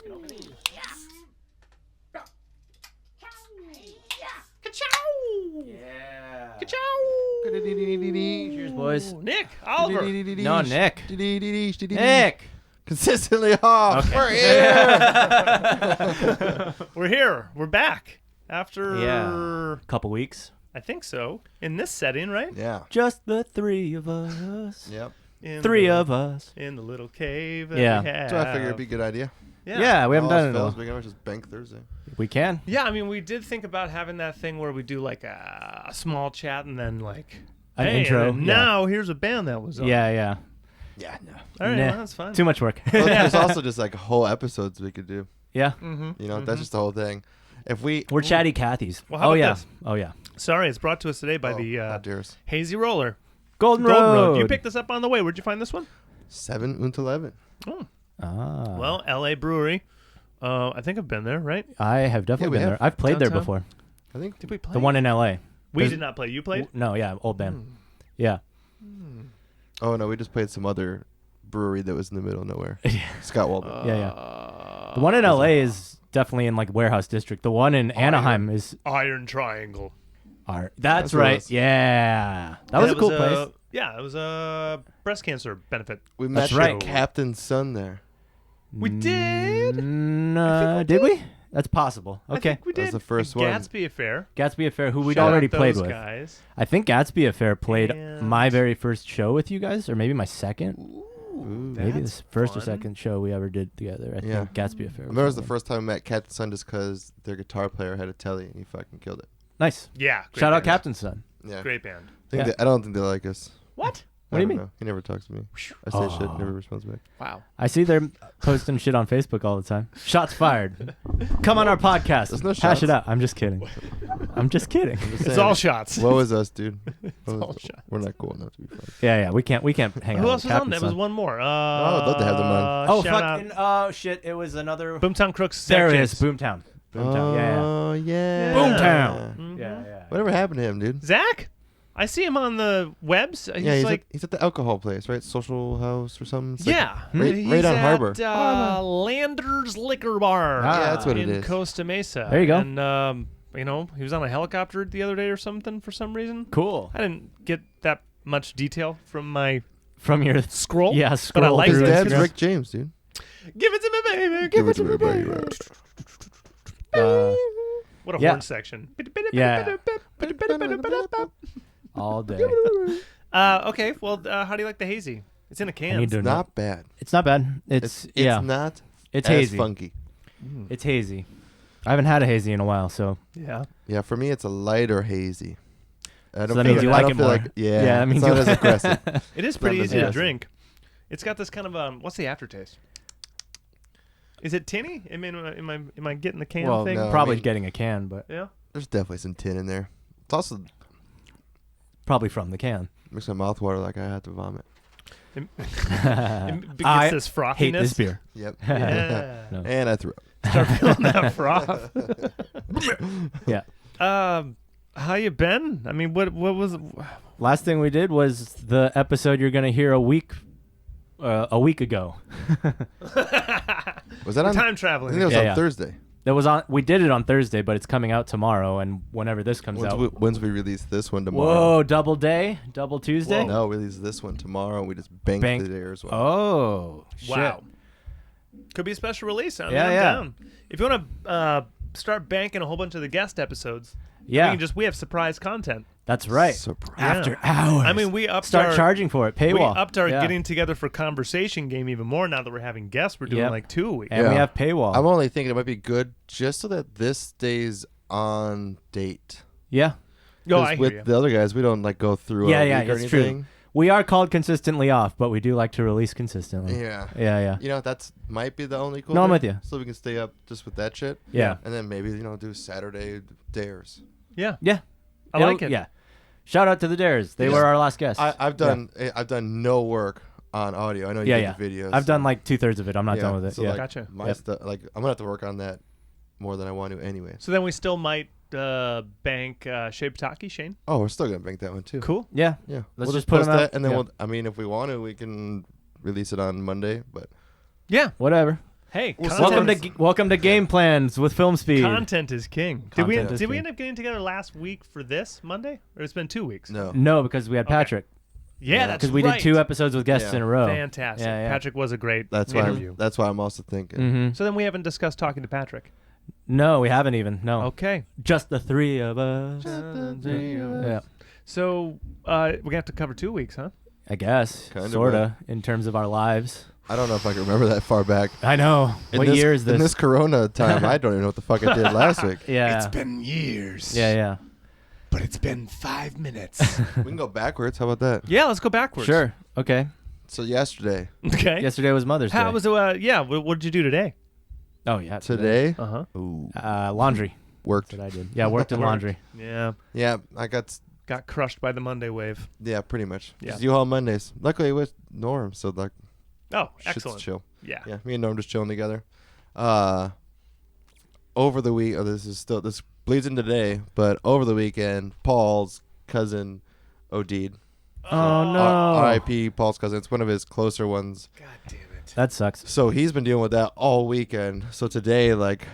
Yeah. Ka-chow. Cheers, boys. Nick, Oliver. No, Nick. Nick. Consistently off. Okay. We're here. We're here. We're back after Yeah. Couple weeks. I think so. In this setting, right? Yeah. Just the three of us. Yep. In Three the, of us. in the little cave. That Yeah. we have. So I figured it'd be a good idea. Yeah, we haven't done it in a Fails, while. we can just bank Thursday. We can. Yeah, I mean, we did think about having that thing where we do like a small chat and then like An hey, intro. and then now here's a band that was on. Yeah. Yeah. All right, Nah. well, that's fine. Too much work. Well, there's also just like whole episodes we could do. Yeah. Mm-hmm. You know, that's just the whole thing. If we We're chatty Cathy's. Well, how about this? Oh, yeah. Sorry, it's brought to us today by how the dares. Hazy Roller. Golden Golden Road. Road. You picked this up on the way. Where'd you find this one? 7 und 11. Oh, Ah. well, L.A. Brewery. I think I've been there, right? I have definitely we been have. there. I've played there Downtown? before. I think. Did we play? The one in L.A. we There's- did not play. You played? No, yeah, old band. Yeah. Oh no, we just played some other brewery that was in the middle of nowhere. Scott Waldman. Yeah. The one in L.A. is definitely in like Warehouse District. The one in Anaheim is Iron Triangle. art. That's That's where it right. was. Yeah. That was a cool place. Yeah, it was a breast cancer benefit. We met That's right. Captain's son there. We did. Did we? That's possible. I Okay. think we That was did. the first And one. Gatsby Affair. Gatsby Affair, who we'd Shout out already played those with. guys. I think Gatsby Affair played And- my very first show with you guys, or maybe my second. Ooh. Maybe That's this first or fun. second show we ever did together. I Yeah. think Gatsby Affair. I remember it was the first time I met Captain's son just because their guitar player had a telly and he fucking killed it. Nice. Yeah. Great Shout out band. Captain's son. Yeah. Great band. Yeah. I don't think they like us. What? What do you I don't mean? know. He never talks to me. I say shit, Oh. never responds back. Wow. I see they're posting shit on Facebook all the time. Shots fired. Come on our podcast. There's no Hash shots. it out. I'm just kidding. I'm just kidding. I'm just It's saying, all shots. What was us, dude? What all was- shots. We're not cool enough to be friends. Yeah. We can't hang out. Who with else was on? Captain's There was son. one more. I'd love to have them on. Oh shout fucking! Oh shit! It was another. out Boomtown Crooks. There it is. Sections. Boomtown. Boomtown. Yeah. Oh, yeah. Boomtown. Mhm. Yeah. Whatever happened to him, dude? Zach? I see him on the webs. He's He's like, at the alcohol place, right? Social House or something. It's yeah. right- He's right on at, Harbor. Landers Liquor Bar. Ah. Yeah, that's what it in is. Costa Mesa. There you go. And, he was on a helicopter the other day or something for some reason. Cool. I didn't get that much detail from my From your scroll. yeah but I scroll like His through it. dad's Instagram. Rick James, dude. Give it to me, baby. Give it to me, baby. What a Yeah. horn section. Yeah. All day. Okay, well, how do you like the hazy? It's in a I can. need to know. Not bad. It's not bad. It's yeah. not It's as hazy. funky. It's hazy. I haven't had a hazy in a while, so Yeah. Yeah, for me, it's a lighter hazy. I don't So that feel means you I like don't it feel more. Like, yeah, Yeah, that means it's not you- as aggressive. It is not pretty as easy to aggressive. drink. It's got this kind of what's the aftertaste? Is it tinny? I mean, am I getting the can well, thing? no. probably I mean- getting a can, but Yeah. There's definitely some tin in there. It's also probably from the can. makes my mouth water like I had to vomit. It gets I this frothiness. hate this beer. Yep. Yeah. No. And I threw up. Start feeling that froth. Yeah. How you been? I mean, what was? Last thing we did was the episode you're gonna hear a week ago. Was that on? Time I traveling. think it was Yeah, on yeah. Thursday. That was on. We did it on Thursday, but it's coming out tomorrow. And whenever this comes out, Once we release this one tomorrow. whoa, double day, double Tuesday. Whoa. No, we release this one tomorrow. We just bank Bank- it there as well. Oh, shit. Wow. Could be a special release. I'm Yeah, yeah. down. If you want to start banking a whole bunch of the guest episodes, Yeah, we have surprise content. that's right. Surprise. After hours. I mean, we upped start our charging for it. Paywall. We upped our Yeah. getting together for conversation game even more now that we're having guests. We're doing Yep. like 2 a week. and we Yeah. have paywall. I'm only thinking it might be good just so that this stays on date. yeah, Oh, 'Cause I hear with you. the other guys, we don't like go through Yeah, a yeah, week or it's true. anything. we are called consistently off, but we do like to release consistently. Yeah. Yeah. You know, that's might be the only cool No, I'm thing, with you. So we can stay up just with that shit. Yeah. And then maybe, do Saturday dares. Yeah. Yeah. I like it. Yeah. Shout out to the Dares. They Yeah. were our last guests. I've done no work on audio. I know you Yeah, did the videos. I've done like 2/3 of it. I'm not done with it. So yeah. like Gotcha. my Yep. stuff, like I'm gonna have to work on that more than I want to anyway. So then we still might bank Shape Shane. Oh, we're still gonna bank that one too. Cool. Yeah. Yeah, Let's we'll just put post them out. that, and then Yeah. we'll. I mean, if we want to, we can release it on Monday. But Yeah. Whatever. Hey, Welcome to Game Plans with Filmspeed. Content is king. Did we Content is king. end up getting together last week for this Monday, or it's been 2 weeks? No, because we had Patrick. Yeah, that's because we did 2 episodes with guests in a row. Fantastic. Yeah. Patrick was a great That's interview. That's why I'm also thinking. Mm-hmm. So then we haven't discussed talking to Patrick. No, we haven't even. No. Okay. Just the 3 of us. Yeah. So we're gonna have to cover 2 weeks, huh? I guess. Kinda, Sorta, in terms of our lives. I don't know if I can remember that far back. I know. What year is this? In this Corona time, I don't even know what the fuck I did last week. Yeah. It's been years. Yeah. But it's been 5 minutes. We can go backwards. How about that? Yeah, let's go backwards. Sure. Okay. So yesterday. Okay. Yesterday was Mother's Day. How was it? What did you do today? Oh, yeah. Today? Uh-huh. Ooh. Laundry. Worked. That's what I did. Yeah, worked in laundry. Yeah. Yeah, I got Crushed by the Monday wave. Yeah, pretty much. Yeah. Just U-Haul Mondays. Luckily, it was Norm, so like, Oh, shit's excellent. chill. Yeah. Yeah, me and Norm just chilling together. Over the week, this bleeds into today, but over the weekend, Paul's cousin OD'd. Oh, no. R.I.P. Paul's cousin. It's one of his closer ones. God damn it. That sucks. So he's been dealing with that all weekend. So today, like,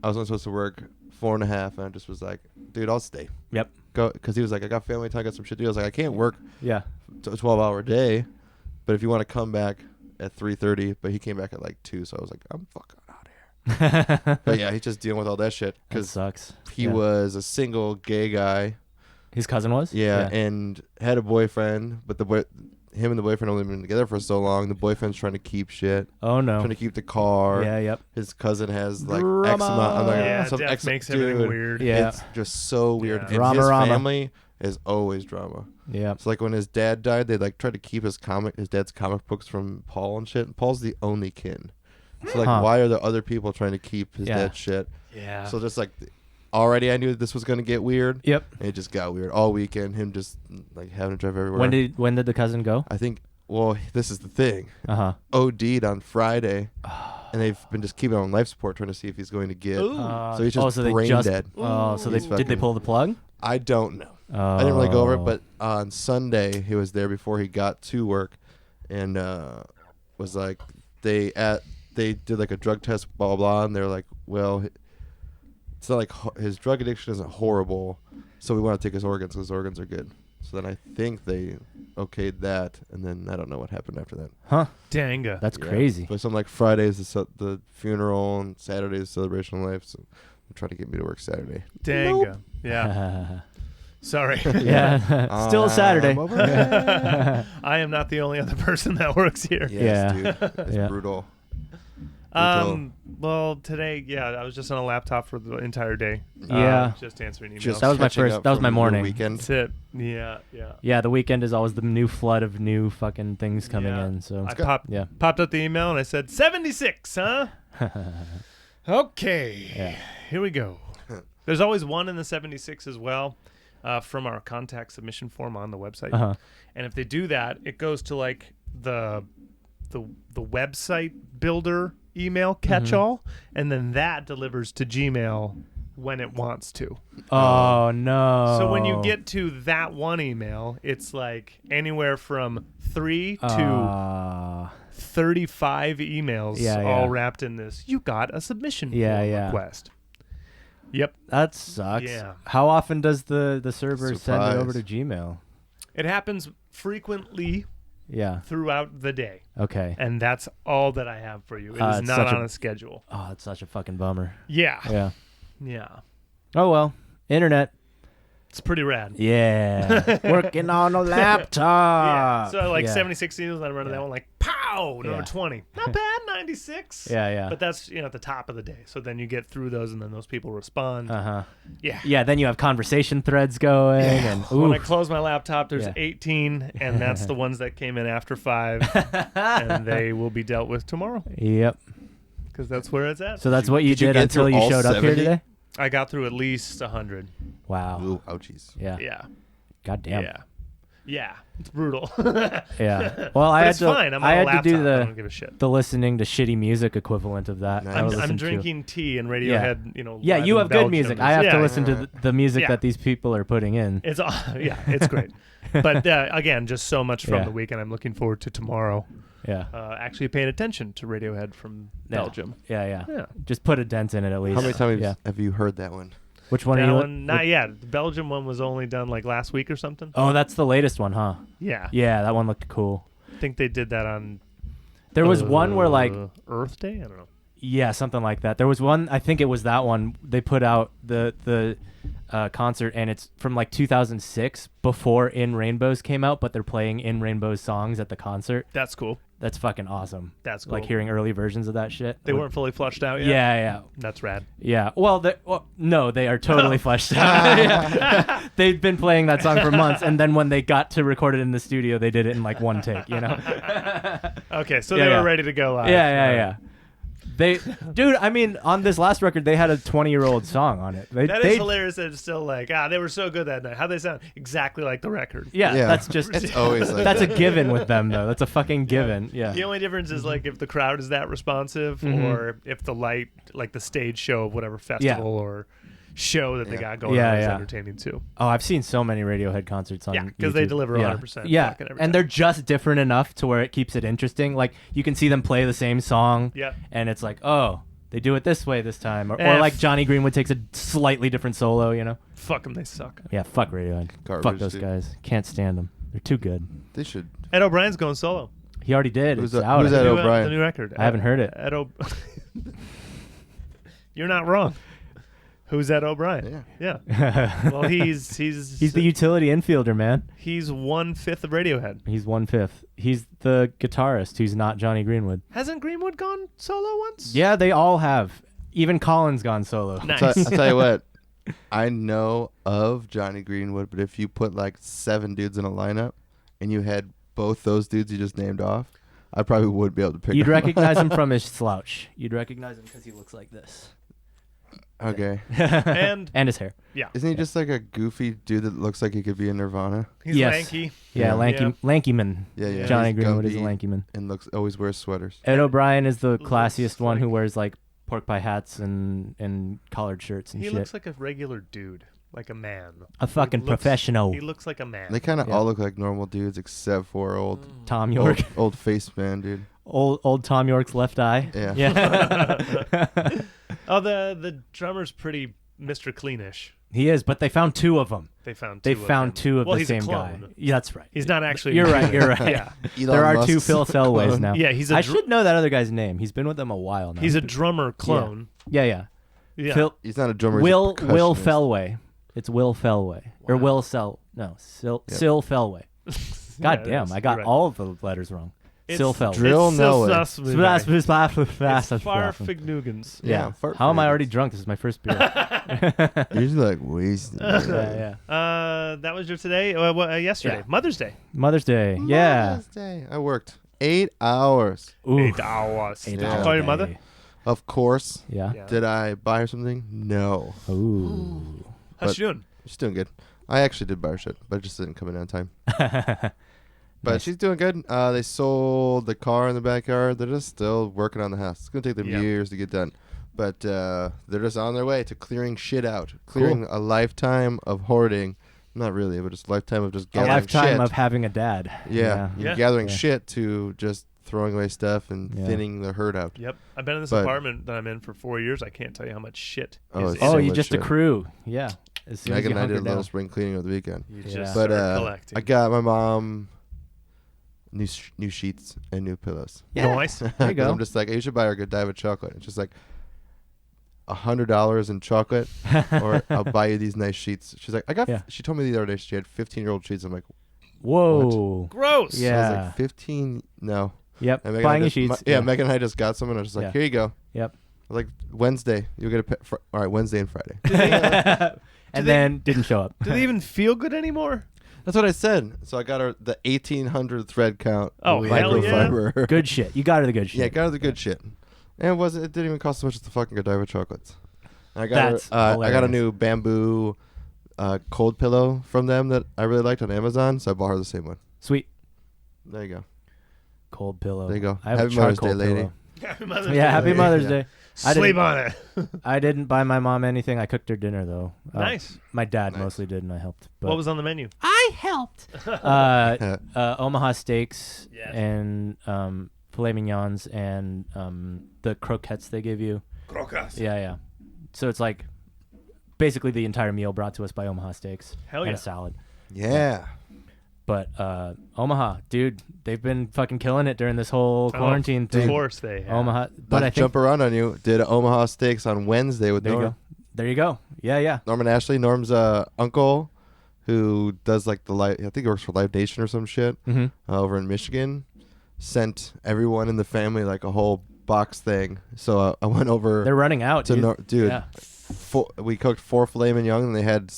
I was only supposed to work 4.5, and I just was like, dude, I'll stay. Yep. Go, because he was like, I got family time, I got some shit to do. I was like, I can't work Yeah. a 12-hour day, but if you want to come back at 3:30, but he came back at like 2, so I was like, I'm fucking out of here. But yeah, he's just dealing with all that shit That because sucks. he was a single gay guy. His cousin was? Yeah, and had a boyfriend, but him and the boyfriend only been together for so long. The boyfriend's trying to keep shit, Oh, no. trying to keep the car. Yeah, yep. His cousin has like X Drama. amount. I'm like, Yeah, some death X makes dude, everything weird. Yeah. It's just so weird. Yeah. And Drama, his rama. family is always drama. Yeah. So like when his dad died, they like tried to keep his dad's comic books from Paul and shit. And Paul's the only kin. So like, why are there other people trying to keep his dad's shit? Yeah. So just like, already I knew this was gonna get weird. Yep. And it just got weird all weekend. Him just like having to drive everywhere. When did the cousin go? I think. Well, this is the thing. Uh-huh. OD'd on Friday, and they've been just keeping him on life support, trying to see if he's going to get. So he's just brain dead. Oh, so He's did they pull the plug? I don't know. Oh. I didn't really go over it, but on Sunday he was there before he got to work, and was like they did like a drug test, blah blah blah, and they're like, well, it's not like his drug addiction isn't horrible, so we want to take his organs because his organs are good. So then I think they okayed that, and then I don't know what happened after that. Huh. Danga. That's Yeah. crazy. But some like Friday's the funeral, and Saturday's the celebration of life. So I'm trying to get me to work Saturday. Danga. Yeah. Sorry. Yeah. Still a Saturday. I'm over it. I am not the only other person that works here. Yes, Yeah. dude. It's Yeah. brutal. Well, today, I was just on a laptop for the entire day. Yeah. Just answering emails. Just That was my catching first- up that was from my the morning. weekend. That's it. Yeah. Yeah, the weekend is always the new flood of new fucking things coming Yeah. in. So I good. popped up the email and I said 76, huh? Okay. Yeah. Here we go. There's always one in the 76 as well, from our contact submission form on the website. Uh-huh. And if they do that, it goes to like the website builder email catch-all, and then that delivers to Gmail when it wants to. Oh no. So when you get to that one email, it's like anywhere from 3 to 35 emails all wrapped in this. You got a submission form request. Yep. That sucks. Yeah. How often does the server send it over to Surprise. Gmail? It happens frequently Yeah. throughout the day. Okay. And that's all that I have for you. It is it's not such on a- a schedule. Oh, that's such a fucking bummer. Yeah. Yeah. Yeah. Oh well. Internet. It's pretty rad. Yeah. Working on a laptop. So like Yeah. 76 emails, I run to that one like, pow, number Yeah. 20. Not bad, 96. Yeah. But that's, at the top of the day. So then you get through those and then those people respond. Uh-huh. Yeah. Yeah, then you have conversation threads going and When I oof. close my laptop, there's Yeah. 18, and that's the ones that came in after 5, and they will be dealt with tomorrow Yep. because that's where it's at. So that's what you Did you did get until through you all showed up here 70? today? I got through at least 100. Wow. Ooh, ouchies. Yeah. Yeah. God damn. Yeah. Yeah. It's brutal. Yeah. Well, I But had it's to. fine. I'm I on a had laptop. to do I the don't give a shit. the listening to shitty music equivalent of that. Nice. I would I'm listen to- drinking tea and Radiohead. Yeah, live you in have good Belgium. music. I have to Yeah. listen to the music Yeah. that these people are putting in. It's it's great. But again, just so much from Yeah. the week, and I'm looking forward to tomorrow. Yeah. Actually paying attention to Radiohead from Belgium. Yeah. Yeah. Just put a dent in it at least. How many times Yeah. have you heard that one? Which one are That you? one, not yet. The Belgium one was only done like last week or something. Oh, that's the latest one, huh? Yeah. Yeah, that one looked cool. I think they did that on. There was one where like, Earth Day. I don't know. yeah, something like that. There was one. I think it was that one. They put out the concert, and it's from like 2006, before In Rainbows came out, but they're playing In Rainbows songs at the concert. That's cool. That's fucking awesome. That's cool. Like hearing early versions of that shit. They weren't fully flushed out yet. Yeah. That's rad. Yeah. Well, no, they are totally fleshed out. Yeah. They've been playing that song for months, and then when they got to record it in the studio, they did it in like one take, you know? Okay, so Yeah, they yeah. were ready to go live. Yeah. Dude, I mean, on this last record, they had a 20-year-old song on it. That is hilarious that it's still like, they were so good that night. How they sound exactly like the record. Yeah, Yeah. that's just, It's always like that's a that. given with them, though. That's a fucking given. Yeah. The only difference is like if the crowd is that responsive Mhm. or if the light, like the stage show of whatever festival or show that they got going Yeah, on is yeah. entertaining too. Oh, I've seen so many Radiohead concerts on Yeah, because they YouTube. deliver Yeah. 100%. Yeah, fucking every and time. they're just different enough to where it keeps it interesting. Like, you can see them play the same song, Yeah. and it's like, oh, they do it this way this time. Or Eh, like Johnny Greenwood takes a slightly different solo, you know? Fuck them, they suck. Yeah, fuck Radiohead. Garbage, Fuck those dude. guys. Can't stand them. They're too good. They should. Ed O'Brien's going solo. He already did. Who's It's that- out. who's I that think. O'Brien? The new record. I haven't heard it. Ed You're not wrong. Who's Ed O'Brien? Yeah. Well, he's He's the utility infielder, man. he's 1/5 of Radiohead. He's 1/5. He's the guitarist who's not Johnny Greenwood. Hasn't Greenwood gone solo once? Yeah, they all have. Even Colin's gone solo. Nice. I'll tell you what. I know of Johnny Greenwood, but if you put like 7 dudes in a lineup and you had both those dudes you just named off, I probably would be able to pick You'd him. recognize him from his slouch. You'd recognize him because he looks like this. Okay. And And his hair. Isn't he just like a goofy dude that looks like he could be in Nirvana? he's Yes. lanky. Yeah, Yeah. lanky man. Yeah. Johnny He's Greenwood is a gumpy lanky man. and always wears sweaters. Ed O'Brien is the Looks classiest one who like- wears like pork pie hats and collared shirts and He shit. looks like a regular dude, like a man. A fucking He looks- professional. He looks like a man. They kind of Yeah. all look like normal dudes except for old Tom York. old face man, dude. Old Tom York's left eye. Yeah. Yeah. Oh, the drummer's pretty Mr. Cleanish. He is, but they found 2 of them. They found They two found of them. 2 of Well, the he's a same guy. clone. Yeah, that's right. He's not actually. You're right. You're right. Yeah. There are 2 Musk's Phil Selways clone. now. Yeah, he's a I dr- should know that other guy's name. He's been with them a while now. He's a drummer clone. Yeah. Yeah. Phil He's not a drummer. he's a Will percussionist. Felway. It's Will Felway or Wow. Will Sel. No, Sil Felway. God Yeah, damn, it I is. got You're right. all of the letters wrong. Sil Felway. Drill It's Noah. It's far Yeah. Fignugans. Yeah, fart How am I fingers. already drunk? This is my first beer. You're usually like wasted. yeah. That was your today. Yesterday, Yeah. Mother's Day. Mother's Day. Yeah. Mother's Day. I worked 8 hours. Ooh. 8 hours. Eight Did you hour call your day. mother? Of course. Yeah. Yeah. Did I buy her something? No. Ooh. How's But- she doing? She's doing good. I actually did buy her shit, but it just didn't come in on time. But Nice. she's doing good. They sold the car in the backyard. They're just still working on the house. It's going to take them Yeah. years to get done. But they're just on their way to clearing shit out. Clearing a lifetime of hoarding. Not really, but just a lifetime of just A gathering lifetime shit. of having a dad. Yeah. Yeah. Gathering Yeah. shit to just throwing away stuff and Yeah. thinning the herd out. Yep. I've been in this But- apartment that I'm in for 4 years. I can't tell you how much shit Oh, is it's in Oh, so it. you much just shit. accrue. Yeah. As soon as Megan you and I did hunker a little down. spring cleaning over the weekend. You Yeah. just But start collecting. I got my mom new sheets and new pillows. Yeah. Nice. There you 'Cause go. I'm just like, you should buy her a good dive of chocolate. It's just like $100 in chocolate, or I'll buy you these nice sheets. She's like, Yeah. She told me the other day she had 15-year-old sheets. I'm like, Whoa. Gross. Yeah. I was like 15. No. Yep. And Megan Buying and I you just- sheets. yeah, Megan and I just got some, and I was just like, Yeah. here you go. Yep. I was like, Wednesday, you'll get all right, Wednesday and Friday. And they- then didn't show up. Do they even feel good anymore? That's what I said. So I got her the 1,800 thread count. Oh, hell yeah. microfiber. Good shit. You got her the good shit. Yeah, got her the good shit. And it didn't even cost as much as the fucking Godiva chocolates. And I got That's her, I got a hilarious. new bamboo cold pillow from them that I really liked on Amazon, so I bought her the same one. Sweet. There you go. Cold pillow. There you go. I have Happy a Mother's Day, charcoal lady. pillow. Happy Mother's Day. Yeah, Happy Mother's Yeah. Day. Sleep on it. I didn't buy my mom anything. I cooked her dinner though. Nice. My dad Nice. mostly did, and I helped. But What was on the menu? I helped. Omaha steaks Yes. and filet mignons and the croquettes they give you. Crocas. Yeah. So it's like basically the entire meal brought to us by Omaha Steaks. Hell and yeah. a salad. Yeah. But Omaha, dude, they've been fucking killing it during this whole quarantine thing. Of course they have. Omaha, But but I I think jump around on you. Did Omaha Steaks on Wednesday with there you Norm. go. There you go. Yeah. Norman Ashley, Norm's uncle, who does like I think he works for Live Nation or some shit over in Michigan, sent everyone in the family like a whole box thing. So I went over. They're running out, to dude. Yeah. We cooked 4 filet mignon, and they had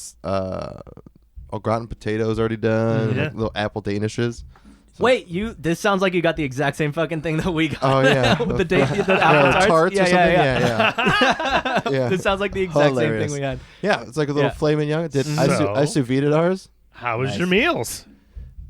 au gratin potatoes already done, Yeah. like little apple danishes. So- Wait, this sounds like you got the exact same fucking thing that we got. Oh yeah, With the apple tarts tarts. or something. Yeah. Yeah. This sounds like the exact Hilarious. same thing we had. Yeah, it's like a little Yeah. filet mignon. So- I sous vide ours. How was Nice. your meals?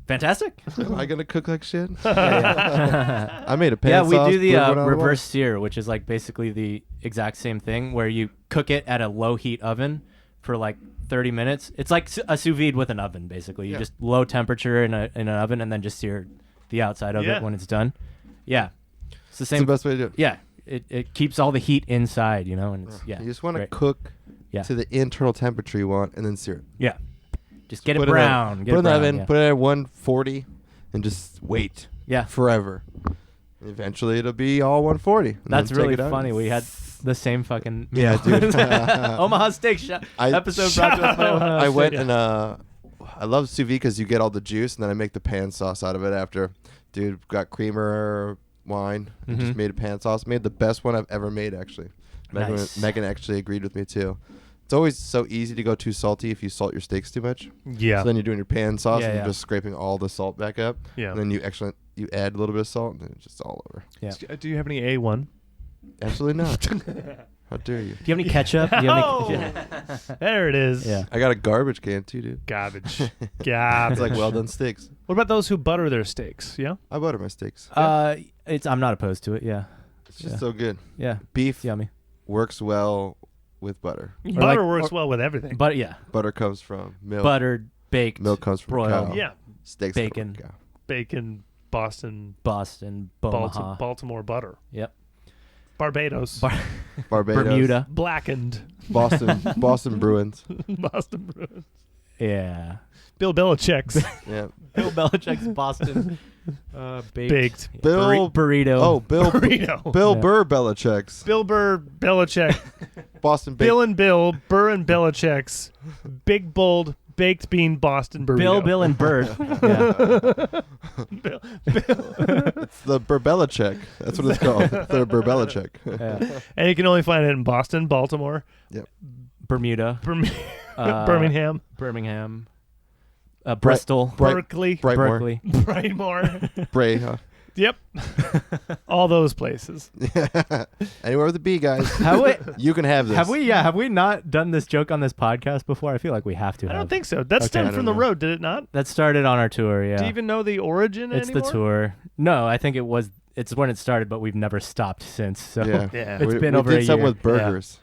Fantastic. Am I gonna cook like shit? Yeah. I made a pan Yeah, we sauce, do the put it on reverse sear, which is like basically the exact same thing where you cook it at a low heat oven for like 30 minutes. It's like a sous vide with an oven, basically. You Yeah. just low temperature in an oven and then just sear the outside of Yeah. it when it's done. Yeah. It's the It's same. the best way to do it. Yeah. It keeps all the heat inside, and it's, yeah. You just want to great. cook Yeah. to the internal temperature you want, and then sear it. Yeah. Just get Put it in brown. Put Get it it in the brown. oven. Yeah. Put it at 140, and just wait Yeah. forever. And eventually, it'll be all 140. and That's then really take it out. funny. We had the same fucking Yeah, meal. dude. Omaha Steak episode brought to us by Omaha I Steak. went and I love sous vide because you get all the juice, and then I make the pan sauce out of it after. Dude, got creamer, wine, and just made a pan sauce. Made the best one I've ever made, actually. Nice. Megan actually agreed with me too. It's always so easy to go too salty if you salt your steaks too much. Yeah. So then you're doing your pan sauce Yeah, and yeah. you're just scraping all the salt back up. Yeah. And then you add a little bit of salt, and then it's just all over. Yeah. Do you have any A1? Absolutely not. How dare you? Do you have any ketchup? Do you have Oh! any There it is. Yeah. I got a garbage can too, dude. Garbage. It's Garbage. like well done steaks. What about those who butter their steaks? Yeah. I butter my steaks. I'm not opposed to it. Yeah. It's just yeah. so good. Yeah. Beef It's yummy. works well with butter. Butter like- works well with everything. But yeah, Butter comes from milk. buttered, baked, Milk comes from broiled. cow. Yeah. Steaks Bacon. come from cow. Bacon, Boston, Boston, Omaha. Baltimore butter. Yep. Barbados. Barbados. Bermuda. Blackened. Boston Bruins. Boston Bruins. Yeah. Bill Belichick's. Yeah. Bill Belichick's Boston. Baked. Bill burrito. Oh, Bill Burrito. Bill Yeah. Burr Belichick's. Bill Burr Belichick. Boston Bill and Bill Burr and Belichick's big bold baked bean Boston burrito. Bill, and Bird. Yeah. It's the Burr Belichick. That's what it's called. The Burr Belichick. Yeah. And you can only find it in Boston, Baltimore, Bermuda. Birmingham, Birmingham. Bristol. Berkeley, Brightmore. Berkeley. Brightmore. Bray, huh? Yep. All those places. Anywhere with a B, guys. You can have this. Have we not done this joke on this podcast before? I feel like we have to. I don't think so. That I stemmed don't from the know. road, did it not? That started on our tour, yeah. Do you even know the origin It's anymore? the tour. No, I think it's when it started, but we've never stopped since. So Yeah. Yeah. It's been over we a did something year. with burgers.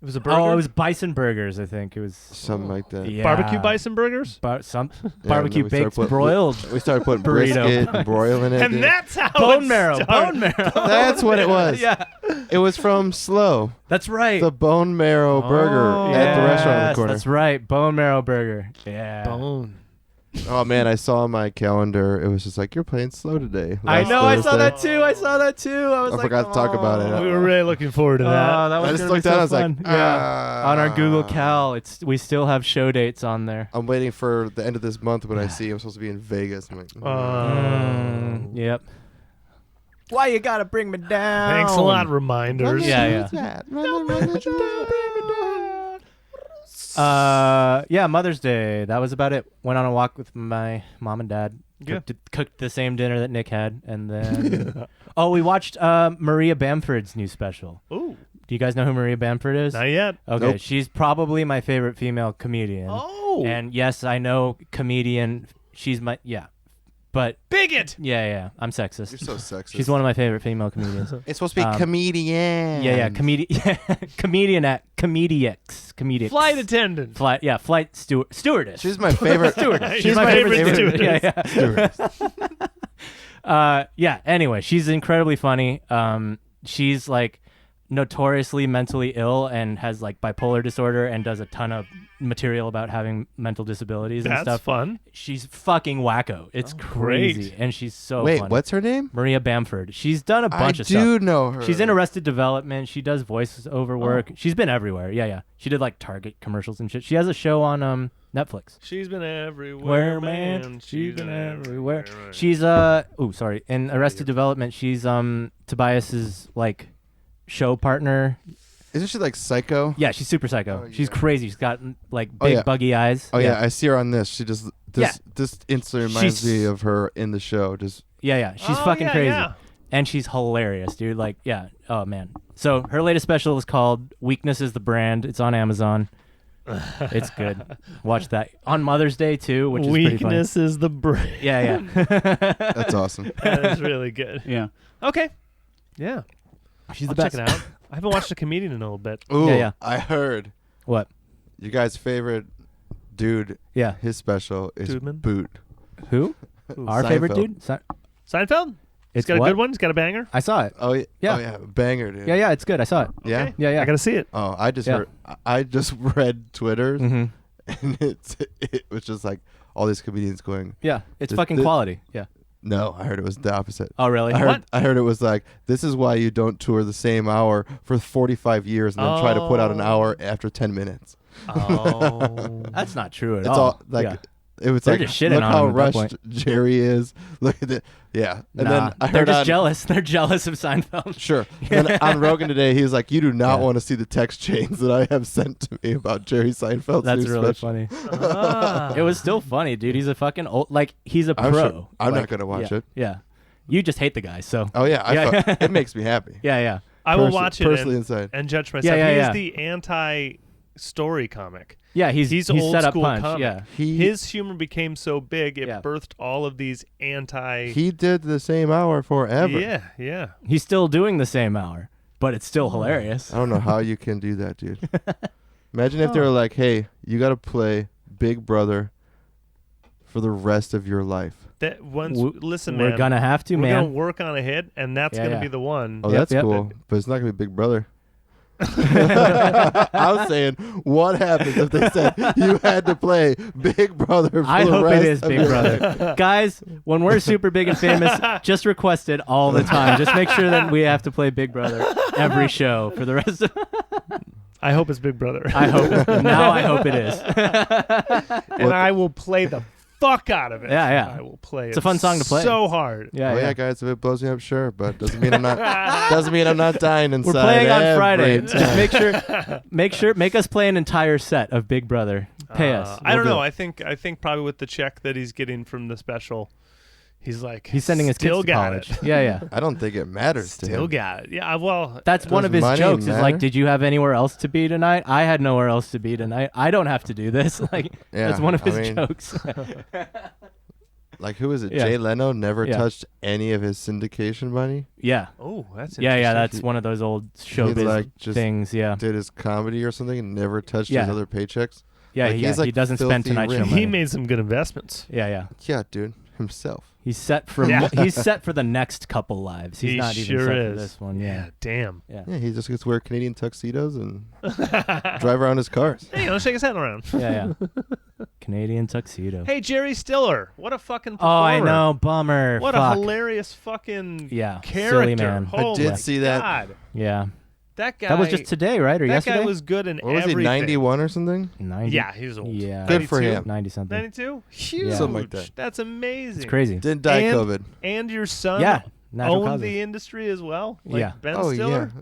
It was a burger? Oh, it was bison burgers, I think. It was Something like that. yeah. Barbecue bison burgers? Barbecue and then we baked started broiled. We started putting Burrito. brisket and broiling it. And dude. that's how Bone it marrow. started. Bone marrow. That's what it was. Yeah. It was from Slow, That's right. the bone marrow burger Oh. at the restaurant on the Yes, corner. That's right. Bone marrow burger. Yeah. Bone. Oh man, I saw on my calendar. It was just like you're playing Slow today. I last know. I saw Thursday. that too. I was I like, forgot to talk about it. We were really looking forward to that. Oh, that was I just gonna be looked so down. I was fun. like, yeah. On our Google ah. Cal, we still have show dates on there. I'm waiting for the end of this month when I see I'm supposed to be in Vegas. I'm like, Yep. Why you gotta bring me down? Thanks a lot, reminders. Yeah, yeah. Yeah, Mother's Day. That was about it. Went on a walk with my mom and dad. Yeah. Cooked the same dinner that Nick had, and then we watched Maria Bamford's new special. Ooh, Do you guys know who Maria Bamford is? not yet. Okay, Nope. she's probably my favorite female comedian. Oh. And yes, I know comedian. She's my But bigot. Yeah. I'm sexist. You're so sexist. She's one of my favorite female comedians. It's supposed to be comedian. Yeah. Comedic. Flight attendant. Flight stewardess. She's my favorite. Stewardess. She's my favorite stewardess. Yeah. Anyway, she's incredibly funny. She's like notoriously mentally ill and has like bipolar disorder and does a ton of material about having mental disabilities and stuff. That's fun. She's fucking wacko. It's crazy. Great. And she's so Wait, funny. what's her name? Maria Bamford. She's done a bunch of stuff. I do know her. She's in Arrested Development. She does voiceover work. She's been everywhere. Yeah. She did like Target commercials and shit. She has a show on Netflix. She's been everywhere, man. She's been everywhere. She's in Arrested Development, she's Tobias's like show partner. Isn't she like psycho? Yeah, she's super psycho. Oh, She's yeah. crazy. She's got like big buggy eyes. Oh yeah, I see her on this. She just this instantly reminds me of her in the show. Just yeah. She's fucking crazy. And she's hilarious, dude. Like, yeah. Oh man. So her latest special is called Weakness is the Brand. It's on Amazon. It's good. Watch that on Mother's Day too, which is pretty funny. Weakness is the brand. Yeah. that's awesome. That is really good. Yeah. Okay. Yeah. She's I'll the best. check it out. I haven't watched a comedian in a little bit. Ooh, Yeah. I heard What? you guys' favorite dude. Yeah. His special is Dudeman? Boot. Who? Our favorite Seinfeld. dude? Seinfeld? It's Got what? a good one? He's got a banger? I saw it. Oh yeah. Yeah. Oh yeah. Banger, dude. Yeah, it's good. I saw it. Yeah. Okay. Yeah. I got to see it. Oh, I just Yeah. heard. I just read Twitter's, Mm-hmm. and it was just like all these comedians going. Yeah, it's This- fucking this- quality. Yeah. No, I heard it was the opposite. Oh, really? I heard it was like, this is why you don't tour the same hour for 45 years and then try to put out an hour after 10 minutes. Oh. That's not true at It's all. all like Yeah. it was They're like just shitting look on how him at that rushed point. Jerry is. Look at it. Yeah. And then I they're heard just jealous. They're jealous of Seinfeld. Sure. And then on Rogan today, he was like, you do not Yeah. want to see the text chains that I have sent to me about Jerry Seinfeld's That's new really special. funny. It was still funny, dude. He's a fucking old, like he's a pro. I'm sure- I'm Like, not gonna watch yeah, it. Yeah. You just hate the guy, so. Oh yeah, Yeah. it makes me happy. Yeah. I will watch it personally and, inside. and judge myself. Yeah, he yeah. is the anti-story comic. Yeah, he's old set up school punch. comic. Yeah. His humor became so big, it Yeah. birthed all of these anti... He did the same hour forever. Yeah. He's still doing the same hour, but it's still hilarious. I don't know how you can do that, dude. Imagine if they were like, "Hey, you got to play Big Brother for the rest of your life." That once, listen, We're man. gonna have to, we're man. gonna work on a hit, and that's Yeah, gonna yeah. be the one. Oh, Yep, that's yep. cool, but it's not gonna be Big Brother. I was saying, what happens if they said you had to play Big Brother for I the hope rest it is of Big your Brother. Guys, when we're super big and famous, just request it all the time. Just make sure that we have to play Big Brother every show for the rest of I hope it's Big Brother. I hope now I hope it is. And I will play the fuck out of it. Yeah. I will play It's a fun song to play. so hard. Yeah, Oh yeah, guys, if it blows me up, sure, but doesn't mean I'm not dying inside. We're playing on every Friday. time. Just make us play an entire set of Big Brother. Pay us. I don't We'll know. do it. I think probably with the check that he's getting from the special, he's like He's sending his still kids to got college. it. Yeah. I don't think it matters to Still him. got it. Yeah. Well, That's one Does of his money jokes. Is like, matter? did you have anywhere else to be tonight? I had nowhere else to be tonight. I don't have to do this. Like, Yeah, that's one of I his mean- jokes. Like, who is it? Yeah. Jay Leno never Yeah. touched any of his syndication money. Yeah. oh, that's Yeah. interesting. That's one of those old showbiz like, just things. Yeah. Did his comedy or something and never touched Yeah. his other paychecks. Yeah. Like, he's, like, he doesn't spend filthy Tonight Show rich. money. He made some good investments. Yeah. Yeah, dude, himself. He's set for Yeah. he's set for the next couple lives. He's He not even sure set is. for this one. Yeah. Damn. Yeah. Yeah, he just gets to wear Canadian tuxedos and drive around his cars. Hey, let's shake his hand around. Yeah. Canadian tuxedo. Hey, Jerry Stiller. What a fucking Oh, performer. I know. Bummer. What Fuck. a hilarious fucking Yeah, character. silly man. I Oh did my see that. God. Yeah. That guy. That was just today, right? Or that yesterday? guy was good in What was he, everything. 91 or something? 90. Yeah, he was old. Yeah. Good for 92? him. 90 something. 92? Huge. Yeah. Something like that. That's amazing. It's crazy. Didn't die And- COVID. And your son Yeah. Natural owned causes. the industry as well? Like Yeah. Ben Oh, Stiller? yeah.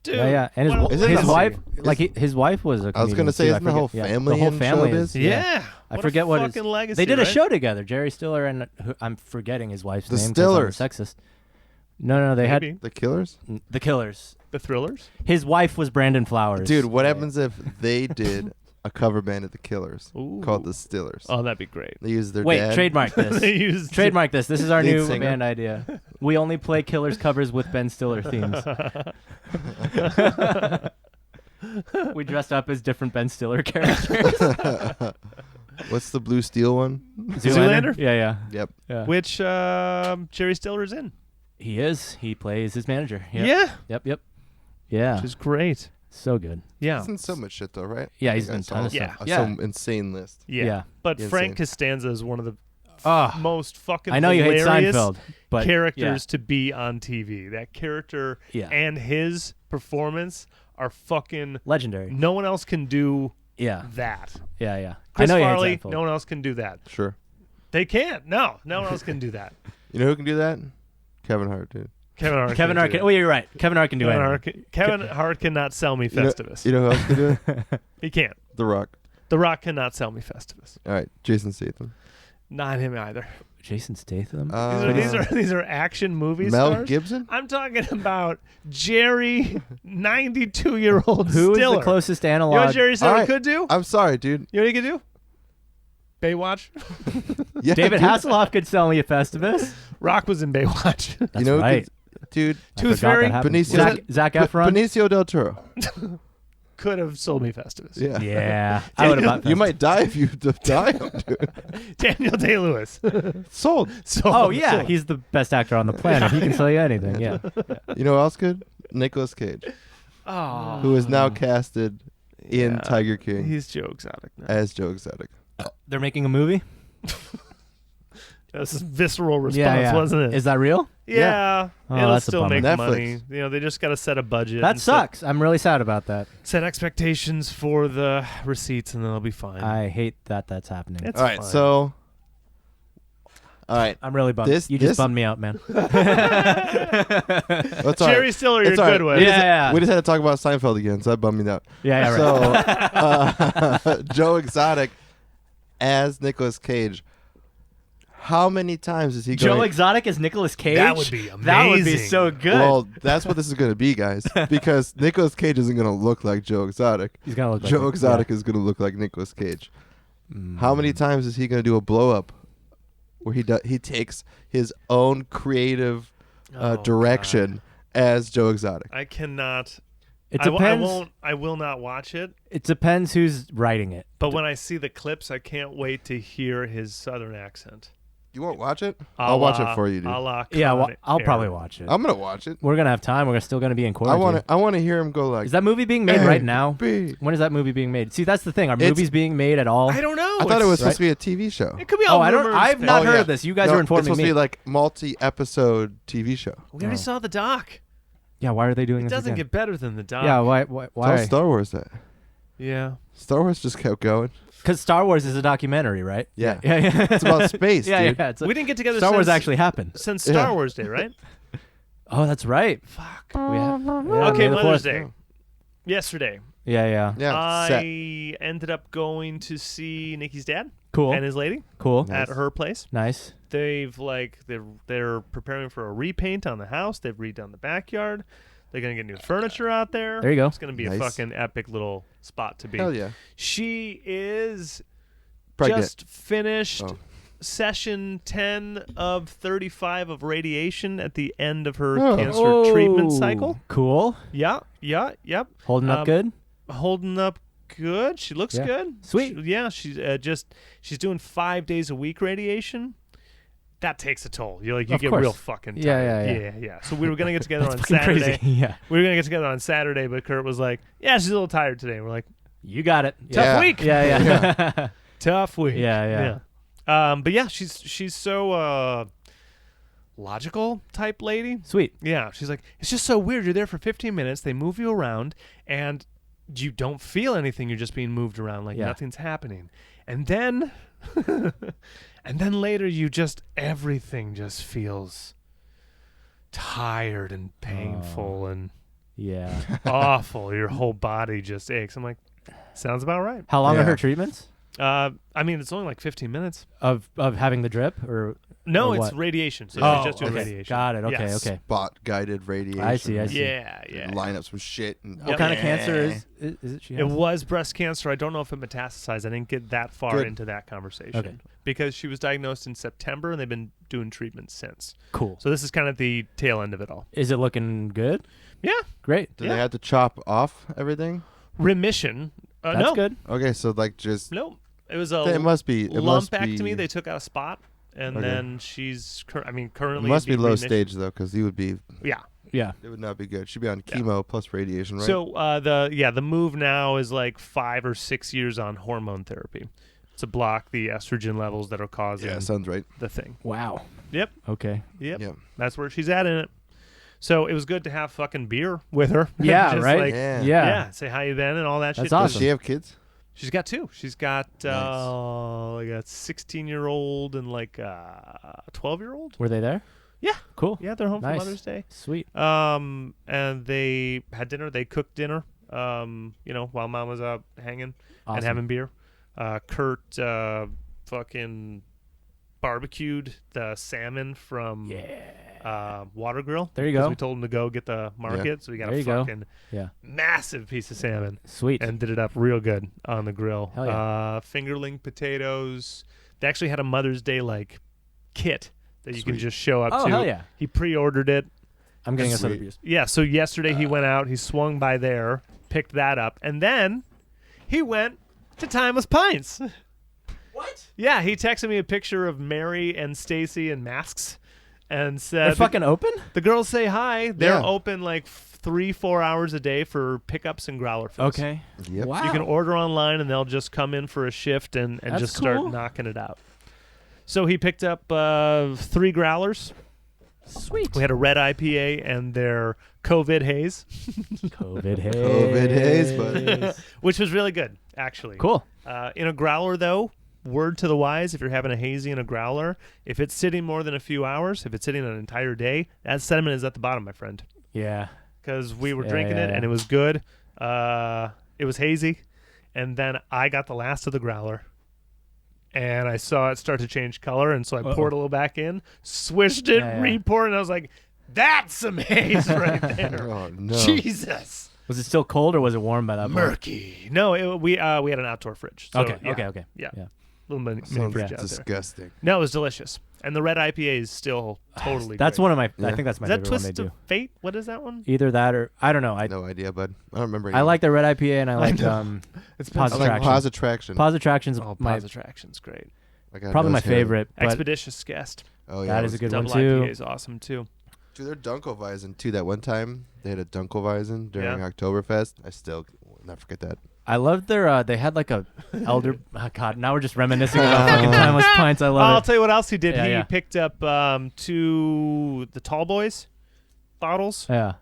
Dude. Yeah. And what a Isn't his the- wife, is- like his wife was a comedian. I was gonna say, too. isn't the whole forget- family the whole in family showbiz? is. Yeah. I What forget a what his fucking legacy, They did a right? show together. Jerry Stiller and I'm forgetting his wife's The name. 'Cause I'm a Stillers. sexist. No. They Maybe. had The Killers? the Killers. The Thrillers? His wife was Brandon Flowers. Dude, what happens if they did a cover band of the Killers called the Stillers. Oh, that'd be great. They use their Wait, dad. trademark this. Trademark this. This is our Lead new singer. band idea. We only play Killers covers with Ben Stiller themes. We dressed up as different Ben Stiller characters. What's the Blue Steel one? Zoolander? Yeah. Yep. Which Jerry Stiller's in. He is. He plays his manager. Yep. Yeah. Yep. Yeah. Which is great. So good. Yeah. He's in so much shit though, right? Yeah, he's I in saw ton of Yeah. stuff. Some insane list. Yeah. But Insane. Frank Costanza is one of the most fucking I know you hate hilarious Seinfeld, but characters to be on TV. That character and his performance are fucking legendary. No one else can do that. Yeah. Chris I know Farley, you hate Seinfeld. no one else can do that. Sure. They can't. No one else can do that. You know who can do that? Kevin Hart, dude. Kevin Hart. Kevin Hart. Oh, you're right. Kevin Hart can do anything. Kevin Hart cannot sell me Festivus. You know who else can do it? He can't. The Rock. The Rock cannot sell me Festivus. All right, Jason Statham. Not him either. Jason Statham. These are action movie Mel stars. Gibson. I'm talking about Jerry, 92-year-old Who is Stiller. the closest You know analog? what Jerry Stiller Right. could do? I'm sorry, dude. You know what he could do? Baywatch. Yeah, David dude. Hasselhoff could sell me a Festivus. Rock was in Baywatch. That's You know, who right. dude. I Tooth forgot Fairy? that happened. Benicio- Zac Efron. Benicio del Toro. Could have sold me Festivus. Yeah. Yeah, I would have bought. You might die if you die, dude. Daniel Day-Lewis. Sold. Oh yeah, he's the best actor on the planet. He can sell you anything. Yeah. You know who else could? Nicolas Cage, Oh. who is now casted in Tiger King He's Joe Exotic now. as Joe Exotic. They're making a movie. That's a visceral response, wasn't it? Is that real? Yeah. Oh, It'll that's a still bummer. make Netflix. money. You know, they just got to set a budget. That and sucks. I'm really sad about that. Set expectations for the receipts, and then they'll be fine. I hate that that's happening. It's All right, fine. so. All right. I'm really bummed. This- You just this- bummed me out, man. That's all Jerry right. Stiller, you're It's all good right. with. Yeah. We just had to talk about Seinfeld again, so that bummed me out. Yeah, right. So, Joe Exotic as Nicolas Cage. How many times is he Joe going? Exotic as Nicolas Cage? That would be amazing. That would be so good. Well, that's what this is going to be, guys. Because Nicolas Cage isn't going to look like Joe Exotic. He's gonna look like Joe Exotic is going to look like Nicolas Cage. How many times is he going to do a blow up where he takes his own creative direction as Joe Exotic? I cannot. It I depends. won't. I will not watch it. It depends who's writing it. But when I see the clips, I can't wait to hear his southern accent. You won't watch it? I'll watch it for you, dude. Yeah, well, I'll probably watch it. I'm going to watch it. We're gonna have time. We're still gonna be in I quarantine. want to hear him go like. Is that movie being made right now? B. When is that movie being made? See, that's the thing. Are It's- movies being made at all? I don't know. I thought it was right? supposed to be a TV show. It could be all Oh, I don't. rumors. I've not Oh, heard yeah. of this. You guys No, are informing It's supposed me. to be like multi-episode TV show. We already saw the doc. Yeah, why are they doing It this doesn't again? get better than the doc. Yeah, why? Tell Star Wars that. Yeah. Star Wars just kept going. Because Star Wars is a documentary, right? Yeah. Yeah. It's about space, yeah, dude. yeah. It's We didn't get together Star Wars since- actually happened. Since Star Yeah. Wars Day, right? Oh, that's right. Fuck. Yeah, Okay, May the Mother's 4th. Day. Yesterday, Yeah. Yeah. set. I ended up going to see Nikki's dad Cool. and his lady Cool. Nice. at her place. Nice. They're preparing for a repaint on the house. They've redone the backyard. They're gonna get new furniture out there. There you go. It's gonna be a Nice. fucking epic little spot to be. Hell yeah. She is Pregnant. just finished Oh. session 10 of 35 of radiation at the end of her Oh. cancer treatment cycle. Cool. Yep. Holding up good. Holding up good. She looks Yeah. good. Sweet. She's doing 5 days a week radiation. That takes a toll. You Of get course. real fucking tired. Yeah. So we were gonna get together on That's fucking Saturday. crazy. Yeah. We were gonna get together on Saturday, but Kurt was like, "Yeah, she's a little tired today." And we're like, You got it. "Tough Yeah. week." Yeah. Tough week. Yeah. But yeah, she's so logical type lady. Sweet. Yeah, she's like, it's just so weird. You're there for 15 minutes. They move you around, and you don't feel anything. You're just being moved around like nothing's happening. And then, and then later, everything just feels tired and painful and Yeah. awful. Your whole body just aches. I'm like, sounds about right. How long are Yeah. her treatments? I mean, it's only like 15 minutes. Of having the drip or No, or it's what? radiation. So Oh, she's just doing okay. radiation. Got it. Okay, Yes. okay. Spot guided radiation. I see. Yeah. Line up some shit. And What kind of cancer is it she has? It was breast cancer. I don't know if it metastasized. I didn't get that far Good. into that conversation. Okay. Because she was diagnosed in September, and they've been doing treatment since. Cool. So this is kind of the tail end of it all. Is it looking good? Yeah. Great. Do they have to chop off everything? Remission. That's no. good. Okay, so like just No. It was a it must be lumpectomy. They took out a spot, and Okay. then she's It currently must be being low remission. stage though, because you would be. Yeah. Yeah. It would not be good. She'd be on Yeah. chemo plus radiation, right? So the move now is like 5 or 6 years on hormone therapy to block the estrogen levels that are causing yeah, sounds right. the thing. Wow. Yep. Okay. Yep. Yeah. That's where she's at in it. So it was good to have fucking beer with her. Yeah, Just right? like, Yeah. yeah. Say how you been and all that That's shit. Does awesome. she have kids? She's got 2. She's got Nice. like a 16-year-old and like a 12-year-old. Were they there? Yeah. Cool. Yeah, they're home Nice. for Mother's Day. Sweet. And they had dinner. They cooked dinner. While Mom was out hanging Awesome. and having beer. Kurt fucking barbecued the salmon from Water Grill. There you 'cause go. We told him to go get the market, so we got There a you go. fucking Yeah. massive piece of salmon Sweet. and did it up real good on the grill. Hell yeah. Fingerling potatoes. They actually had a Mother's Day like kit that you can Sweet. just show up Oh, to. hell yeah. He pre-ordered it. I'm getting us other Sweet. beers. Yeah, so yesterday he went out, he swung by there, picked that up, and then he went to Timeless Pints. What? Yeah, he texted me a picture of Mary and Stacy in masks and They're said, fucking open? the girls say hi. They're Yeah. open like 3-4 hours a day for pickups and growler fills. Okay. Yep. Wow. You can order online and they'll just come in for a shift and That's just start cool. knocking it out. So he picked up 3 growlers. Sweet. We had a red IPA and their COVID haze, COVID haze. COVID haze, buddy. which was really good, actually. Cool. In a growler, though, word to the wise, if you're having a hazy in a growler, if it's sitting more than a few hours, if it's sitting an entire day, that sediment is at the bottom, my friend. Yeah. Because we were Yeah, drinking yeah, it, yeah. and it was good. It was hazy. And then I got the last of the growler. And I saw it start to change color, and so I poured a little back in, swished it, Yeah, yeah. re-poured, and I was like, that's some haze right there. Oh no. Jesus. Was it still cold or was it warm by that point? Murky. No, we had an outdoor fridge. So, Okay, yeah. okay. Yeah. Yeah. Little mini Sounds fridge out there. disgusting. No, it was delicious. And the red IPA is still totally That's great. one of my. Yeah. I think that's my Is that favorite one they Twist do. of Fate? What is that one? Either that or I don't know. I No idea, bud. I don't remember. I like the red IPA and I like know. It's been Pause I like Attraction. Pause Attraction. Pause Attraction's Oh, my Pause Attraction's great. I got probably my nose hair. favorite. But Expeditious Guest. Oh yeah, that it is a was- good Double one too. IPA is awesome too. Dude, they're Dunkelweizen too. That one time they had a Dunkelweizen during Yeah. Oktoberfest. I still will never forget that. I love their. They had like a elder. Oh God, now we're just reminiscing about fucking Timeless Pints. I love I'll it. tell you what else he did. Yeah, he yeah. picked up 2 the Tall Boys bottles. Yeah.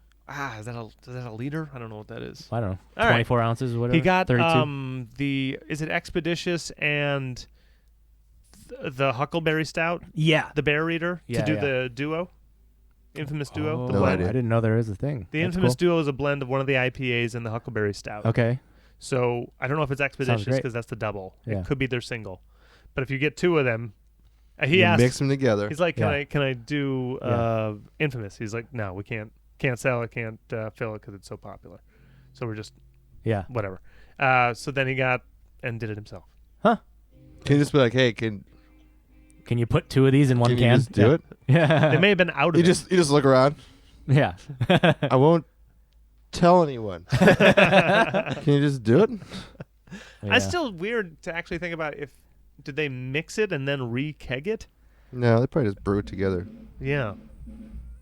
Is that a liter? I don't know what that is. I don't know. All right. 24 ounces or whatever. He got 32. is it Expeditious and the Huckleberry Stout, Yeah. the Bear Reader, Yeah, to do yeah. the duo, infamous duo. Oh, The No blend. idea. I didn't know there is a thing. The That's infamous cool. duo is a blend of one of the IPAs and the Huckleberry Stout. Okay. So I don't know if it's Expeditious great. because that's the double. Yeah. It could be their single, but if you get 2 of them, he You asked. mix them together. He's like, Yeah. can I do Yeah. infamous? He's like, no, we can't sell it, can't fill it because it's so popular. So we're just Yeah. whatever. So then he got and did it himself. Can you just be like, hey, can Can you put 2 of these in one you can? just do it? Yeah. They may have been out of You it. just look around. Yeah. I won't tell anyone. Can you just do it? Yeah. It's still weird to actually think about did they mix it and then re-keg it? No, they probably just brew it together. Yeah.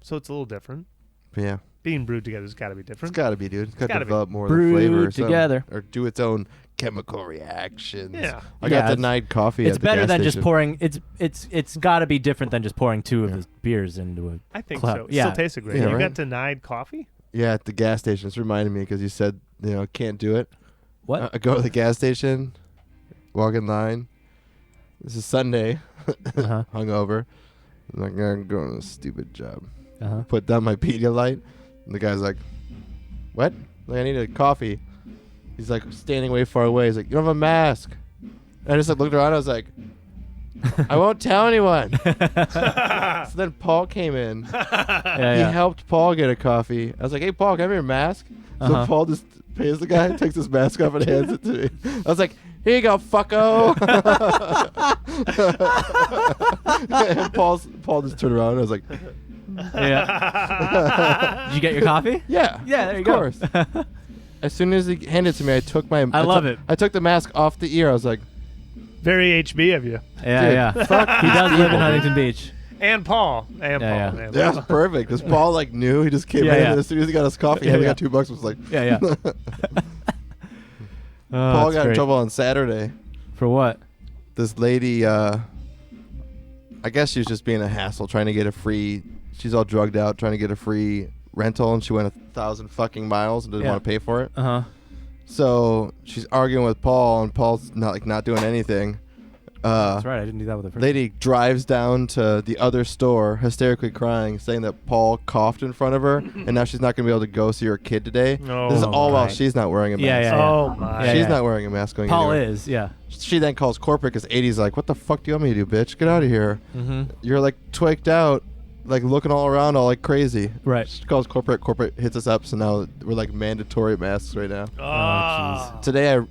So it's a little different. But yeah, Being brewed together has got to be it's different. got to be, dude. It's got to gotta be. develop more of the Brewed flavor or something. together. Or do its own chemical reactions. Yeah. I Yeah, got denied coffee It's at the better gas than just station. pouring. It's got to be different than just pouring 2 of Yeah. the beers into a. I think Club. so. It Yeah. still tasted great. Yeah, You right. got denied coffee? Yeah, at the gas station. It's reminding me because you said, can't do it. What? I go to the gas station, walk in line. This is Sunday, Uh-huh. hungover. I'm like, I'm going to a stupid job. Uh-huh. Put down my Pedialyte, and the guy's like, what? Like, I need a coffee. He's like standing way far away. He's like, you don't have a mask. I just like looked around. I was like, I won't tell anyone. So then Paul came in. He helped Paul get a coffee. I was like, hey, Paul, can I have your mask? So Paul just pays the guy, takes his mask off, and hands it to me. I was like, here you go, fucko. And Paul just turned around and I was like, yeah. Did you get your coffee? Yeah. Yeah, there you go. Of course. As soon as he handed it to me, I took my... I love it. I took the mask off the ear. I was like... Very HB of you. Yeah, Dude, Fuck. He does live in Huntington Beach. And Paul. That's perfect. Because Paul like knew. He just came in and as soon as he got his coffee, he got $2. Was like... Yeah. Paul got in trouble on Saturday. For what? This lady, I guess she was just being a hassle, trying to get a free... She's all drugged out, trying to get a free rental, and she went 1,000 fucking miles and didn't want to pay for it. So she's arguing with Paul, and Paul's not doing anything. That's right. I didn't do that with the first. Lady drives down to the other store, hysterically crying, saying that Paul coughed in front of her, and now she's not going to be able to go see her kid today. This is all while she's not wearing a mask. Yeah. Oh my. She's not wearing a mask going Paul anywhere. is, yeah. She then calls corporate because 80's like, what the fuck do you want me to do, bitch? Get out of here. You're like twigged out, like looking all around all like crazy. Right. She calls corporate hits us up, so now we're like mandatory masks right now. Oh, jeez. Today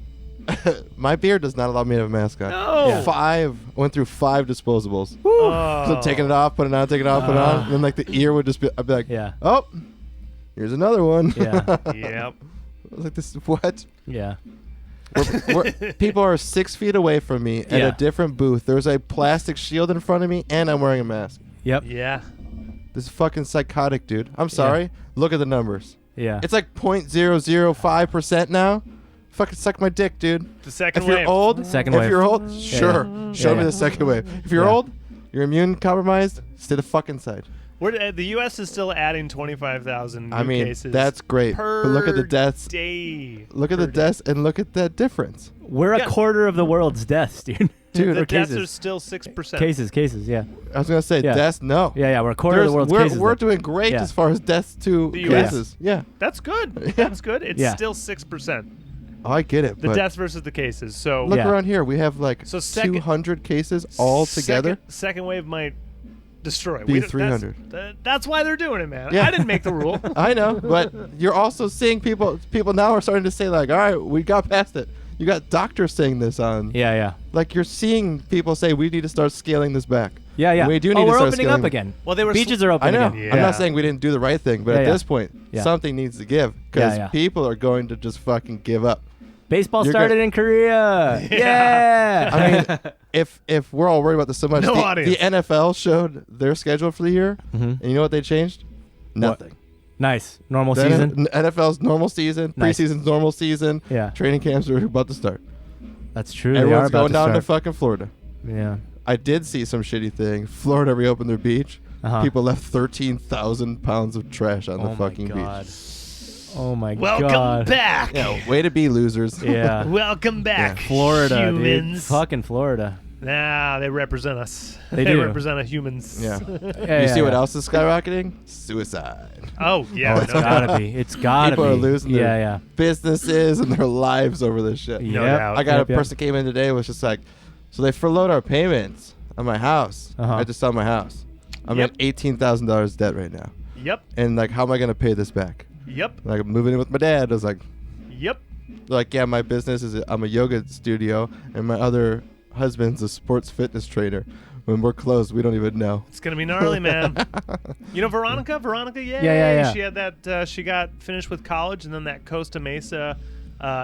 my beard does not allow me to have a mask on. No. Went through 5 disposables. Oh. So taking it off, putting it on, taking it off, putting it on. And then like the ear would just be, I'd be like, oh, here's another one. Yeah. Yep. I was like, this is what? Yeah. People are 6 feet away from me at a different booth. There's a plastic shield in front of me, and I'm wearing a mask. Yep. Yeah. This is fucking psychotic, dude. I'm sorry. Look at the numbers. Yeah. It's like 0.005% now. Fucking suck my dick, dude. The second If wave. you're old, Second wave. If you're old, sure. Show me the second wave. If you're old, you're immune compromised, stay the fuck inside. The U.S. is still adding 25,000 new cases. That's great. Per but look at the deaths. Day. Look at the deaths and look at that difference. We're a quarter of the world's deaths, dude. The deaths are still 6%. Cases, yeah. I was gonna say deaths, no. Yeah, we're a quarter of the world's cases. We're doing great as far as deaths to cases. Yeah. That's good. That's good. It's still 6%. Oh, I get it. The deaths versus the cases. So look around here. We have like 200 cases all together. Second wave might destroy. Be 300. That's why they're doing it, man. Yeah. I didn't make the rule. I know, but you're also seeing people now are starting to say like, all right, we got past it. You got doctors saying this on. Yeah. Like you're seeing people say we need to start scaling this back. Yeah. We do need to we're start opening scaling up again. Well, they were beaches are open I know. again. Yeah. I'm not saying we didn't do the right thing, but at this point, something needs to give because people are going to just fucking give up. Baseball started in Korea. Yeah. I mean, if we're all worried about this so much, the NFL showed their schedule for the year, and you know what they changed? Nothing. Nice. Normal season. NFL's normal season. Nice. Preseason's normal season. Yeah. Training camps are about to start. That's true. Everyone's going down to fucking Florida. Yeah. I did see some shitty thing. Florida reopened their beach. People left 13,000 pounds of trash on the fucking beach. Oh my god. Welcome back. Yeah, way to be losers. Yeah. Welcome back. Yeah. Florida, humans. Dude. Fucking Florida. Nah, they represent us. They do. represent us humans. Yeah. You see what else is skyrocketing? Suicide. Oh, yeah. It's gotta be. It's gotta People be. are losing their businesses and their lives over this shit. No doubt. I got a person came in today was just like, so they furloughed our payments on my house. I just sold my house. I'm at $18,000 debt right now. Yep. And like, how am I going to pay this back? Yep. Like, I'm moving in with my dad. I was like, yep. Like, yeah, my business is I'm a yoga studio, and my other husband's a sports fitness trainer. When we're closed, we don't even know. It's gonna be gnarly, man. You know Veronica? Yay! Yeah. She had that. She got finished with college, and then that Costa Mesa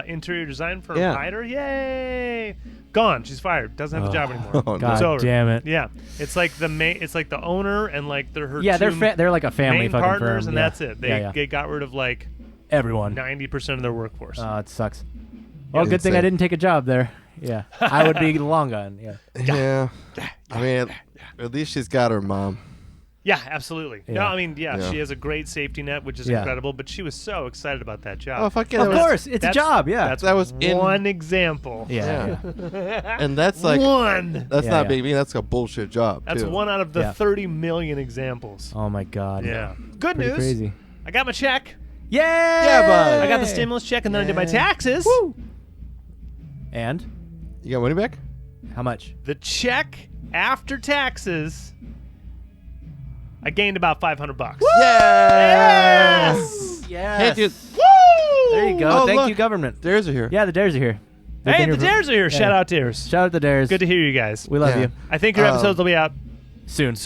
interior design firm hired her. Yay! Gone. She's fired. Doesn't have a job anymore. Oh, God it's over. damn it. Yeah, it's like the owner and like her. Yeah, two they're like a family main fucking partners, firm. and that's it. They got rid of like everyone. 90% of their workforce. It sucks. Well, good thing I didn't take a job there. Yeah, I would be long gone. Yeah. I mean, at least she's got her mom. Yeah, absolutely. Yeah. No, I mean, she has a great safety net, which is incredible, but she was so excited about that job. Oh, fuck yeah. Of course, it's a job, yeah. That was one example. Yeah. And that's like... One. That's not being mean. That's a bullshit job, That's too. one out of the 30 million examples. Oh, my God. Yeah. Good Pretty news. Crazy. I got my check. Yay! Yeah, bud. I got the stimulus check, and then I did my taxes. Woo! And? You got money back? How much? The check after taxes, I gained about $500. Yes! Yes. Hey, dude. Woo! There you go. Oh, Thank look. you, government. Dares are here. Yeah, the Dares are here. They've Hey, been the here Dares are here. yeah. Shout out Dares. Shout out the Dares. Good to hear you guys. We love Yeah. you. I think your episodes will be out Soon.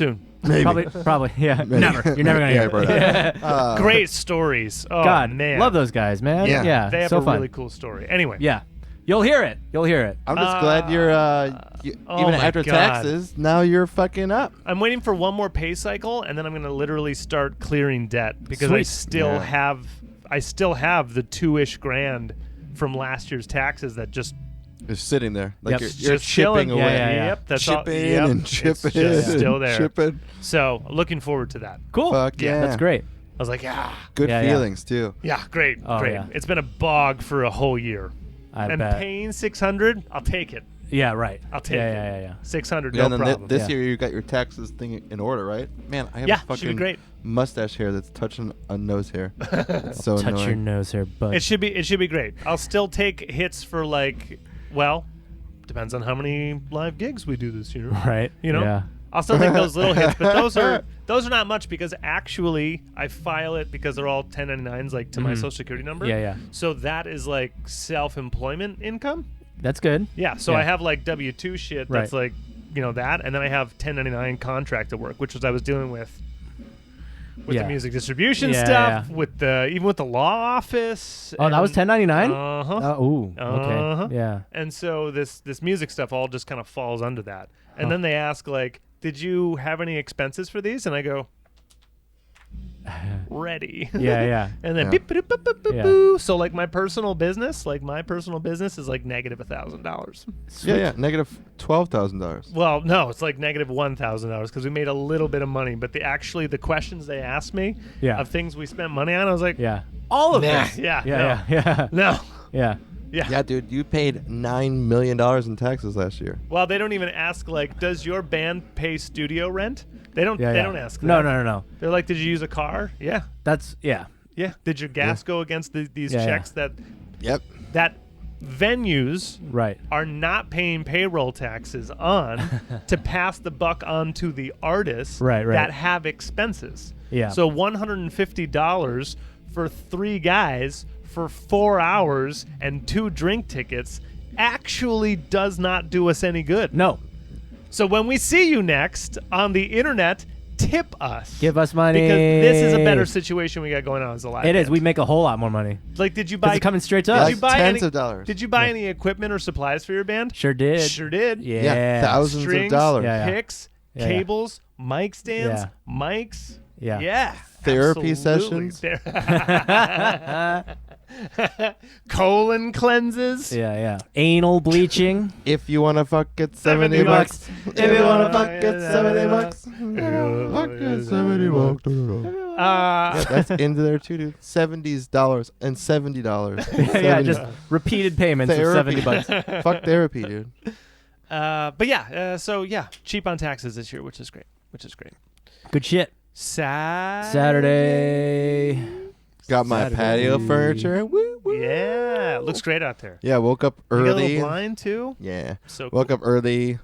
Maybe. Probably. Yeah. Maybe. Never. You're never gonna hear Yeah, it. Great stories. Oh, God, man. love those guys, man. Yeah. Yeah. They have so a fun. really cool story. Anyway. Yeah. You'll hear it. I'm just glad you're, oh even my after God. taxes, now you're fucking up. I'm waiting for one more pay cycle, and then I'm going to literally start clearing debt because I Sweet. still Yeah. have the $2-ish grand from last year's taxes that just It's sitting there. Like Yep. you're just chilling. chipping away. Yeah. Yep, that's all. Chipping Yep, and it's chipping. just still and there. Chipping. So looking forward to that. Cool. Fuck yeah. That's great. I was like, yeah, Good Yeah, yeah. feelings, too. great, Oh, great. yeah. It's been a bog for a whole year, I and bet. paying $600, I'll take it. Yeah. Right. I'll take yeah, it. Yeah. $600, Yeah, no and then problem. this Yeah. year you got your taxes thing in order, right? Man, I have Yeah, a should be fucking great. mustache hair that's touching a nose hair. It's so Touch annoying. your nose here, bud. It should be great. I'll still take hits for depends on how many live gigs we do this year. Right. You know? Yeah. I'll still take those little hits, but those are not much because actually I file it because they're all 1099s like to my social security number. Yeah. Yeah. So that is like self-employment income. That's good. Yeah. So Yeah. I have like W-2 shit that's Right. like, that, and then I have 1099 contracted work, which was I was dealing with Yeah. the music distribution Yeah, stuff, yeah. with even with the law office. Oh, that was 1099. Uh-huh. Ooh. Uh-huh. Okay. Yeah. And so this music stuff all just kind of falls under that. And then they ask like, did you have any expenses for these? And I go, ready. Yeah. Yeah. And then Yeah. beep, boop, boop, boop, boop, Yeah. boo. So like my personal business is like negative $1,000. Yeah. Negative $12,000. Well, no, it's like negative $1,000 because we made a little bit of money. But the questions they asked me Yeah. of things we spent money on, I was like, Yeah. All of nah, this. yeah, Yeah. Yeah. no, Yeah. yeah. Yeah, dude, you paid $9 million in taxes last year. Well, they don't even ask like, does your band pay studio rent? They don't. Yeah. They Yeah. don't ask that. No. They're like, did you use a car? Yeah. That's yeah. Yeah. Did your gas go against these Yeah, checks Yep. that venues Right. are not paying payroll taxes on to pass the buck on to the artists Right. that have expenses? Yeah. So $150 for 3 guys for 4 hours and 2 drink tickets actually does not do us any good. No. So when we see you next on the internet, tip us. Give us money. Because this is a better situation we got going on as a live It is. band. We make a whole lot more money. Like, did you Because buy it's coming straight to Did us. you buy tens any, of dollars. Did you buy any equipment or supplies for your band? Sure did. Sure did. Yeah. Yeah, thousands Strings, of dollars. Yeah, yeah. picks, Yeah, yeah. cables, mic stands, Yeah. mics. Yeah. Yeah. Therapy absolutely. sessions. Colon cleanses. Yeah. Anal bleaching. If you want to fuck, get 70 $70. bucks. If you want to fuck, get Yeah. 70 bucks. Fuck, get 70 bucks. Yeah, that's into there too, dude. $70 and $70. Yeah. Just repeated payments of Therapy. $70. Fuck therapy, dude. But yeah, so yeah, cheap on taxes this year, which is great. Good shit. Saturday. Got my Saturday. patio furniture. Woo, woo. Yeah, it looks great out there. Yeah, woke up You got a early. little blind too. Yeah. So Woke up early.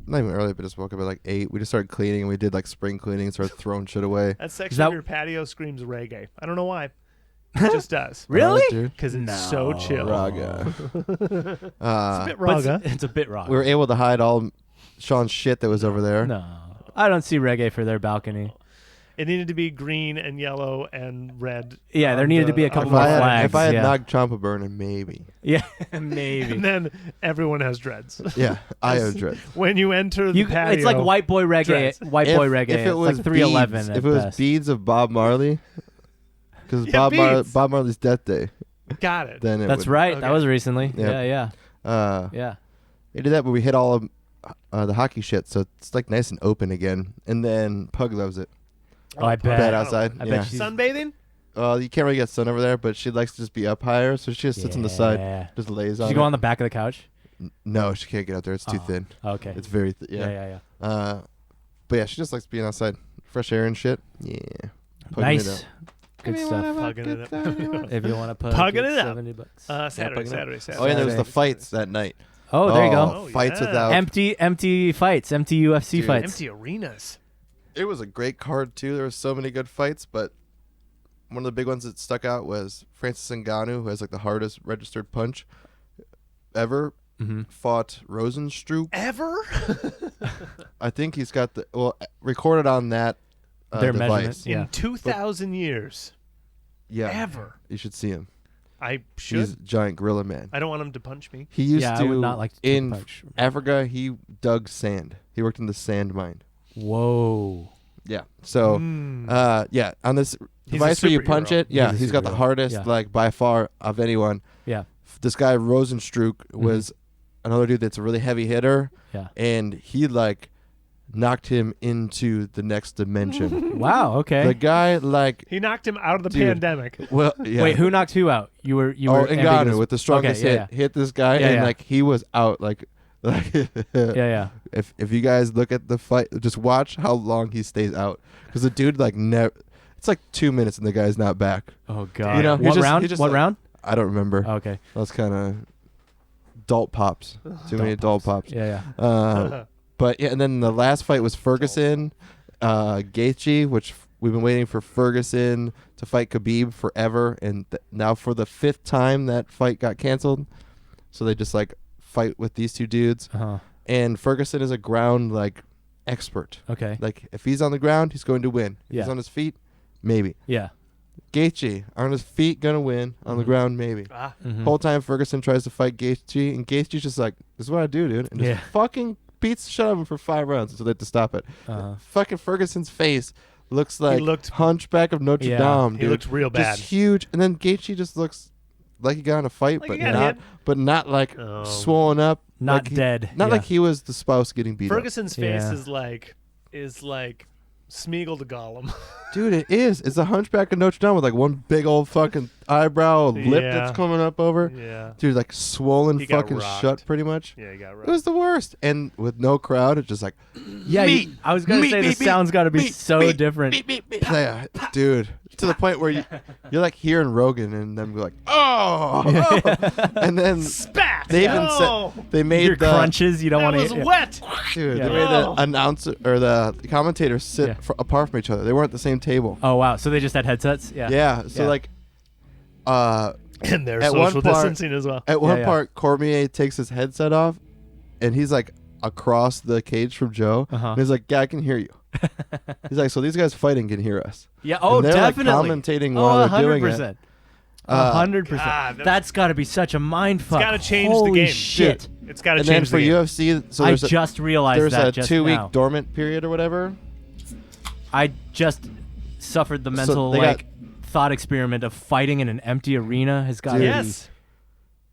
Not even early, but just woke up at like 8. We just started cleaning. And we did like spring cleaning and started throwing shit away. That section that- of your patio screams reggae. I don't know why. It just does. Really? Alright, dude. Because it's so chill. Raga. It's a bit But raga. it's a bit raw. We were able to hide all Sean's shit that was over there. No. I don't see reggae for their balcony. It needed to be green and yellow and red. Yeah, there needed to be a couple If more I had, flags. if I had yeah. Nag Champa burning, maybe. Yeah, maybe. And then everyone has dreads. Yeah, I have dread. When you enter the patio. It's like white boy reggae. Dreads. White boy reggae. If it It's was like 311 beads, at if it was best. beads of Bob Marley, because Yeah, beads. Bob Marley's death day, Got it. then it That's would, right. Okay. That was recently. Yep. Yeah. Yeah. They did that, but we hit all of the hockey shit, so it's like nice and open again. And then Pug loves it. Oh, I bet. Bed outside. I yeah. bet she's Sunbathing? You can't really get sun over there, but she likes to just be up higher, so she just sits on the side, just lays on. Did you go it. on the back of the couch? No, she can't get up there. It's too Oh. thin. Okay. It's very Yeah. but yeah, she just likes being outside, fresh air and shit. Yeah. Pugging it Nice. up. Good stuff. Pugging it up. If you want to put Pugging it up. $70. Saturday. Oh, yeah, there was the Saturday. fights that night. Oh, there you go. Fights without Empty fights, empty UFC fights. Empty arenas. It was a great card too. There were so many good fights, but one of the big ones that stuck out was Francis Ngannou, who has like the hardest registered punch ever, fought Rosenstruck. Ever? I think he's got recorded on that their device. measurements. Yeah. In 2,000 years. Yeah. Ever. You should see him. I should. He's a giant gorilla man. I don't want him to punch me. He used Yeah, to I would not like to in punch. Africa. He dug sand. He worked in the sand mine. Whoa. Yeah. So, yeah, on this device where you punch it, he's got the hardest, like by far of anyone. Yeah. This guy Rosenstruck was another dude that's a really heavy hitter. Yeah. And he like knocked him into the next dimension. Wow. Okay. The guy like he knocked him out of the dude, pandemic. Well, yeah. Wait, who knocked who out? You were Ngannou with the strongest hit this guy, and like he was out like If you guys look at the fight, just watch how long he stays out, because the dude like it's like 2 minutes and the guy's not back. Oh god. You know, what round? What round? I don't remember. Oh, okay. That's kind of adult pops. Too many adult pops. Yeah. But yeah, and then the last fight was Ferguson, Gaethje, which we've been waiting for Ferguson to fight Khabib forever, and now for the 5th time that fight got canceled, so they just like fight with these two dudes. And Ferguson is a ground like expert. Okay. Like if he's on the ground, he's going to win. If he's on his feet, maybe. Yeah. Gaethje on his feet, gonna win. On the ground, maybe. Whole time Ferguson tries to fight Gaethje, and Gaethje's just like, "This is what I do, dude," and just fucking beats the shit out of him for 5 rounds until they have to stop it. Fucking Ferguson's face looks like Hunchback of Notre Dame, dude. He looked real bad. Just huge, and then Gaethje just looks like he got in a fight, like but not like swollen up, not like dead, not like he was the spouse getting beat Ferguson's up. face is like Smeagol to Gollum. Dude, it is. It's a Hunchback of Notre Dame with like one big old fucking eyebrow, lip that's coming up over. Yeah. Dude, like swollen fucking shut pretty much. Yeah, he got rocked. It was the worst. And with no crowd, it's just like, I was going to say the sound's got to be so different. Yeah, dude. To the point where you're like hearing Rogan and then like, oh! And then spat! They even said, they made your crunches, you don't want to. That was wet! Dude, they made the announcer or the commentators sit apart from each other. They weren't at the same table. Oh, wow. So they just had headsets? Yeah. Yeah. So like, and they're social distancing as well. At one part, Cormier takes his headset off, and he's like across the cage from Joe. And he's like, "Yeah, I can hear you." He's like, "So these guys fighting can hear us." Yeah. Oh, and they're definitely. Like commentating while they're doing 100%. it. 100%. That's got to be such a mind fuck. It's got to change Holy the game. Shit. It's got to change the game. And then for UFC, so I just realized there's that a just 2-week now. dormant period or whatever. I just suffered the mental thought experiment of fighting in an empty arena has got to be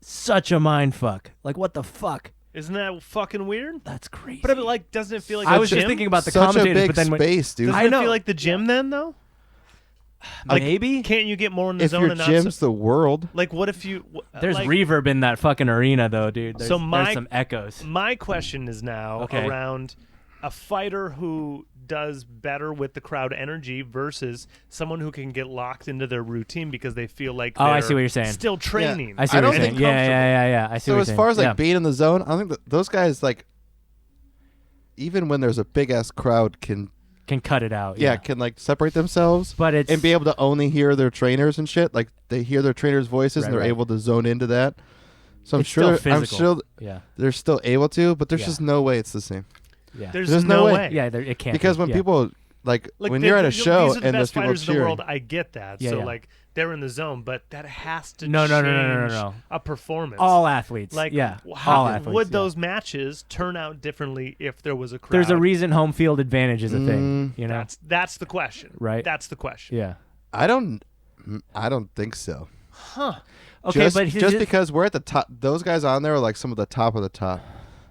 such a mind fuck. Like, what the fuck? Isn't that fucking weird? That's crazy. But like, doesn't it feel like I was just thinking about the commentators, big but then space, dude. Doesn't it feel like the gym then, though? Like, maybe? Can't you get more in the if zone? Your and not gym's the world. Like, what if you? There's reverb in that fucking arena, though, dude. There's some echoes. My question is now around a fighter who does better with the crowd energy versus someone who can get locked into their routine because they feel like I see what you're saying. Still training. Yeah. I see what you're saying. Yeah. I see what you're saying. So as far as like being in the zone, I think that those guys like, even when there's a big ass crowd, can cut it out. Yeah, can like separate themselves, but and be able to only hear their trainers and shit. Like they hear their trainers' voices and they're able to zone into that. So I'm sure they're still able to, but there's just no way it's the same. Yeah. There's no way. Yeah, it can't. Because when people like when you're at a show these are the and best there's people fighters cheering, in the world, I get that. So like they're in the zone, but that has to no, change a performance. All athletes, like all athletes, would those matches turn out differently if there was a crowd? There's a reason home field advantage is a thing. You know, that's the question, right? That's the question. Yeah, I don't think so. Huh? Okay, but because we're at the top, those guys on there are like some of the top of the top.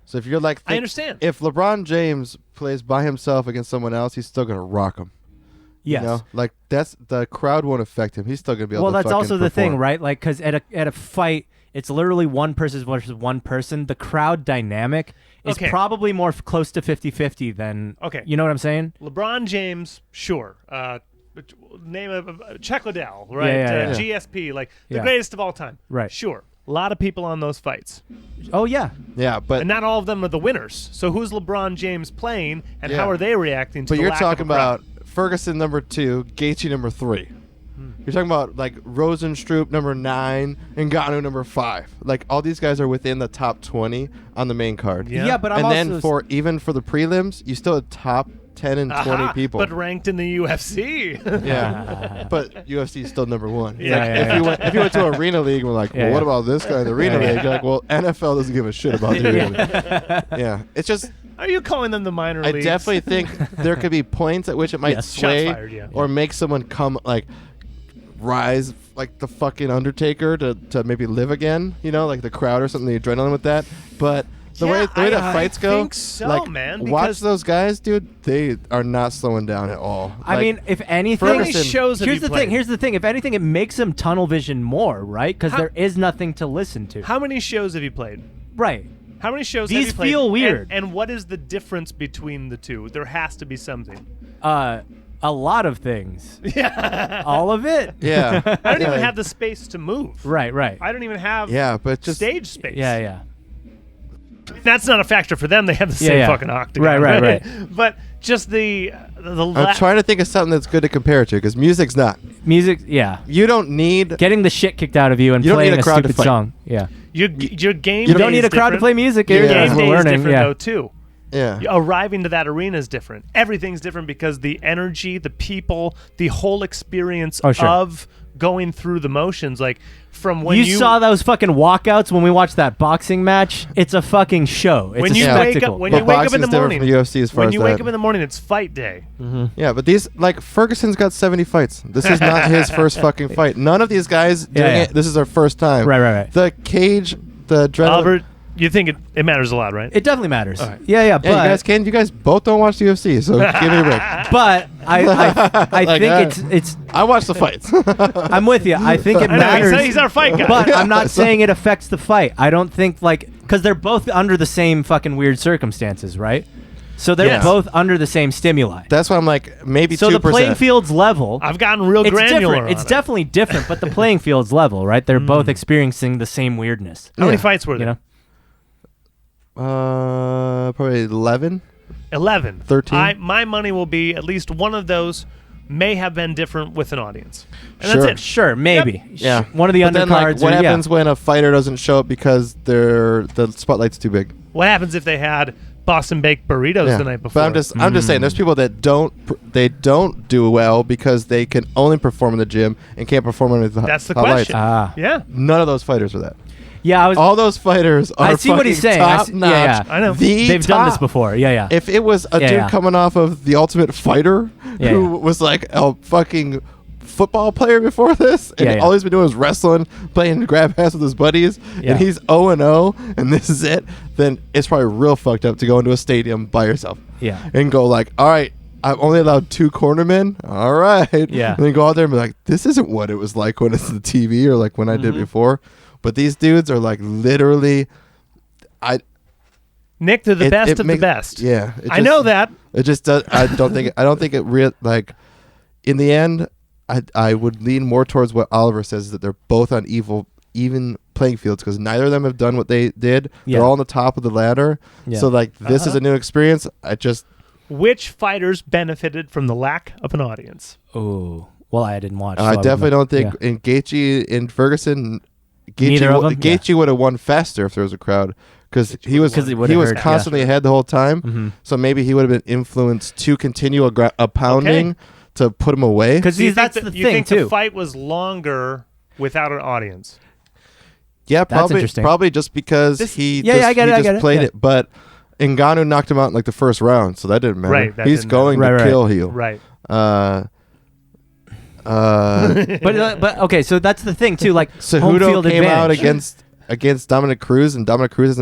So if you're like, I understand. If LeBron James plays by himself against someone else, he's still gonna rock him. Yes. You know? Like that's the crowd won't affect him. He's still gonna be able to that's also the perform. thing, right? Like, because at a fight, it's literally one person versus one person. The crowd dynamic is probably more close to 50-50 than. Okay. You know what I'm saying? LeBron James, sure. Name of Chuck Liddell, right? Yeah. GSP, like the greatest of all time. Right. Sure. A lot of people on those fights. Oh yeah. Yeah, but And not all of them are the winners. So who's LeBron James playing, and Yeah. how are they reacting to but the you're lack talking of a crowd? about Ferguson number 2, Gaethje number 3. You're talking about like Rosenstrup number 9 and Ngannou number 5. Like all these guys are within the top 20 on the main card. Yeah. But I'm and also then for the prelims, you still have top 10 and 20 people. But ranked in the UFC. Yeah, but UFC is still number 1. Yeah, Like, yeah, if you went to Arena League and were like, well, Yeah, what yeah. about this guy in the Arena Yeah, League? You're like, well, NFL doesn't give a shit about the Arena League. Yeah, it's just Are you calling them the minor I leagues? definitely think there could be points at which it might Yes. sway Shots fired, yeah. or make someone come like rise like the fucking Undertaker to maybe live again, you know, like the crowd or something, the adrenaline with that. But the way that fights go, think so, like man, watch because- those guys, dude. They are not slowing down at all. I Like, mean, if anything, How many Ferguson- shows have here's you the played? thing. Here's the thing. If anything, it makes them tunnel vision more, right? Because How- there is nothing to listen to. How many shows have you played? Right. How many shows These have you played? feel weird. And what is the difference between the two? There has to be something. A lot of things. Yeah. All of it. yeah, I don't yeah, even have the space to move. Right. Right. I don't even have yeah, but just stage space. Yeah. Yeah. That's not a factor for them. They have the Yeah, same yeah. fucking octagon. Right. But just the I'm trying to think of something that's good to compare it to because music's not. Music. Yeah. You don't need. Getting the shit kicked out of you and You don't playing need a a crowd to stupid fight. song. Yeah. your game. You day don't need is a crowd to different. play music. Your Yeah. game day We're is learning. different Yeah. though too. Yeah. Arriving to that arena is different. Everything's different because the energy, the people, the whole experience Oh, sure. of going through the motions, like from when you you saw those fucking walkouts when we watched that boxing match. It's a fucking show. It's when a you spectacle. wake up when But you wake up in boxing's the different morning. from the UFC as far when as you wake that. up in the morning, it's fight day. Yeah, but these like Ferguson's got 70 fights. This is not his first fucking fight. None of these guys doing Yeah. it. This is their first time. Right. The cage, the adrenaline. Albert, you think it matters a lot, right? It definitely matters. All right. Yeah. Yeah, you guys can. You guys both don't watch the UFC, so give me a break. But I Like, think it's. I watch the fights. I'm with you. I think it I know, matters. he's our fight guy. But I'm not saying it affects the fight. I don't think because they're both under the same fucking weird circumstances, right? So they're Yes. both under the same stimuli. That's why I'm like maybe 2%. So the playing field's level. I've gotten real It's granular. different. on It's it. definitely different, but the playing field's level, right? They're both experiencing the same weirdness. How many Yeah. fights were You there? know? Probably 11. 11. 13. My money will be at least one of those may have been different with an audience. And Sure. that's it. Sure, maybe. Yeah. One of the But then, undercards. like, what or- yeah. happens when a fighter doesn't show up because the spotlight's too big? What happens if they had Boston baked burritos the night before? But I'm just saying, there's people that don't do well because they can only perform in the gym and can't perform under the That's the hot lights. question. Ah. Yeah. None of those fighters are that. Yeah, I was. All those fighters are I see what he's fucking saying. I top see- notch. yeah. I know. They've done this top. before. Yeah. If it was a Yeah, dude yeah. coming off of The Ultimate Fighter Yeah, who yeah. was like a fucking football player before this, and Yeah, yeah. all he's been doing is wrestling, playing grab ass with his buddies, Yeah. and he's 0-0, and this is it, then it's probably real fucked up to go into a stadium by yourself. Yeah. And go like, all right, I'm only allowed 2 cornermen. All right. Yeah. And then go out there and be like, this isn't what it was like when it's the TV or like when I did before. But these dudes are like literally, Nick, they're the best of the makes- best. Yeah. I know that. It just does. I don't think it real like. In the end, I would lean more towards what Oliver says, that they're both on even playing fields because neither of them have done what they did. Yeah. They're all on the top of the ladder. Yeah. So like this is a new experience. Which fighters benefited from the lack of an audience? Oh, well, I didn't watch. so I would definitely know. don't think Yeah. in Gaethje and Ferguson, Neither of them? Gaethje would have won faster if there was a crowd because he was 'Cause he would've heard, yeah. constantly ahead the whole time. Mhm. So maybe he would have been influenced to continue a pounding Okay. to put him away. Because Do you that's think the that- you thing think too. the fight was longer without an audience? Yeah, That's interesting. probably just because This- he Yeah, just, yeah, I get he it, I just get it, played yeah. it. But Ngannou knocked him out in like the first round, so that didn't matter. Right, that He's didn't going matter. to Right, kill you. Right. But okay, so that's the thing too. Like home Cejudo field came out advantage. against Dominic Cruz, and Dominic Cruz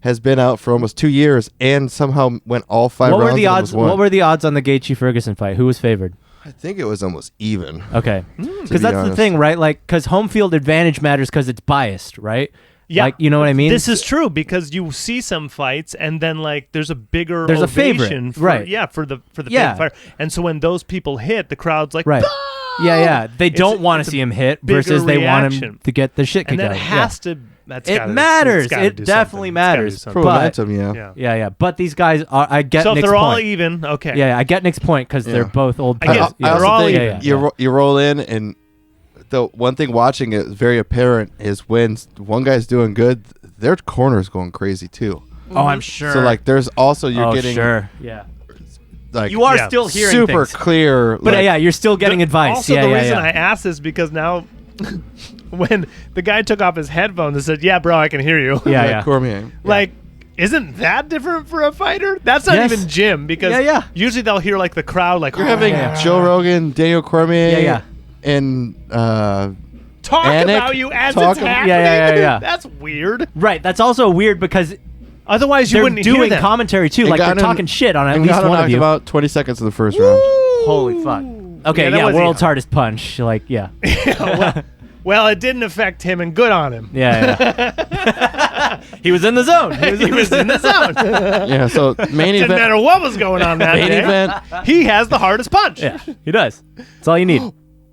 has been out for almost 2 years, and somehow went all 5 What rounds. were the and odds? almost won. What were the odds on the Gaethje Ferguson fight? Who was favored? I think it was almost even. Okay, to because be that's the honest. thing, right? Like, because home field advantage matters because it's biased, right? Yeah. Like, you know what I mean? This is true because you see some fights and then like there's a bigger There's a ovation favorite, for, right. Yeah, for the Yeah. favorite fighter. And so when those people hit, the crowd's like, right. "Ah!" Yeah. They don't want to see him hit versus they want him to get the shit kicked and out. that has to. It matters. It definitely matters. For momentum, yeah. But these guys are. I get. So if Nick's they're all point. even, okay. Yeah, I get Nick's point because they're both old. I guess they're all even. You roll in, and the one thing watching it is very apparent is when one guy's doing good, their corner's going crazy too. Oh, I'm sure. So like, there's also you're getting. Yeah. Like you are still hearing super things. clear. But you're still getting advice. Also, the reason I asked is because now. When the guy took off his headphones and said, "Yeah, bro, I can hear you." Yeah. Cormier. Like, isn't that different for a fighter? That's not even Jim because usually they'll hear like the crowd like you're having Joe Rogan, Daniel Cormier, and talk Anik, about you as it's happening. Yeah. That's weird. Right. That's also weird because otherwise you wouldn't doing hear them. commentary too. Like they're talking shit on at least one of you. About 20 seconds in the first round. Holy fuck. Okay, world's hardest punch. Like, Well, it didn't affect him, and good on him. Yeah. He was in the zone. He was in the zone. Yeah, so main event. Didn't matter what was going on that day. Event. He has the hardest punch. Yeah, he does. That's all you need.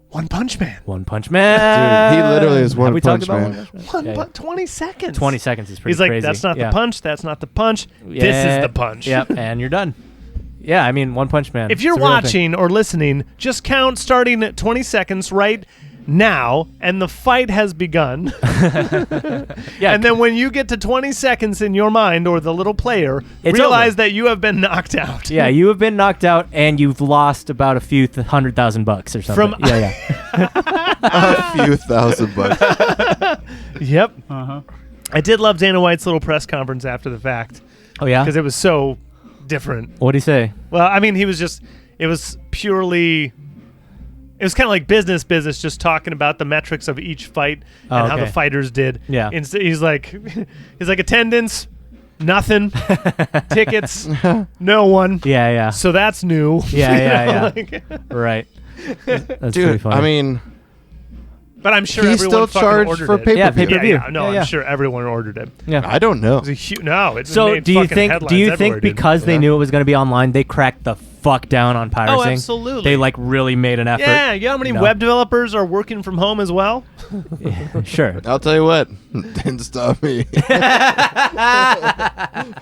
One Punch Man. One Punch Man. Dude, he literally is One Punch Man. 20 seconds. 20 seconds is pretty He's like, crazy. that's not the punch. That's not the punch. This is the punch. Yep, and you're done. Yeah, I mean, One Punch Man. If you're watching or listening, just count starting at 20 seconds right now, and the fight has begun. And then when you get to 20 seconds in your mind, or the little player, realize that you have been knocked out. Yeah, you have been knocked out, and you've lost about a few $100,000 or something. A few $1,000. Yep. I did love Dana White's little press conference after the fact. Oh, yeah? Because it was so different. What'd he say? Well, I mean, it was purely... It was kind of like business, just talking about the metrics of each fight and how the fighters did. Yeah. He's like attendance, nothing, tickets, no one. Yeah. So that's new. Yeah. Right. That's Dude, funny. I mean, but I'm sure he everyone still charged for pay-per-view. Yeah, pay-per-view. I'm sure everyone ordered it. Yeah. I don't know. So do you think because they knew it was going to be online, they cracked the fuck down on piracy? Oh, absolutely. They like really made an effort. Yeah, you know how many web developers are working from home as well? Yeah, sure. I'll tell you what, didn't stop me.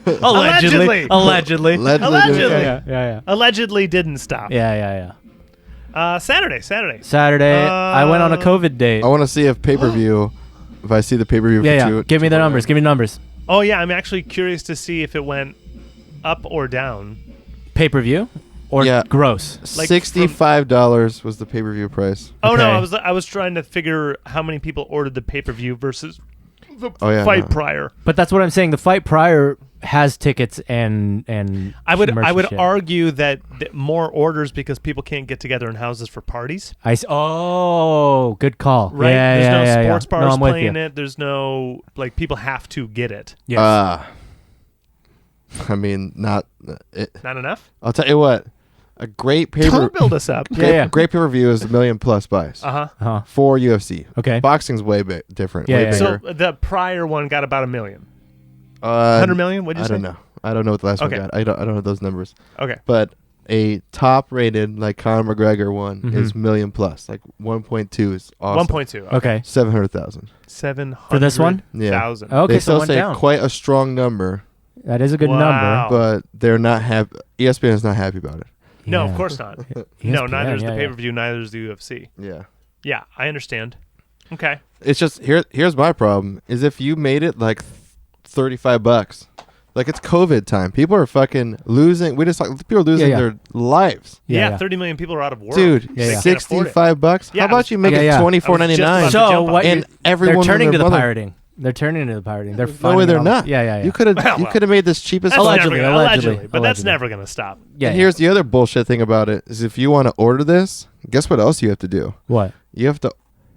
Allegedly. Yeah. Allegedly didn't stop. Yeah. Saturday. I went on a COVID date. I want to see if pay-per-view, if I see the pay-per-view. Yeah. Give me the numbers. Give me numbers. Oh, yeah. I'm actually curious to see if it went up or down. Pay-per-view or gross? Like $65 was the pay-per-view price. Oh, no. I was trying to figure how many people ordered the pay-per-view versus the fight prior. But that's what I'm saying. The fight prior has tickets and I would argue that more orders because people can't get together in houses for parties. Oh, good call. Right? Yeah, There's no sports bars no, playing it. There's no people have to get it. Yes. I mean, not enough. I'll tell you what. A great Don't build us up. Great pay-per-view is $1 million plus buys. For UFC. Okay. Boxing's way different. Yeah, way bigger. So the prior one got about $1 million. 100 million? What'd you say? I don't know. I don't know what the last one got. I don't know those numbers. Okay. But a top-rated like Conor McGregor one is $1 million plus. Like 1.2 is awesome. 1.2. Okay. 700,000. 700 for this one? Yeah. Okay, they still so say down. quite a strong number. That is a good number. But they're not happy. ESPN is not happy about it. No, of course not. No, neither is the pay-per-view, neither is the UFC. Yeah. Yeah, I understand. Okay. It's just here's my problem is if you made it like $35, like it's COVID time. People are fucking losing. People are losing their lives. Yeah, 30 million people are out of work. Dude, $65. How about you make it $24.99? So what? And everyone they're turning to the pirating. They're turning to the pirating. They're no way they're not. Yeah. You could have made this cheap as allegedly, but that's never gonna stop. Yeah. And here's the other bullshit thing about it is if you want to order this, guess what else you have to do? What? You have to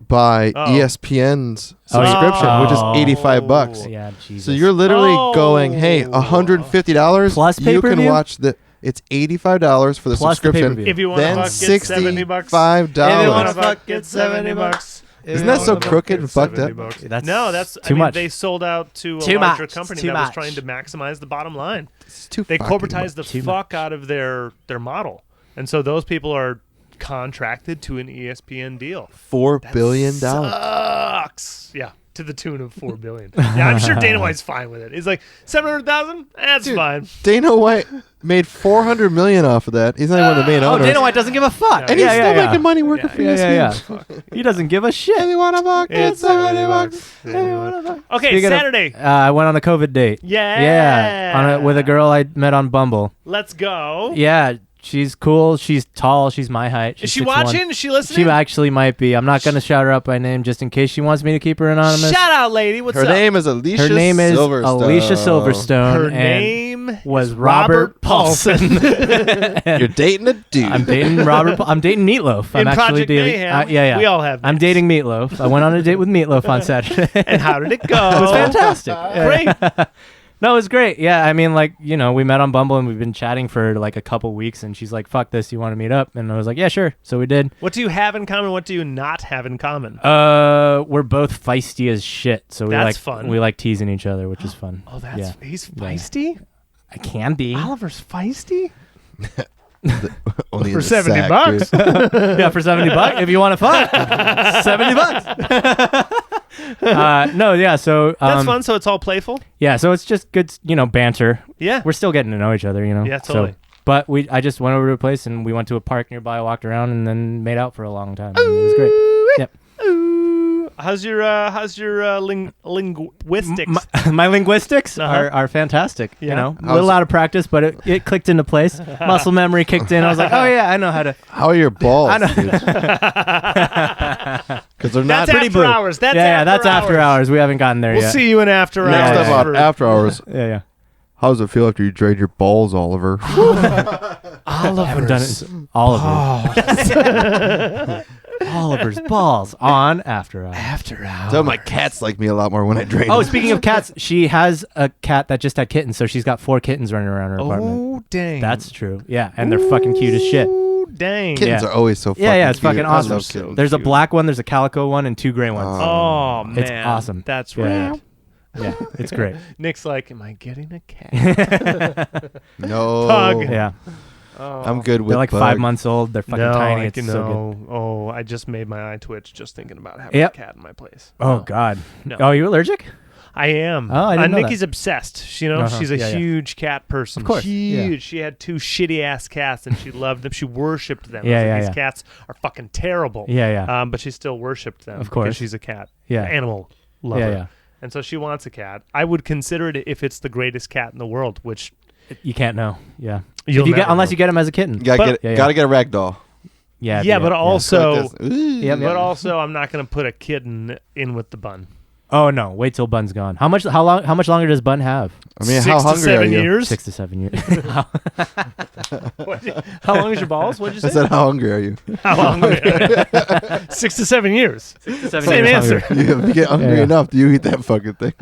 buy ESPN's subscription, which is $85. Yeah, Jesus. So you're literally going, hey, $150 plus you can watch the. It's $85 for the plus subscription. The if you want to fuck, get $70. $65. If you want to fuck, get $70. Isn't that so crooked and fucked up? That's too much. They sold out to a larger company that was trying to maximize the bottom line. They corporatized the fuck out of their model, and so those people are contracted to an ESPN deal. $4 billion. Sucks. Yeah. To the tune of $4 billion. Yeah, I'm sure Dana White's fine with it. He's like, 700,000? That's Dude, fine. Dana White made $400 million off of that. He's not even one of the main owners. Dana White doesn't give a fuck. And he's still making money working for ESPN. He doesn't give a shit. If you want a buck, it's $70. Okay, Saturday. I went on a COVID date. Yeah. With a girl I met on Bumble. Let's go. Yeah. She's cool. She's tall. She's my height. Is she watching? Is she listening? She actually might be. I'm not going to shout her out by name just in case she wants me to keep her anonymous. Shout out, lady. What's up? Her name is Alicia Silverstone. Her name was Robert Paulson. You're dating a dude. I'm dating Robert. I'm dating Meatloaf. I'm actually dating. Mayhem. We all have. I'm dating Meatloaf. I went on a date with Meatloaf on Saturday. And how did it go? It was fantastic. Great. No, it was great. Yeah, I mean, like, we met on Bumble and we've been chatting for like a couple weeks, and she's like, "Fuck this, you want to meet up?" And I was like, "Yeah, sure." So we did. What do you have in common? What do you not have in common? We're both feisty as shit. So that's fun. We like teasing each other, which is fun. Oh, he's feisty? Yeah. I can be. Oliver's feisty? Only for $70. Yeah, for $70 if you want to fuck. $70. No, yeah. So that's fun. So it's all playful. Yeah, so it's just good, banter. Yeah, we're still getting to know each other, Yeah, totally. So, but I just went over to a place and we went to a park nearby, walked around, and then made out for a long time. It was great. Yep. How's your linguistics? My linguistics are fantastic. Yeah. A little out of practice, but it clicked into place. Muscle memory kicked in. I was like, oh yeah, I know how to. How are your balls? Because they're not pretty after hours. That's after hours. We haven't gotten there yet. We'll see you in after hours. Next about after hours. Yeah. How does it feel after you drained your balls, Oliver? Oliver's done it. Oliver. Oliver's balls on After Hours. After Hours. So my cats like me a lot more when I drain. Oh, speaking of cats, she has a cat that just had kittens, so she's got 4 kittens running around her apartment. Oh, dang. That's true. Yeah, and they're fucking cute as shit. Dang. Kittens are always so fucking it's cute. fucking awesome. I love kittens. There's a black one, there's a calico one, and 2 gray ones. Oh, man. It's awesome. That's right. Yeah, it's great. Nick's like, am I getting a cat? No. Pug. Yeah. Oh. I'm good with They're like Bug. 5 months old. They're fucking tiny. It's so good. Oh, I just made my eye twitch just thinking about having a cat in my place. Oh, God. No. Oh, you allergic? I am. Oh, I didn't know Nikki's obsessed. She's a huge cat person. Of course. Huge. Yeah. She had 2 shitty ass cats and she loved them. She worshipped them. These cats are fucking terrible. Yeah. But she still worshipped them. Of course. Because she's a cat. Yeah. Animal lover. Yeah. And so she wants a cat. I would consider it if it's the greatest cat in the world, which you can't know. Yeah. Unless you get him as a kitten. Gotta get a rag doll. Yeah, but also, also, I'm not going to put a kitten in with the bun. Oh no! Wait till Bun's gone. How much longer does Bun have? I mean, how hungry are you? Years? 6 to 7 years. How long is your balls? What'd you say? I said, how hungry are you? How hungry are you? 6 to 7 years. 6 to 7 Same years answer. You get hungry enough, do you eat that fucking thing?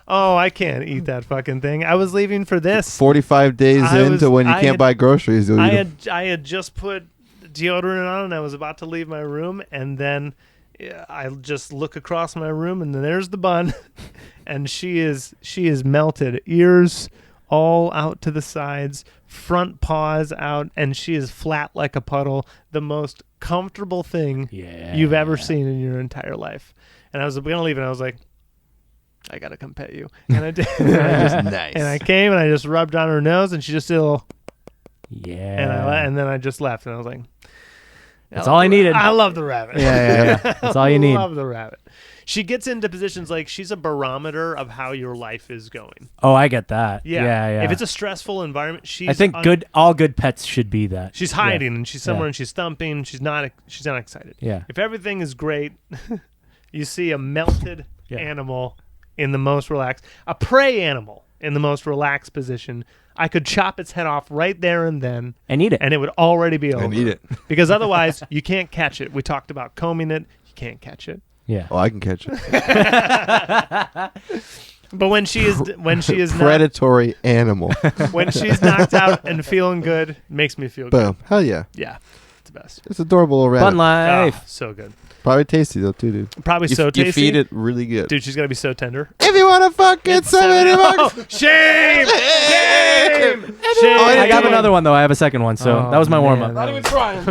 Oh, I can't eat that fucking thing. I was leaving for this. 45 days into when you can't buy groceries. I had just put deodorant on and I was about to leave my room, and then I just look across my room and then there's the bun and she is melted, ears all out to the sides, front paws out, and she is flat like a puddle. The most comfortable thing you've ever seen in your entire life. And I was going to leave and I was like, I got to come pet you. And I did. Nice. And I came and I just rubbed on her nose and she just did a little, yeah. And then I just left and I was like, that's all I needed. I love the rabbit. Yeah. That's all you need. I love the rabbit. She gets into positions like she's a barometer of how your life is going. Oh, I get that. Yeah. If it's a stressful environment, I think all good pets should be that. She's hiding and she's somewhere and she's thumping. She's not excited. Yeah. If everything is great, you see a melted animal in the most relaxed, a prey animal in the most relaxed position. I could chop its head off right there and then. And eat it. And it would already be over. And eat it. Because otherwise, you can't catch it. We talked about combing it. You can't catch it. Yeah. Oh, I can catch it. But when she is predatory animal. When she's knocked out and feeling good, makes me feel good. Boom. Hell yeah. Yeah. It's the best. It's adorable little rabbit. Fun life. Oh, so good. Probably tasty though too, dude. Probably You tasty. feed it really good. Dude, she's got to be so tender. If you want to fuck it, $70. Oh, shame! Shame! I got another one though. I have a second one, so that was my warm up. Not even trying.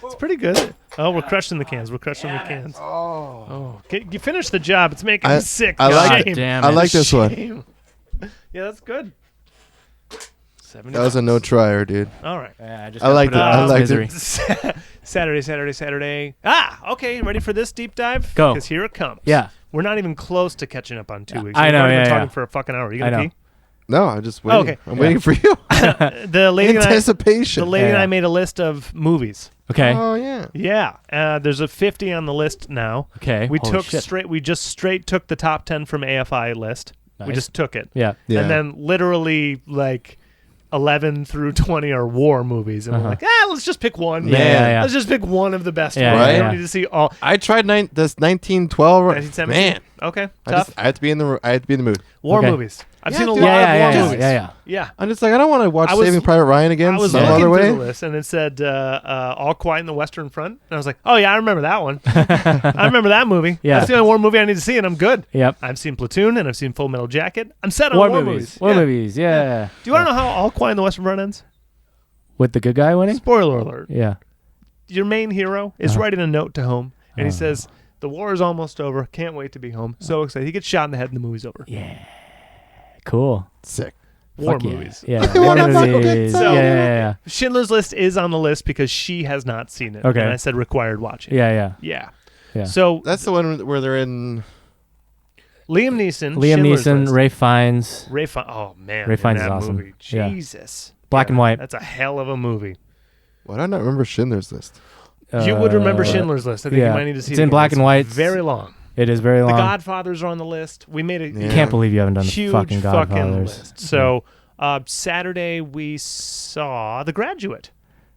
It's pretty good. Oh, we're crushing the cans. Oh. You finish the job. It's making me sick. I like Shame. Damn I it. like this one. Shame. Yeah, that's good. $70. That was a no tryer, dude. All right. Yeah, I just I liked it. I liked misery. it. Saturday. Okay, ready for this deep dive? Go. Because here it comes. Yeah. We're not even close to catching up on 2 weeks. I know, We've already been yeah, talking yeah. for a fucking hour. You I gonna know. pee? No, I'm just waiting. Okay. I'm waiting for you. The lady and Anticipation. I made a list of movies. Okay. Oh yeah. Yeah. There's a 50 on the list now. Okay. We Holy took shit. We just straight took the top 10 from AFI list. We Nice. just took it. Yeah. Yeah. And then literally like 11 through 20 are war movies. And we're like, let's just pick one. Yeah. Let's just pick one of the best Yeah, ones. yeah, We don't yeah. need to see all. I tried this 1912. 1917. Man, Okay. I Tough. have to be in the mood. War Okay. movies. I've Yeah, seen a dude. lot of war Yeah. movies. Yeah. I'm just like I don't want to watch I was- Saving Private Ryan again I was some looking other through way. the list and it said All Quiet in the Western Front. And I was like, oh, yeah, I remember that one. I remember that movie. Yeah. That's the only war movie I need to see, and I'm good. Yep. I've seen Platoon, and I've seen Full Metal Jacket. I'm set on War war movies. movies. War Yeah. movies. Yeah. Do you want to know how All Quiet in the Western Front ends? With the good guy winning? Spoiler alert. Yeah. Your main hero is writing a note to home, and he Uh-huh. says, the war is almost over. Can't wait to be home. So excited. He gets shot in the head, and the movie's over. Yeah. Cool. Sick. War Fuck yeah. movies. Yeah. War movies. So- Yeah. Schindler's List is on the list because she has not seen it. Okay. And I said required watching. Yeah. Yeah. So That's the one where they're in. Liam Neeson. Liam Schindler's Neeson, List. Ray Fiennes, Oh man, Ray in Fiennes that is awesome. movie. Yeah. Jesus, black and white. That's a hell of a movie. Why do I not remember Schindler's List? You would remember Schindler's List. I think yeah. you might need to see It's it in again. black and white. Very long. It is very The long. Godfathers are on the list. We made a Yeah. Can't believe you haven't done the huge fucking Godfathers. list. So Saturday we saw The Graduate,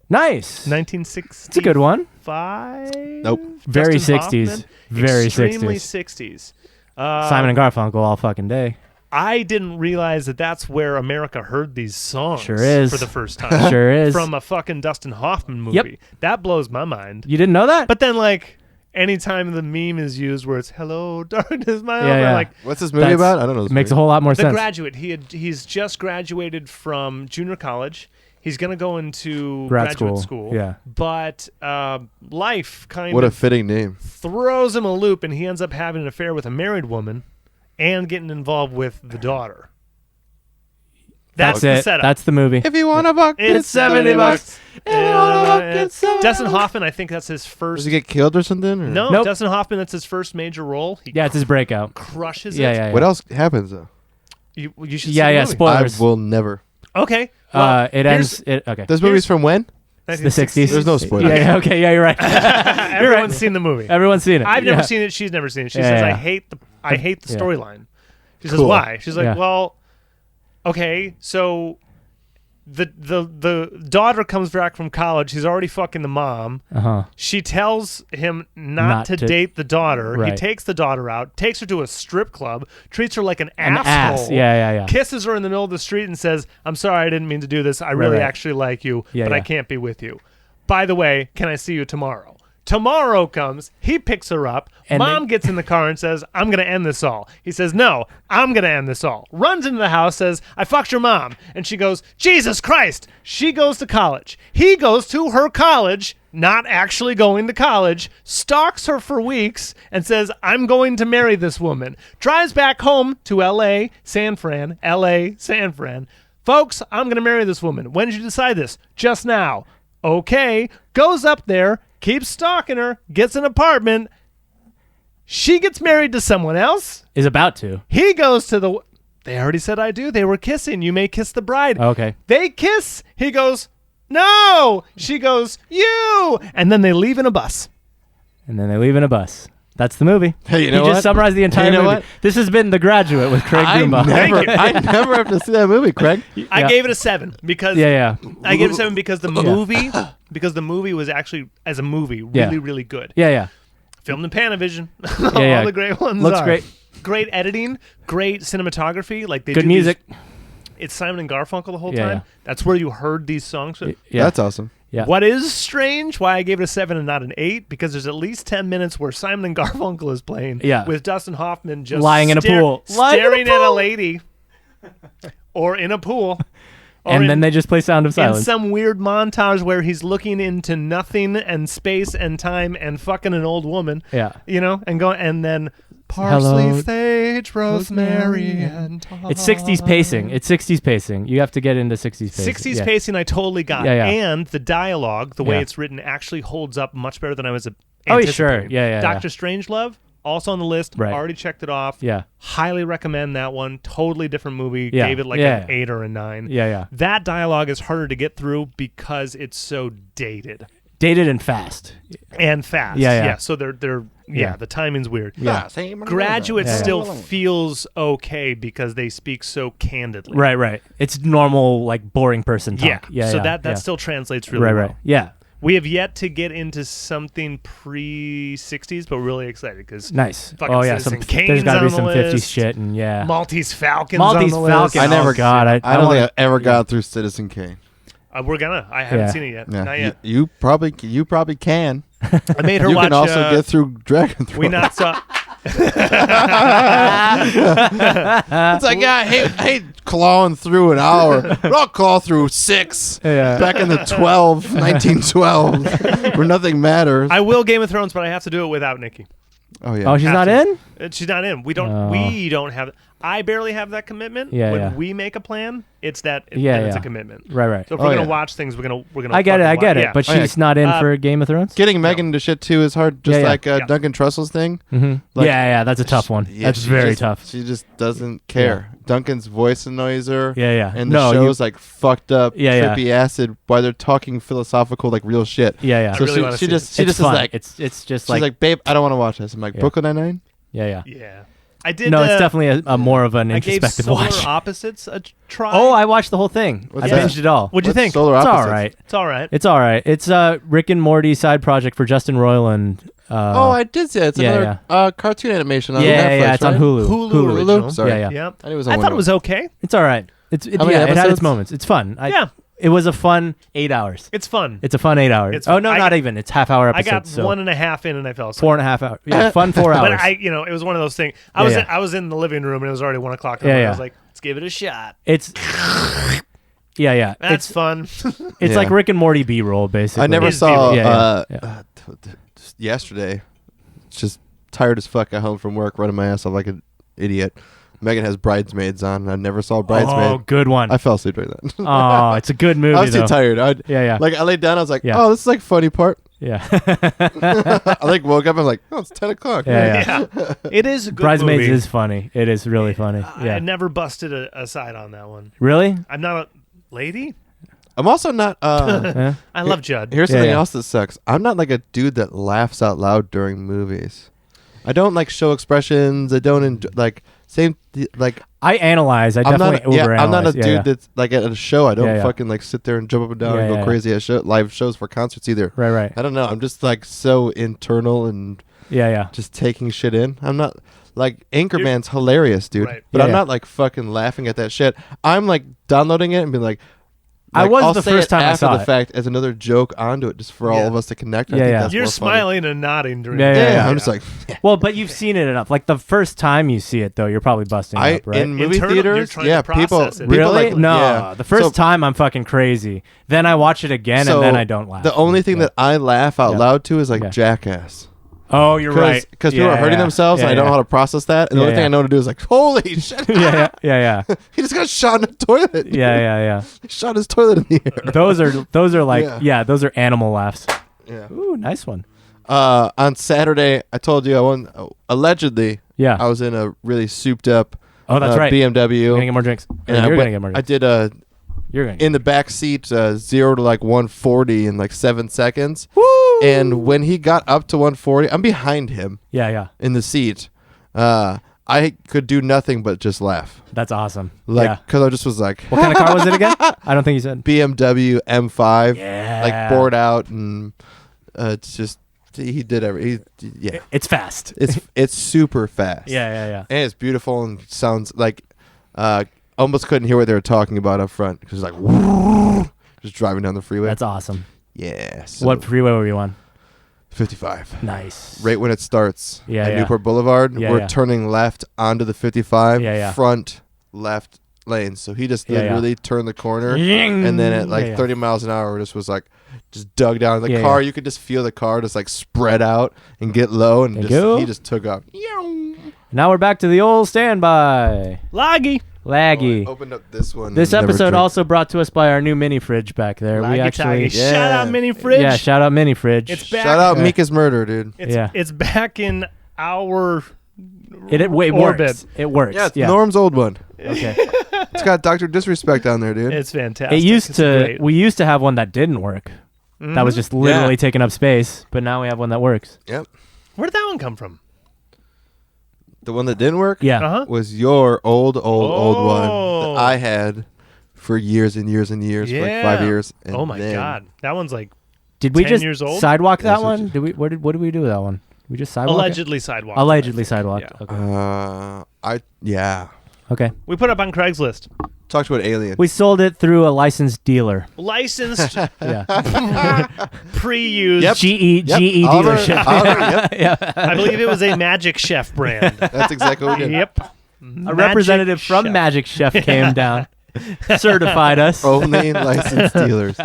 Nice. 1965. It's a good one. Nope. Very Dustin 60s. Hoffman. Very Extremely 60s. 60s. Simon and Garfunkel all fucking day. I didn't realize that that's where America heard these songs Sure is. for the first time. Sure is. From a fucking Dustin Hoffman movie. Yep. That blows my mind. You didn't know that? But then, like, anytime the meme is used where it's "Hello, darkness, my old," yeah. like What's this movie That's- about? I don't know. This it makes a movie. whole lot more The sense. Graduate. He's just graduated from junior college. He's gonna go into Grad graduate school. school. Yeah. But life kind What a of fitting name. throws him a loop, and he ends up having an affair with a married woman and getting involved with the daughter. That's the it. setup. That's the movie. If you want to fuck, It's $70. Dustin Hoffman, I think that's his Does first. he get killed or something? Or? No, Nope. Dustin Hoffman, that's his first major role. He Yeah, it's his breakout. crushes Yeah, it. yeah. What else happens though? You should Yeah, see yeah. the movie. Spoilers. I will never. Okay. Well, It ends. Okay. This movie's from when? The 60s. There's no spoilers. Yeah. Okay. Yeah, you're right. Everyone's seen the movie. Everyone's seen it. I've never Yeah. seen it. She's never seen it. She Yeah, says, yeah. I hate the Yeah. storyline. She says, Cool. why? She's like, Yeah. well, okay, so the daughter comes back from college. He's already fucking the mom. Uh-huh. She tells him not to to- date the daughter. He Right. takes the daughter out, takes her to a strip club, treats her like an An asshole. ass. Yeah. Kisses her in the middle of the street and says, I'm sorry, I didn't mean to do this. I really right. actually like you, Yeah, but I yeah. can't be with you. By the way, can I see you tomorrow? Tomorrow comes, he picks her up. And Mom gets in the car and says, I'm going to end this all. He says, no, I'm going to end this all. Runs into the house, says, I fucked your mom. And she goes, Jesus Christ. She goes to college. He goes to her college, not actually going to college, stalks her for weeks and says, I'm going to marry this woman. Drives back home to L.A., San Fran. Folks, I'm going to marry this woman. When did you decide this? Just now. Okay. Goes up there, keeps stalking her, gets an apartment. She gets married to someone else. Is about to. He goes to the... They already said I do. They were kissing. You may kiss the bride. Okay. They kiss. He goes, no. She goes, you. And then they leave in a bus. And then they leave in a bus. That's the movie. Hey, you know He what? just summarized the entire You know movie. what? This has been The Graduate with Craig Greenbaum. I never have to see that movie, Craig. I Yeah. gave it a 7 because Yeah. I gave it a 7 because the movie was actually as a movie really really good. Yeah. Filmed in Panavision. Yeah. All the great ones Looks are. great. Great editing, great cinematography. Like they Good do music. It's Simon and Garfunkel the whole Yeah, time. yeah. That's where you heard these songs. Yeah. That's awesome. Yeah. What is strange, why I gave it a 7 and not an 8, because there's at least 10 minutes where Simon and Garfunkel is playing with Dustin Hoffman just lying in a pool. Staring at a lady or in a pool. And then they just play Sound of Silence. In some weird montage where he's looking into nothing and space and time and fucking an old woman. Yeah. You know, and then parsley, sage, rosemary, and thyme. It's 60s pacing. It's 60s pacing. You have to get into 60s pacing. 60s pacing I totally got. Yeah. And the dialogue, the way it's written, actually holds up much better than I was anticipating. Oh, sure. Yeah. Doctor Strangelove, also on the list. Right. Already checked it off. Yeah. Highly recommend that one. Totally different movie. Yeah. Gave it like an 8 or a 9. Yeah. That dialogue is harder to get through because it's so dated. Dated and fast. Yeah. So they're the timing's weird. Yeah. Graduate still feels okay because they speak so candidly. Right. It's normal, like, boring person talk. Yeah. So that still translates really well. Right. Yeah. We have yet to get into something pre-60s, but we're really excited because nice. Citizen Kane's there's got to be on some the 50s list. shit and Maltese Falcon's on the list. Falcon. I never God. I don't think I ever got through Citizen Kane. We're gonna. I haven't seen it yet. Yeah. Not yet. You probably can. I made her you watch. can also get through Dragon Throne. We not saw. It's like, I hate clawing through an hour, but I'll claw through 6 back in the 1912, where nothing matters. I will Game of Thrones, but I have to do it without Nikki. Oh yeah. Oh, she's not in? She's not in. We don't have. I barely have that commitment. When we make a plan, it's it's a commitment. Right. So if we're gonna watch things, we're gonna. I get it. But she's not in for Game of Thrones. Getting Megan into shit too is hard. Just like Duncan Trussell's thing. Mm-hmm. Like, that's a tough one. That's very tough. She just doesn't care. Duncan's voice annoys her. Yeah. And the show's like fucked up, trippy acid while they're talking philosophical, like real shit. Yeah. So she just is like, it's just she's like, babe, I don't want to watch this. I'm like, Brooklyn Nine-Nine. Yeah. I did. No, it's definitely a more of an introspective watch. I gave Solar Opposites a try. Oh, I watched the whole thing. I binged it all. What'd you think? Solar Opposites? It's all right. It's all right. It's a Rick and Morty side project for Justin Roiland. I did see it. It's another cartoon animation on Netflix. Yeah, it's on Hulu. Hulu. Sorry. Yeah. I thought it was okay. It's all right. It had its moments. It's fun. It was a fun 8 hours. It's fun. It's a fun 8 hours. Not even. It's half-hour episodes. I got 1.5 in and I fell asleep. 4.5 hours. Yeah, fun 4 hours. But it was one of those things. I was in the living room and it was already 1 o'clock. I was like, let's give it a shot. It's That's fun. It's like Rick and Morty B-roll, basically. I never saw yesterday. Just tired as fuck. Got home from work, running my ass off like an idiot. Megan has Bridesmaids on. I never saw Bridesmaids. Oh, good one. I fell asleep during that. Oh, it's a good movie. I was too tired. Like I laid down. I was like, oh, this is like funny part. Yeah. I like woke up. I'm like, oh, it's 10 o'clock. Yeah. It is a good Bridesmaids movie. is funny. It is really funny. Yeah. I never busted a side on that one. Really? I'm not a lady. I'm also not. I love Judd. Here's something else that sucks. I'm not like a dude that laughs out loud during movies. I don't like show expressions. I don't enjoy, I analyze. I definitely overanalyze. I'm not a dude that's like at a show. I don't fucking like sit there and jump up and down and go crazy at live shows for concerts either. Right. I don't know. I'm just like so internal and just taking shit in. I'm not like Anchorman's hilarious, dude. Right. But I'm not like fucking laughing at that shit. I'm like downloading it and being like. I'll the first time I saw after the fact as another joke onto it, just for all of us to connect. I think that's You're more smiling and nodding during. I'm just like. Well, but you've seen it enough. Like the first time you see it, though, you're probably busting up, right? In movie theaters, people really like, no. The first time I'm fucking crazy. Then I watch it again, and then I don't laugh. The only thing that I laugh out loud to is like Jackass. Oh, you're right. Because people are hurting themselves, and I don't know how to process that. And the only thing I know to do is like, holy shit! Yeah. He just got shot in the toilet. Yeah. He shot his toilet in the air. Those are like those are animal laughs. Yeah. Ooh, nice one. On Saturday, I told you I won. Allegedly, I was in a really souped up. Oh, that's right. BMW. You're gonna get more drinks. You're gonna get more drinks. I did in the back seat 0 to like 140 in like 7 seconds. Woo! And when he got up to 140, I'm behind him. Yeah. In the seat, I could do nothing but just laugh. That's awesome. Like, because I just was like, what kind of car was it again? I don't think you said. BMW M5. Yeah. Like bored out, and it's just he did It's fast. It's super fast. Yeah. And it's beautiful and sounds like almost couldn't hear what they were talking about up front because like just driving down the freeway. That's awesome. Yeah. So What freeway were you on? 55. Nice. Right when it starts Yeah, at yeah. Newport Boulevard, Yeah, we're yeah. turning left onto the 55 Yeah, yeah. front left lane. So he just Yeah, yeah. literally turned the corner, Ying! and then at like Yeah, yeah. 30 miles an hour, just dug down. The Yeah, car, yeah. you could just feel the car just like spread out and get low, and Thank you. he just took off. Now we're back to the old standby. Laggy. Laggy. Oh, I opened up this one. This and never episode drank. also brought to us by our new mini fridge back there. We Laggy actually, taggy. Shout out Mini Fridge. yeah, shout out mini fridge. It's back. Shout out Yeah. Mika's Murder, dude. It's back in our It orbit. works. It works. Yeah, it's Norm's old one. Okay. It's got Dr. Disrespect on there, dude. It's fantastic. It used It's to. great. We used to have one that didn't work. That was just literally taking up space. But now we have one that works. Yep. Where did that one come from? The one that didn't work Yeah. Uh-huh. was your old one Oh. that I had for years and years and years, for like 5 years. And Oh my then- God, that one's like Did we 10 just years old? sidewalk that That's what one? you- Did we? What did we do with that one? We just sidewalk. allegedly sidewalked. Allegedly sidewalked. Yeah. Okay. Okay. We put up on Craigslist. Talk to an alien. We sold it through a licensed dealer. Licensed, Yeah. pre-used. Yep. GE Oliver- dealership. Oliver, yep. I believe it was a Magic Chef brand. That's exactly what we did. Yep. A representative from Magic Chef came down, certified us. Only licensed dealers.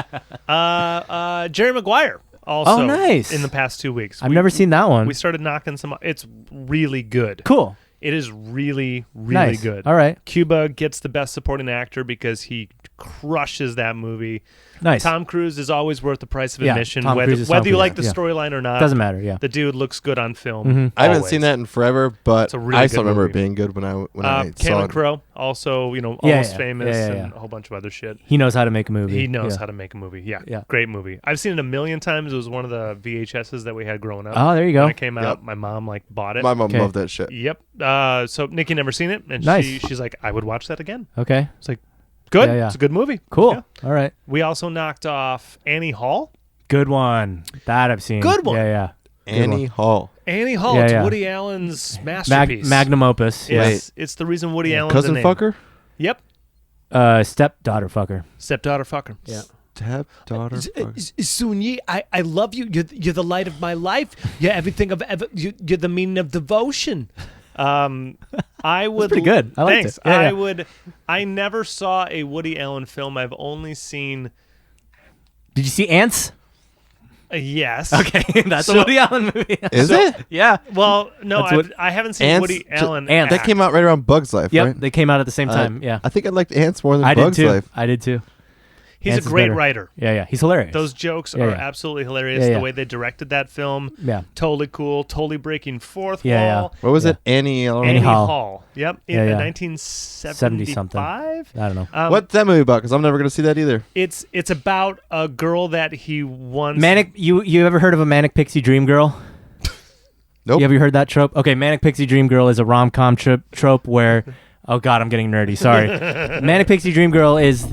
Jerry Maguire also. Oh, nice. In the past 2 weeks, I've never seen that one. We started knocking some. It's really good. Cool. It is really, really Nice. good. All right. Cuba gets the best supporting actor because he crushes that movie. Nice. Tom Cruise is always worth the price of Yeah, admission, Tom whether, Cruise is Tom whether you Cruise, like the yeah. storyline or not. Doesn't matter. Yeah. The dude looks good on film. Mhm. I haven't always. seen that in forever, but It's a really I good still remember movie. it being good when I saw Cameron it. Crowe, also, Yeah, Almost yeah. Famous Yeah, yeah, and yeah. a whole bunch of other shit. He knows how to make a movie. He knows Yeah. how to make a movie. Yeah. Yeah. Great movie. I've seen it a million times. It was one of the VHSs that we had growing up. Oh, there you go. When it came out, Yep. my mom bought it. My mom Okay. loved that shit. Yep. So Nikki never seen it, and Nice. she's like, I would watch that again. Okay. It's like, good. Yeah, yeah. It's a good movie. Cool. Yeah. All right. We also knocked off Annie Hall. Good one. That I've seen. Good one. Yeah, yeah. Annie Hall. Annie Hall. Yeah, It's yeah. Woody Allen's masterpiece. Magnum opus. Yeah. It's the reason Woody Allen's Cousin a name. fucker? Yep. Stepdaughter fucker. Stepdaughter fucker. Yeah. Stepdaughter fucker. Sunyi, I love you. You're the light of my life. You're everything I've ever. You're the meaning of devotion. I would. pretty good. I liked thanks. it. Yeah, I yeah. would. I never saw a Woody Allen film. I've only seen. Did you see Ants? Yes. Okay, that's So- a Woody Allen movie. Is it? Yeah. Well, no, That's what- I haven't seen Ants? Woody Allen. Ants. That came out right around Bug's Life, Yep. right? They came out at the same time. Yeah. I think I liked Ants more than I did Bug's too. Life. I did too. He's Ants a is great better. writer. Yeah, yeah. He's hilarious. Those jokes Yeah, are yeah. absolutely hilarious. Yeah, yeah. The way they directed that film, Yeah. totally cool. Totally breaking fourth Yeah, yeah. wall. What was Yeah. it? Annie Annie Hall. Yep. Yeah, In yeah. 1975. I don't know. What's that movie about? Because I'm never going to see that either. It's about a girl that he once Manic. You ever heard of a Manic Pixie Dream Girl? Nope. You ever heard that trope? Okay, Manic Pixie Dream Girl is a rom-com trope where, oh god, I'm getting nerdy. Sorry. Manic Pixie Dream Girl is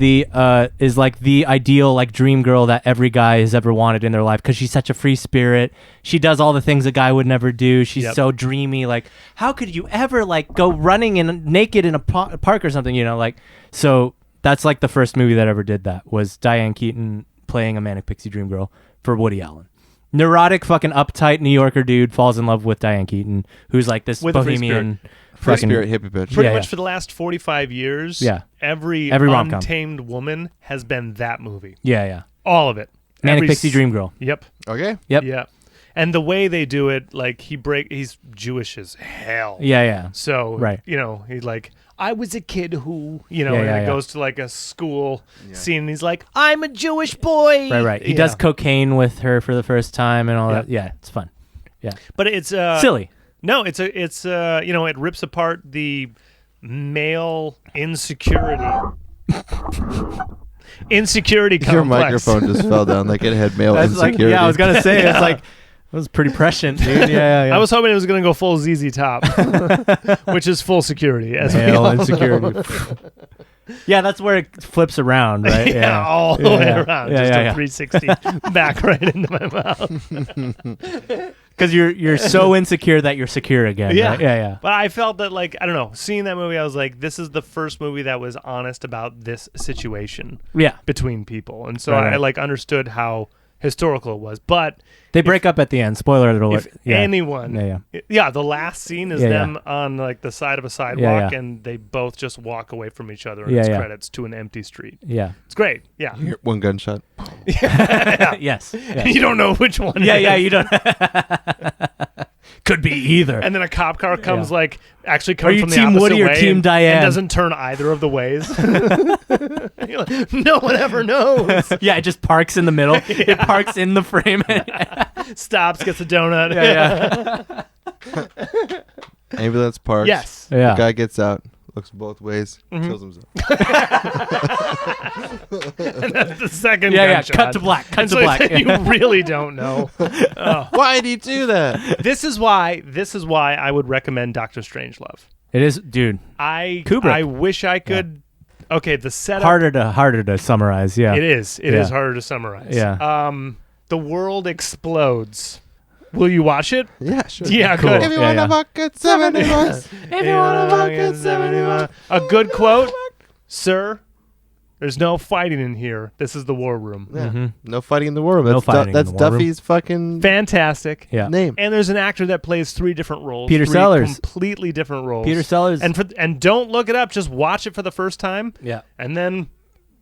like the ideal like dream girl that every guy has ever wanted in their life because she's such a free spirit. She does all the things a guy would never do. She's Yep. so dreamy. Like, how could you ever like go running naked in a park or something? You know, like so. That's like the first movie that ever did that was Diane Keaton playing a Manic Pixie Dream Girl for Woody Allen. Neurotic, fucking uptight New Yorker dude falls in love with Diane Keaton, who's like this With a free bohemian, Free fucking spirit hippie bitch. pretty Yeah, much yeah. for the last 45 years. Yeah. Every rom-com. untamed woman has been that movie. Yeah, yeah. All of it. Manic Every Pixie s- Dream Girl. Yep. Okay. Yep. Yeah. And the way they do it, like he's Jewish as hell. Yeah, yeah. So Right. He's like, I was a kid who. Yeah, and yeah, it yeah. goes to like a school scene, and he's like, I'm a Jewish boy. Right, right. He Yeah. does cocaine with her for the first time and all Yeah. that. Yeah, it's fun. Yeah. But it's Silly. No, it rips apart the male insecurity. Insecurity complex. Your microphone just fell down like it had male That's like, insecurity. yeah, I was gonna say it's like it was pretty prescient, dude. Yeah, yeah, yeah. I was hoping it was going to go full ZZ Top, which is full security. As we male all know. insecurity. Yeah, that's where it flips around, right? Yeah, all the Yeah, way yeah. around. Yeah, Just yeah, a yeah. 360 back right into my mouth. Because you're so insecure that you're secure again. Yeah. Right? Yeah, yeah. But I felt that, like, I don't know, seeing that movie, I was like, this is the first movie that was honest about this situation Yeah. between people. And so Right, right. I, like, understood how historical it was. But They break up at the end. Spoiler alert. if anyone, the last scene is them on like the side of a sidewalk, and they both just walk away from each other, and it's credits to an empty street. Yeah, it's great. Yeah, You hear one gunshot. yes. You don't know which one. You don't. Could be either. And then a cop car comes actually Are coming you from the Team opposite Woody or way Team Diane? and doesn't turn either of the ways. You're like, no one ever knows. Yeah, it just parks in the middle. It parks in the frame. Stops, gets a donut. Ambulance parks. Yes. The guy gets out, looks both ways, kills himself. And that's the second gunshot. Cut to black. Cut to So black. you really don't know. Why did he do that? This is why I would recommend Doctor Strangelove. It is, dude. Kubrick. I wish I could. Okay, the setup. Harder to summarize. Yeah. It is. It is harder to summarize. Yeah. The world explodes. Will you watch it? Yeah, sure. Yeah, Cool. good. If you want to fuck it, 70 bucks. If you want to fuck it, 70 bucks. A good quote, sir. There's no fighting in here. This is the war room. Yeah. No fighting in the war room. No That's, fighting that's in the war room. Duffy's fucking Fantastic. Yeah. name. And there's an actor that plays 3 different roles. Peter 3 Sellers. Completely different roles. Peter Sellers. And don't look it up. Just watch it for the first time. Yeah. And then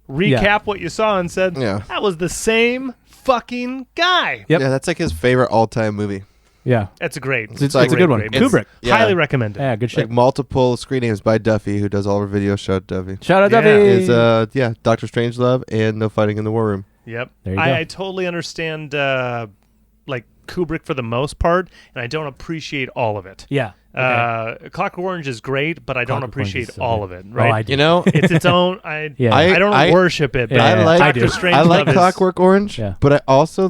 recap what you saw and said, that was the same fucking guy. Yep. Yeah, that's like his favorite all-time movie. Yeah. That's a great. It's a good one. Kubrick. Highly recommend it. Yeah, good shit. Like multiple screen names by Duffy, who does all our videos. Shout out Duffy. Shout out Yeah. Duffy. Is Doctor Strangelove and No Fighting in the War Room. Yep. There you go. I totally understand like Kubrick for the most part, and I don't appreciate all of it. Yeah. Okay. Clockwork Orange is great, but I don't Clockwork Orange appreciate is so all good. of it. Right? Oh, I do. You know, It's its own. I don't worship it. But Yeah, I like I do. Dr. I like Strangelove is- Clockwork Orange, but I also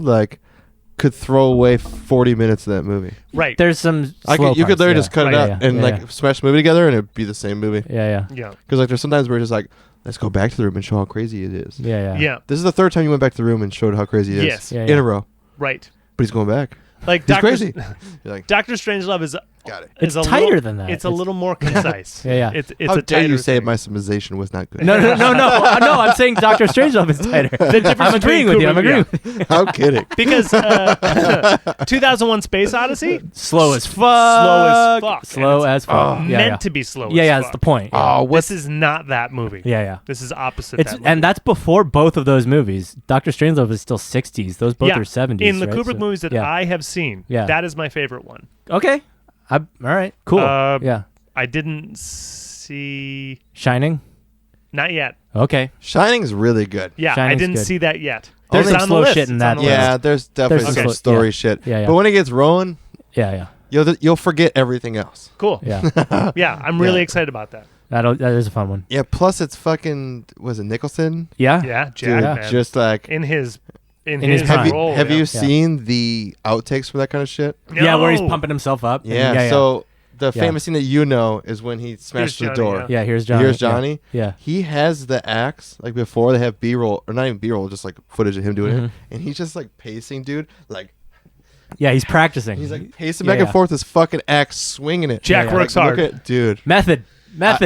could throw away 40 minutes of that movie. Right. There's some slow You could parts, literally yeah. just cut Right, it out and smash the movie together, and it'd be the same movie. Yeah. Yeah. Because there's sometimes where it's just like, let's go back to the room and show how crazy it is. Yeah. Yeah. This is the third time you went back to the room and showed how crazy it is. Yes. Yeah, In a row. Right. But he's going back. Like He's crazy. You're like, Doctor Strangelove is. got it. It's a tighter little, than that. It's a little more concise. Yeah. It's How a dare you tighter say thing. my summarization was not good? No. I'm saying Doctor Strangelove is tighter. I'm agreeing with you. I'm agreeing with you. How kidding? Because 2001 Space Odyssey, Slow as fuck. Slow as fuck. Slow And as fuck. meant to be slow. Yeah, as that's fuck. the point. Oh, This is not that movie. Yeah. This is opposite It's that movie. and that's before both of those movies. Doctor Strangelove is still 60s. Those both are 70s. In the right? Kubrick So- movies that I have seen, that is my favorite one. Okay. All right. Cool. Yeah. I didn't see. Shining. Not yet. Okay. Shining's really good. Yeah, Shining's I didn't good. see that yet. There's It's some on slow the list. shit in It's that on the list. Yeah, there's definitely There's some some story yeah. shit. Yeah. But when it gets rolling, Yeah. you'll forget everything else. Cool. Yeah. Yeah, I'm really excited about that. That is a fun one. Yeah, plus it's fucking, was it Nicholson? Yeah. Yeah, Dude, Jack, man. just like, in his his have you, role. have yeah. you seen the outtakes for that kind of shit? Yeah, where he's No. pumping himself up. Yeah, so the Yeah. famous scene that you know is when he smashed the Johnny, door. Yeah, here's Johnny. Here's Johnny. Yeah. He has the axe, like before they have B-roll, or not even B-roll, just like footage of him doing it. And he's just like pacing, dude. Like, Yeah, he's practicing. he's like pacing back and forth, this fucking axe, swinging it. Jack works Like, hard. Look at, dude. Method,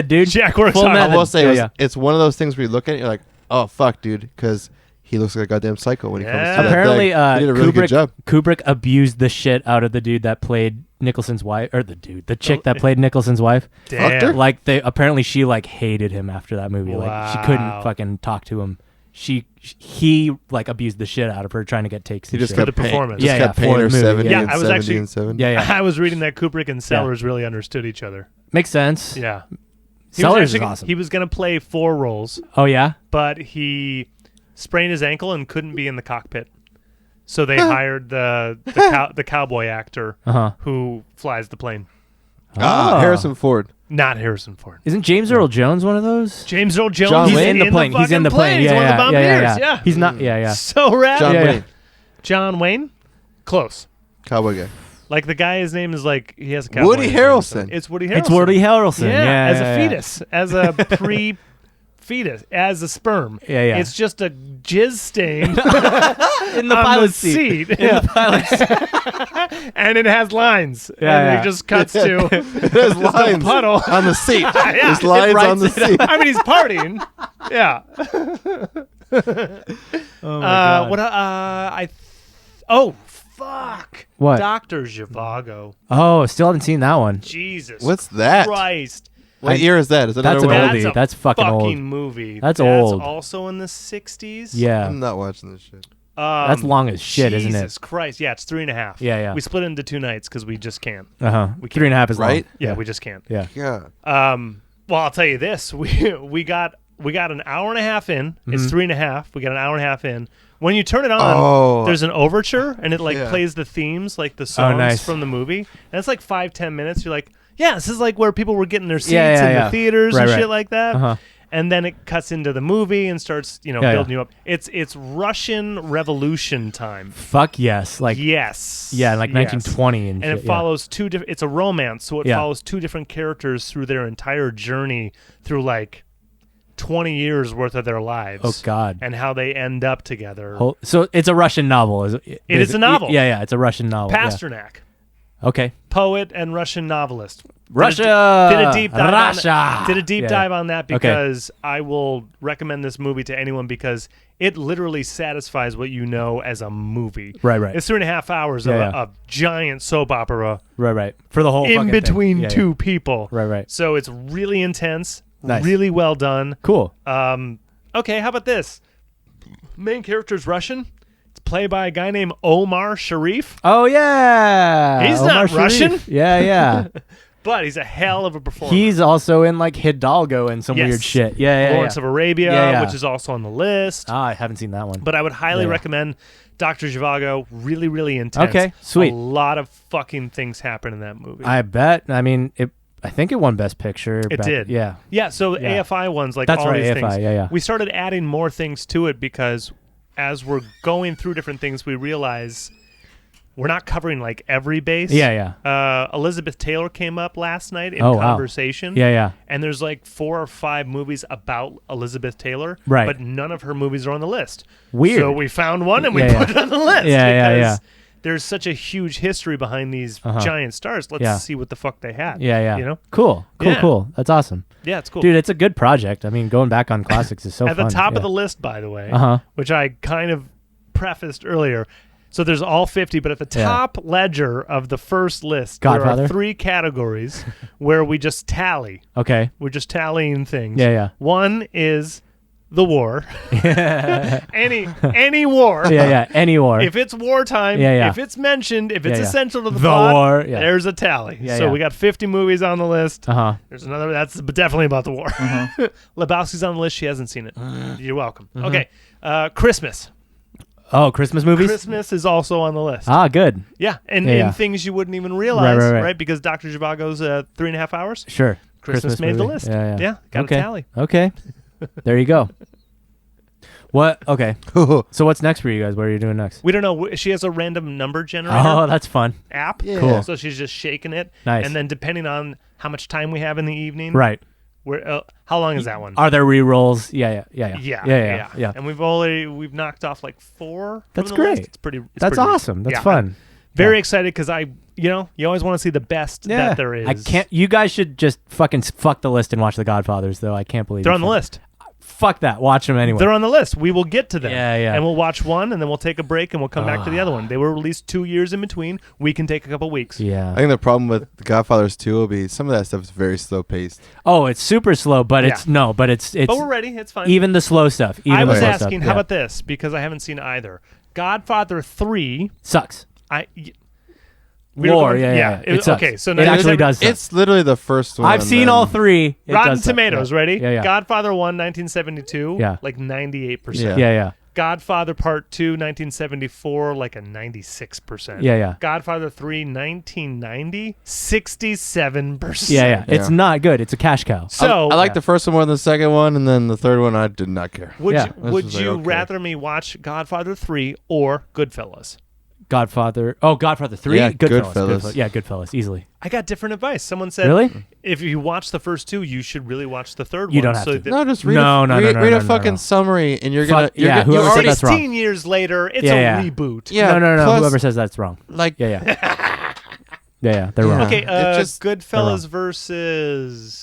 dude. Jack works Full hard. method. I will say, Yeah, it's one of those things where you look at it, you're like, oh, fuck, dude, because he looks like a goddamn psycho when he comes to Yeah. that. Apparently, Like, he did a really good job. Kubrick abused the shit out of the dude that played Nicholson's wife, or the chick that played Nicholson's wife. Fucked her? Damn. Like apparently she like hated him after that movie. Like she couldn't Wow. fucking talk to him. He like abused the shit out of her trying to get takes. He and just shit. For kept the paying, performance. just Yeah, kept yeah, paying for her the movie, 70 yeah. and I was 70 actually- and 7. Yeah. I was reading that Kubrick and Sellers really understood each other. Makes sense. Yeah. Sellers is awesome. He was going to play 4 roles, Oh yeah. but he sprained his ankle and couldn't be in the cockpit. So they hired the cowboy actor who flies the plane. Oh. Harrison Ford. Not Harrison Ford. Isn't James Earl Jones one of those? James Earl Jones. John He's Wayne? in the plane. He's in the plane. He's Yeah, one of the yeah, bombardiers. yeah. He's not. Yeah. So rad. John Yeah, Wayne. John Wayne? Close. Cowboy guy. Like the guy, his name is like, he has a cowboy Woody name. Harrelson. It's Woody Harrelson. It's Woody Harrelson. Yeah, as yeah, a yeah. fetus, as a pre-fetus, as a sperm. Yeah. It's just a jizz stain in the on pilot the seat. seat. In the pilot seat. And it has lines. Yeah, and yeah. it just cuts to There's a lines puddle. on the seat. Yeah, There's lines on the seat. I mean, he's partying. Yeah. Oh my God. What? I Oh, fuck. What? Dr. Zhivago. Oh, still haven't seen that one. Jesus. What's that? Christ. What year is that? Is that That's another an one? oldie. That's a That's fucking old. movie. That's old. Also in the 60s? Yeah. I'm not watching this shit. That's long as shit, isn't it? Jesus Christ. Yeah, it's 3.5. Yeah, yeah. We split it into 2 nights because we just can't. We can't. 3.5 is Right? long. Yeah, we just can't. Yeah. Yeah. Well, I'll tell you this. We got an hour and a half in. It's 3.5. We got an hour and a half in. When you turn it on, there's an overture, and it plays the themes, like the songs from the movie. And it's like 5-10 minutes. You're like, yeah, this is like where people were getting their seats in the theaters and shit like that. And then it cuts into the movie and starts, building you up. It's Russian Revolution time. Fuck yes. Like yes. Yeah, like 1920 and shit. It follows two different. It's a romance, so it follows two different characters through their entire journey through like 20 years worth of their lives. Oh God. And how they end up together. So it's a Russian novel. It is a novel. Yeah, it's a Russian novel. Pasternak. Yeah. Okay. Poet and Russian novelist. Russia. Did a deep dive Russia. did a deep dive on that because I will recommend this movie to anyone because it literally satisfies what you know as a movie. Right. It's 3.5 hours of a giant soap opera. Right. For the whole in fucking between thing. two people. Right. So it's really intense. Nice. Really well done. Cool. Okay, how about this? Main character's Russian. It's played by a guy named Omar Sharif. Oh yeah. He's Omar not Sharif. Russian. Yeah. But he's a hell of a performer. He's also in like Hidalgo and some weird shit. Yeah. Lawrence of Arabia, which is also on the list. I haven't seen that one. But I would highly recommend Dr. Zhivago. Really, really intense. Okay, sweet. A lot of fucking things happen in that movie. I bet. I mean, I think it won Best Picture. It did. Yeah. Yeah, so AFI ones, like that's all right, these AFI, things. Yeah. We started adding more things to it because as we're going through different things, we realize we're not covering like every base. Yeah. Elizabeth Taylor came up last night in conversation. Wow. Yeah. And there's like 4 or 5 movies about Elizabeth Taylor. Right. But none of her movies are on the list. Weird. So we found one and we put it on the list. Yeah. There's such a huge history behind these giant stars. Let's see what the fuck they had. Yeah. You know? Cool. That's awesome. Yeah, it's cool. Dude, it's a good project. I mean, going back on classics is so At fun. the top of the list, by the way, which I kind of prefaced earlier. So there's all 50, but at the top ledger of the first list, there are 3 categories where we just tally. Okay. We're just tallying things. Yeah. One is the war. any war. Yeah. Any war. If it's wartime, if it's mentioned, if it's essential to the plot, war, there's a tally. So we got 50 movies on the list. There's another that's definitely about the war. Lebowski's on the list. She hasn't seen it. You're welcome. Okay. Christmas. Oh, Christmas movies? Christmas is also on the list. Ah, good. Yeah, and in things you wouldn't even realize, right? Because Dr. Zhivago's 3.5 hours. Sure. Christmas made the list. Yeah, got a tally. Okay. There you go. What? Okay. So what's next for you guys? What are you doing next? We don't know. She has a random number generator. Oh, that's fun. App. Yeah. Cool. So she's just shaking it. Nice. And then depending on how much time we have in the evening. Right. How long is that one? Are there re-rolls? Yeah. And we've knocked off like 4. That's from the great. List. It's pretty. That's pretty awesome. That's fun. Very excited because you always want to see the best that there is. I can't. You guys should just fucking fuck the list and watch The Godfathers, though. I can't believe they're on the list. Fuck that. Watch them anyway. They're on the list. We will get to them. Yeah. And we'll watch one, and then we'll take a break, and we'll come back to the other one. They were released 2 years in between. We can take a couple weeks. Yeah. I think the problem with The Godfathers 2 will be some of that stuff is very slow paced. Oh, it's super slow, but it's But we're ready. It's fine. even the slow stuff. I was asking, how about this? Because I haven't seen either. Godfather 3 sucks. War, It sucks. Okay, so it actually does suck. It's literally the first one. I've seen all 3. Rotten Tomatoes, ready? Yeah. Godfather 1, 1972, like 98%. Yeah. Godfather Part 2, 1974, like a 96%. Yeah. Godfather 3, 1990, 67%. Yeah. It's not good. It's a cash cow. So I like the first one more than the second one, and then the third one I did not care. Would you rather me watch Godfather 3 or Goodfellas? Godfather 3? Yeah, Goodfellas. Yeah, Goodfellas, easily. I got different advice. Someone said, really? If you watch the first 2, you should really watch the third one. You don't have to. No, just read a fucking summary, and you're going to... Whoever said that's wrong. 16 years later, it's a reboot. Yeah, no. Plus, Whoever says that's wrong. Like... Yeah. They're wrong. Okay, Goodfellas versus...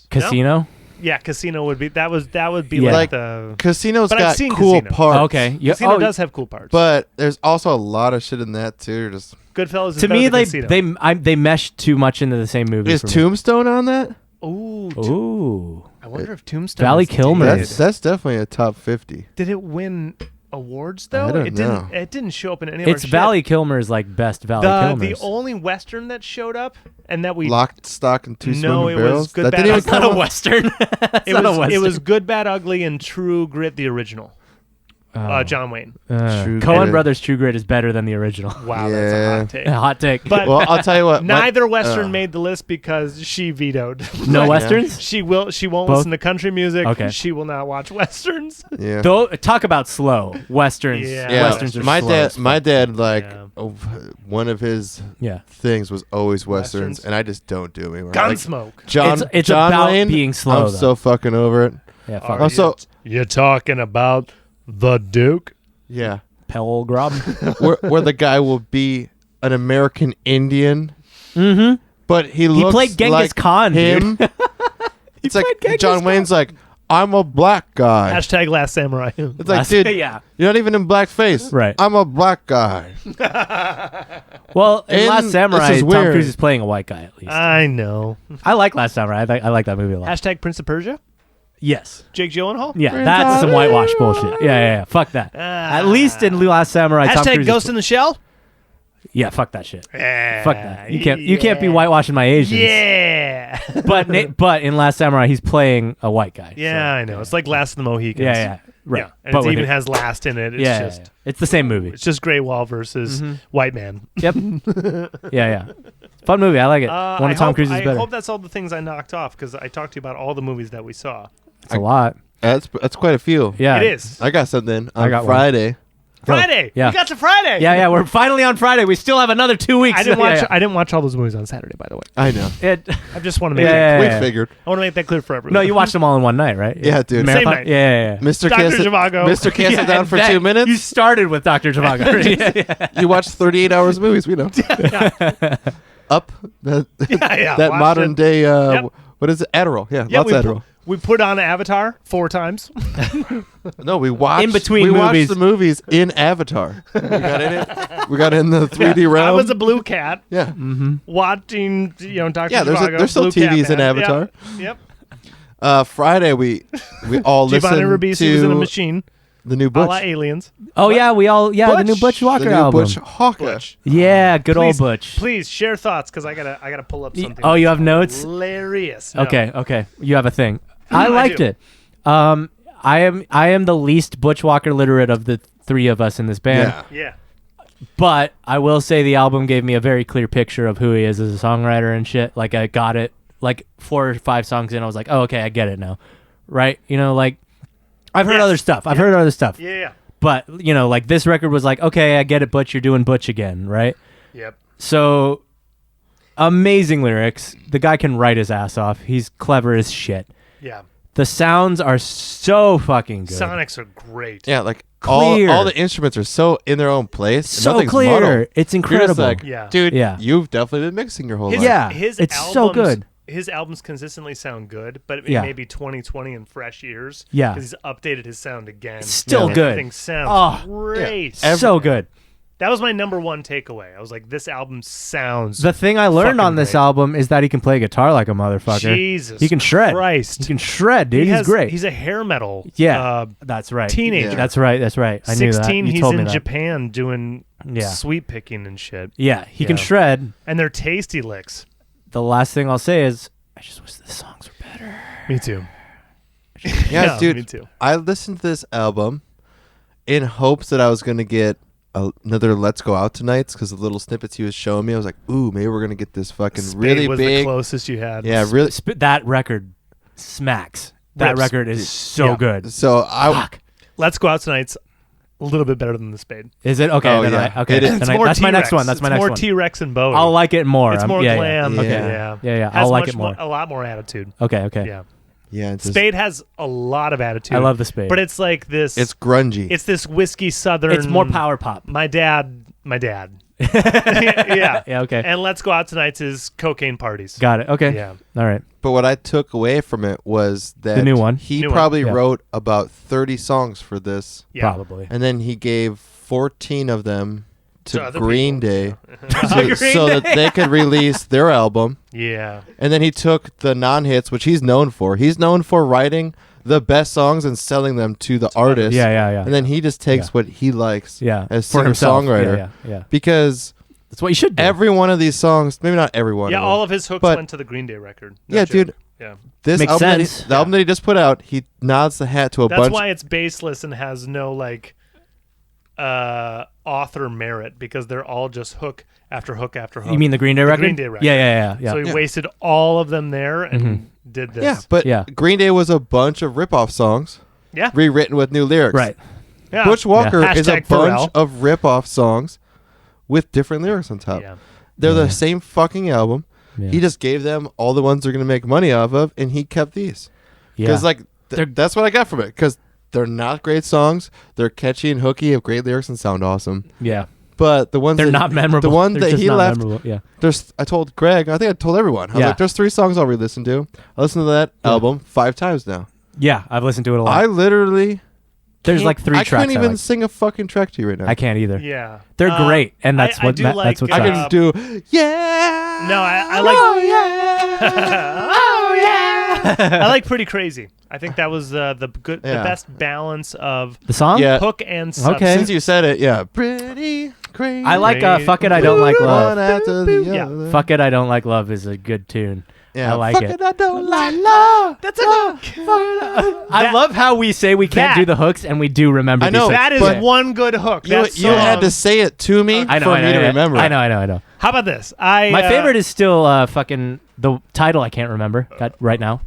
Casino? Yeah, Casino would be that would be Yeah. like Like, the Casino's But I've got seen cool Casino. parts. Okay. Yeah. Casino Oh, does have cool parts. But there's also a lot of shit in that too. Just Goodfellas is to better me, than Casino. they meshed too much into the same movie. is for me. Tombstone on that? Ooh, Ooh. I wonder if Tombstone Valley is Kilmer. dated. That's definitely a top 50. Did it win awards though? I don't it know. didn't. It didn't show up in any of our It's shit. Valley Kilmer's like best Valley The Kilmer's. only Western that showed up and that we Locked, Stock, and Two No, Smoking it was Barrels. Good, That Bad, didn't even That's not come a out- Western. That's it not a was Western. it was Good, Bad, Ugly, and True Grit, the original. Oh. John Wayne. True Coen Grit. Brothers True Grit is better than the original. Wow, that's a Yeah. hot take. Hot take. But Well, I'll tell you what. neither Western made the list because she vetoed. no Yeah. Westerns? She won't Both? listen to country music. Okay. She will not watch Westerns. Yeah. Though, talk about slow. Westerns. Yeah. Yeah. Westerns are my slow dad. as My fuck. dad like Yeah. one of his Yeah. things was always westerns, Westerns? and I just don't do them anymore. Like, Gunsmoke. John. It's John about Wayne, being slow, I'm though. so fucking over it. Yeah, Are fuck. you- Also, You're talking about the Duke? yeah, Pell Grob. where the guy will be an American Indian, Mm-hmm. but he He looks played Genghis like Khan, him. dude. It's like played Genghis John Khan. Wayne's like, I'm a black guy. Hashtag Last Samurai. It's like, dude, yeah. you're not even in blackface. Right. I'm a black guy. Well, in And Last this Samurai, is Tom weird. Cruise is playing a white guy at least. I know. I like Last Samurai. I like that movie a lot. Hashtag Prince of Persia? Yes. Jake Gyllenhaal? Yeah, that's some whitewash bullshit. Yeah. Fuck that. At least in Last Samurai, Tom Hashtag Cruise. Ghost in the Shell? Yeah, fuck that shit. Yeah. Fuck that. You can't be whitewashing my Asians. Yeah. But in Last Samurai, he's playing a white guy. Yeah, so- I know. It's like Last of the Mohicans. Yeah. Right. Yeah. And But it with even it- has Last in it. It's yeah, just yeah. It's the same movie. it's just Grey Wall versus White Man. Yep. Yeah. Fun movie. I like it. One of Tom Cruise's I better. hope that's all the things I knocked off because I talked to you about all the movies that we saw. It's a lot. That's quite a few. Yeah. It is. I got something I on got one. Friday. Friday. Yeah. We got to Friday. Yeah. We're finally on Friday. We still have another 2 weeks. I didn't watch. Yeah. I didn't watch all those movies on Saturday, by the way. I know. I just want to make. Yeah. We figured. I want to make that clear for everyone. No, you watched them all in one night, right? Yeah, dude. Marathon? Same night. Yeah. Mr. Dr. Can't sit- Zhivago. Mr. Can't sit down and for that- 2 minutes. You started with Dr. Zhivago. yeah. You watched 38 hours of movies. We know. Up. That, yeah. that watched modern it. day. Yep. What is it? Adderall. Yeah. Yeah, lots of Adderall. we put on Avatar 4 times. No, we watched In between we movies. watched the movies in Avatar. We got in it. We got in the 3D realm. I was a blue cat yeah. watching, Dr. Yeah, Zhivago. there's still Blue Cat TVs in Man. Avatar. Yep. Friday we all Giovanni listened Ribisi was in a to machine. the new A la Butch. Aliens. Oh yeah, the new Butch The Walker new album. Butch Hawker. Butch. Yeah, good Please, old Butch. Please share thoughts because I gotta pull up something. Oh, you have notes? Hilarious. No. Okay. You have a thing. I liked do. it. I am the least Butch Walker literate of the three of us in this band. Yeah. Yeah. But I will say the album gave me a very clear picture of who he is as a songwriter and shit. Like I got it. Like 4 or 5 songs in, I was like, oh, okay, I get it now. Right? Like I've heard Yes. other stuff. I've heard other stuff. Yeah. But like this record was like, okay, I get it, Butch, you're doing Butch again, right? Yep. So amazing lyrics. The guy can write his ass off. He's clever as shit. Yeah. The sounds are so fucking good. Sonics are great. Yeah, like Clear. all the instruments are so in their own place. So Nothing's clear. muddled. It's You're just incredible. like, Yeah. dude, Yeah. you've definitely been mixing your whole His, life. Yeah. his it's albums, so good. His albums consistently sound good, but it Yeah. may be 2020 and fresh years. Yeah. Because he's updated his sound again. Still And good. Everything sounds Oh. great. Yeah. So good. That was my number one takeaway. I was like, this album sounds The thing I learned fucking on this great. album is that he can play guitar like a motherfucker. Jesus He can shred. Christ. He can shred, dude. He's great. He's a hair metal. Yeah. That's right. teenager. Yeah. That's right. I knew that. 16, You he's told me in that. Japan doing Yeah. sweet picking and shit. Yeah, he can Yeah. shred. And they're tasty licks. The last thing I'll say is, I just wish the songs were better. Me too. Yeah, dude. Me too. I listened to this album in hopes that I was going to get another Let's Go Out Tonight's because the little snippets he was showing me, I was like, ooh, maybe we're going to get this fucking Spade really was the big. closest you had. Yeah, really. That record smacks. That Rips. record is so Yeah. good. So I. Fuck. Let's Go Out Tonight's a little bit better than the Spade. Is it? Okay. Oh, then yeah. okay. It is. then It's I- more that's my next T-Rex. one. That's my It's next more one. T-Rex and Bowie. I'll like it more. It's more yeah, glam. Yeah. Yeah. Yeah. Has I'll like much it more. A lot more attitude. Okay. Yeah. Yeah, it's, just, Spade has a lot of attitude. I love the Spade. But it's like this. it's grungy. It's this whiskey southern. It's more power pop. My dad Yeah. Yeah, okay. And Let's Go Out Tonight's his cocaine parties. Got it. Okay. Yeah. All right. But what I took away from it was that The new one. he New one. probably Yeah. wrote about 30 songs for this, Yeah. Probably. and then he gave 14 of them To to other Green people. Day Green so that they could release their album. Yeah. And then he took the non-hits, which he's known for. He's known for writing the best songs and selling them to the artist. Yeah. And then he just takes Yeah. what he likes Yeah. as For himself. singer-songwriter. Yeah. Because That's what you should do. every one of these songs, maybe not every one Yeah, of them, all of his hooks but- went to the Green Day record. No yeah, joke. dude, Yeah. this Makes album, sense. the album that he just put out, he nods the hat to a That's bunch. why it's baseless and has no like author merit because they're all just hook after hook after hook. You mean the Green Day record? Green Day record. Yeah. So he Yeah. wasted all of them there and did this. Yeah, but Yeah. Green Day was a bunch of rip-off songs Yeah. rewritten with new lyrics. Right. Yeah. Butch Walker Yeah. is a Hashtag bunch Pharrell. of rip-off songs with different lyrics on top. Yeah. They're Yeah. the same fucking album. Yeah. He just gave them all the ones they're going to make money off of, and he kept these. Yeah. Because like They're- that's what I got from it. Because they're not great songs. They're catchy and hooky, have great lyrics, and sound awesome. Yeah. But the ones They're that, not memorable. The one They're that just he not left. memorable. Yeah. I told Greg. I think I told everyone. I was Yeah. like, "There's 3 songs I'll re-listen to." I listened to that album 5 times now. Yeah. I've listened to it a lot. I literally. There's can't- like 3 I tracks. couldn't even like. sing a fucking track to you right now. I can't either. Yeah. They're great, and that's I what do that's like, what's I up. can do. Yeah. No, I like. Oh yeah. Oh yeah! I like Pretty Crazy. I think that was the Yeah. best balance of The song? Yeah. hook and substance. Okay. Since you said it, yeah. Pretty crazy. I like Fuck It, I Don't Like One Love. after the Yeah. other. Fuck It, I Don't Like Love is a good tune. Yeah. I like Fuck it. I don't like love. That's a I love how we say we can't that- do the hooks and we do remember I know, these. that is but- one good hook. You, That you had to song- say it to me I know, for I know, me to yeah. remember. I know. How about this? My My favorite is still fucking the title I can't remember right now.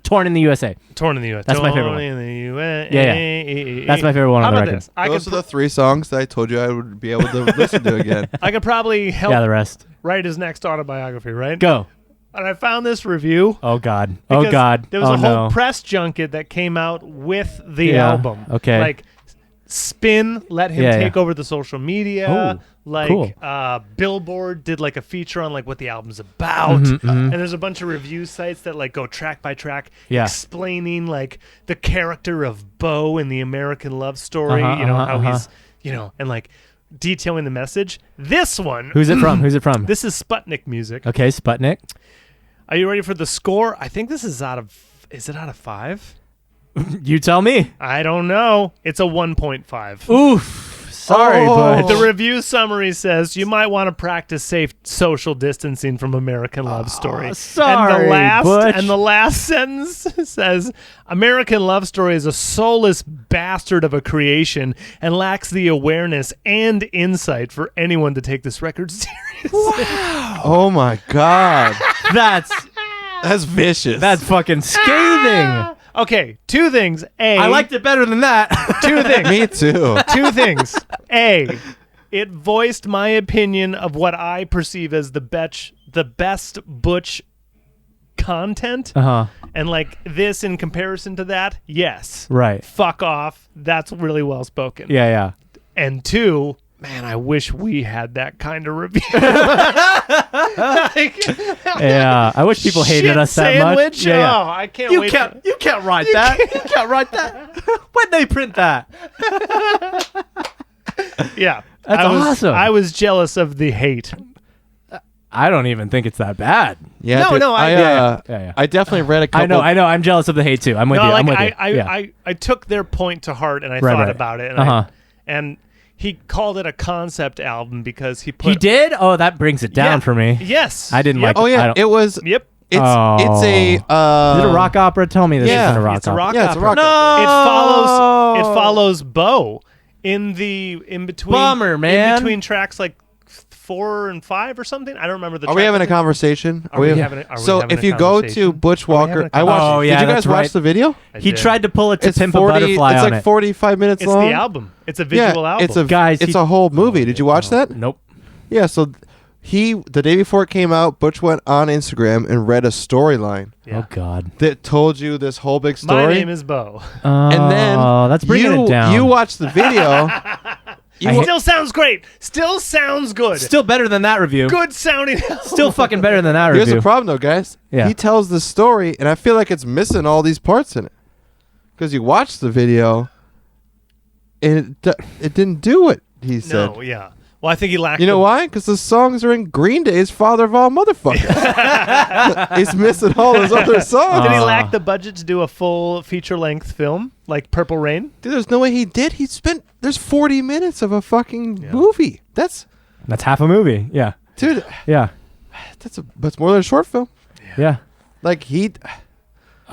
Torn in the USA. Torn in the U.S. That's my favorite Torn one. in the U.S. Yeah. That's my favorite one How on the about record. this? I Those could, are the 3 songs that I told you I would be able to listen to again. I could probably help Yeah, the rest. write his next autobiography, right? Go. And I found this review. Oh God. because Oh God. There was oh a whole no. press junket that came out with the Yeah, album. okay. Like Spin let him Yeah, take yeah. over the social media. Oh, Like cool. Billboard did like a feature on like what the album's about. And there's a bunch of review sites that like go track by track Yeah. explaining like the character of Bo in the American Love Story, Uh-huh, you know, uh-huh, how he's, you know, and like detailing the message. This one Who's it from? Who's it from? this is Sputnik music. Okay, Sputnik. Are you ready for the score? I think this is out of 5? You tell me. I don't know. It's a 1.5. Oof. Sorry, Oh. but The review summary says you might want to practice safe social distancing from American Love Story. sorry, Butch. and the last sentence says American Love Story is a soulless bastard of a creation and lacks the awareness and insight for anyone to take this record seriously. Oh my God. that's That's vicious. fucking scathing. Okay, 2 things. A, I liked it better than that. 2 things. me too. 2 things. A, it voiced my opinion of what I perceive as the best Butch content. Uh-huh. And like this in comparison to that, yes. Right. Fuck off. That's really well spoken. Yeah. And 2, man, I wish we had that kind of review. Yeah. I wish people hated Shit us that sandwich? much. Yeah. Oh, I can't You wait. can't write that. You can't write that. When'd they print that? Yeah. That's awesome. I was jealous of the hate. I don't even think it's that bad. Yeah, No, dude, no, yeah. I definitely read a couple. I know. I'm jealous of the hate too. I'm with No, you. like I'm with you. Yeah. I took their point to heart and I Right, thought right. about it Uh-huh. and he called it a concept album because he put He did? Oh, that brings it down Yeah. for me. Yes. I didn't Yep. like Oh I yeah, don't- it was. Yep. It's Oh. it's a. Is it a rock opera? Tell me this Yeah. isn't a rock It's a opera. rock Yeah, it's a opera. rock No. opera. It follows Bo in between. Bummer, man. In between tracks like 4 and 5 or something. I don't remember the. Are we track having a listing. conversation? Are we having a So having if a you go to conversation? Butch Are we Walker, having a I watched. Oh, yeah, did you guys that's watch right. the video? I He did. tried to pull it to It's Pimp 40. a Butterfly It's on like it. 45 minutes It's long. the album. It's a visual album. It's a Guys, It's he- a whole movie. Did you watch that? Nope. Yeah. So the day before it came out, Butch went on Instagram and read a storyline Yeah. Oh God. that told you this whole big story. My name is Bo. and then that's bringing you, it down. You watched the video. Still sounds great. Still sounds good. Still better than that review. Good sounding. Still fucking better than that Here's review. the problem, though, guys. Yeah. He tells the story, and I feel like it's missing all these parts in it. Because you watch the video, and it didn't do what he said. No, yeah. Well, I think he lacked. You know why? Because the songs are in Green Day's Father of All Motherfuckers. He's missing all his other songs. Did he lack the budget to do a full feature-length film like Purple Rain? Dude, there's no way he did. There's 40 minutes of a fucking movie. That's half a movie. Yeah. Dude. Yeah. That's more than a short film. Yeah. Like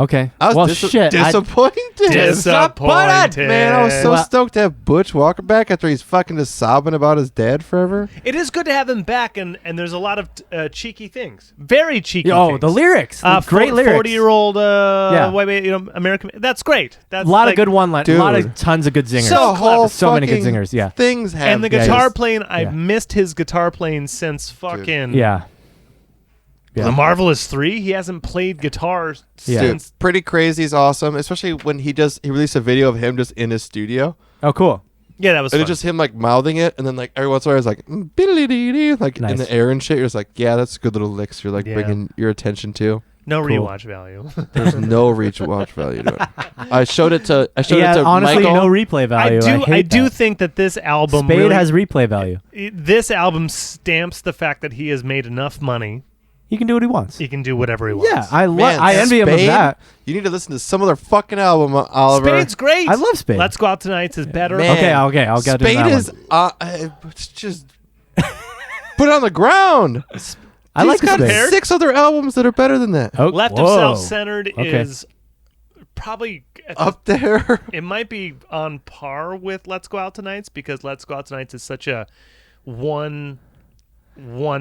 Okay. I was shit. disappointed. Disappointed. Man, I was so stoked to have Butch Walker back after he's fucking just sobbing about his dad forever. It is good to have him back, and there's a lot of cheeky things. Very cheeky things. The lyrics. Great lyrics. 40-year-old American. That's great. That's a lot of good one-liners. A lot of tons of good singers. So many good singers. Yeah. Things have. And the guitar playing, I've missed his guitar playing since fucking. Dude. Yeah. The Marvelous 3, he hasn't played guitar since. Dude, Pretty Crazy is awesome, especially when he released a video of him just in his studio. Oh, cool. Yeah, that was fun. It's just him like mouthing it, and then like every once in a while it's like like nice. in the air and shit. You're just like, yeah, that's good little licks. You're like bringing your attention to. No rewatch value. There's no rewatch value to it. I showed it to honestly, Michael. no replay value. I do think that this album Spade has replay value. This album stamps the fact that he has made enough money. He can do what he wants. He can do whatever he wants. Yeah, I envy him of that. You need to listen to some of their fucking album, Oliver. Spade's great. I love Spade. Let's Go Out Tonight is better. Man, okay, I'll get Spade that is it's just put it on the ground. I like He's got Spade. 6 other albums that are better than that. Oh, Left of Self-Centered is probably up there. It might be on par with Let's Go Out Tonight's, because Let's Go Out Tonight's is such a one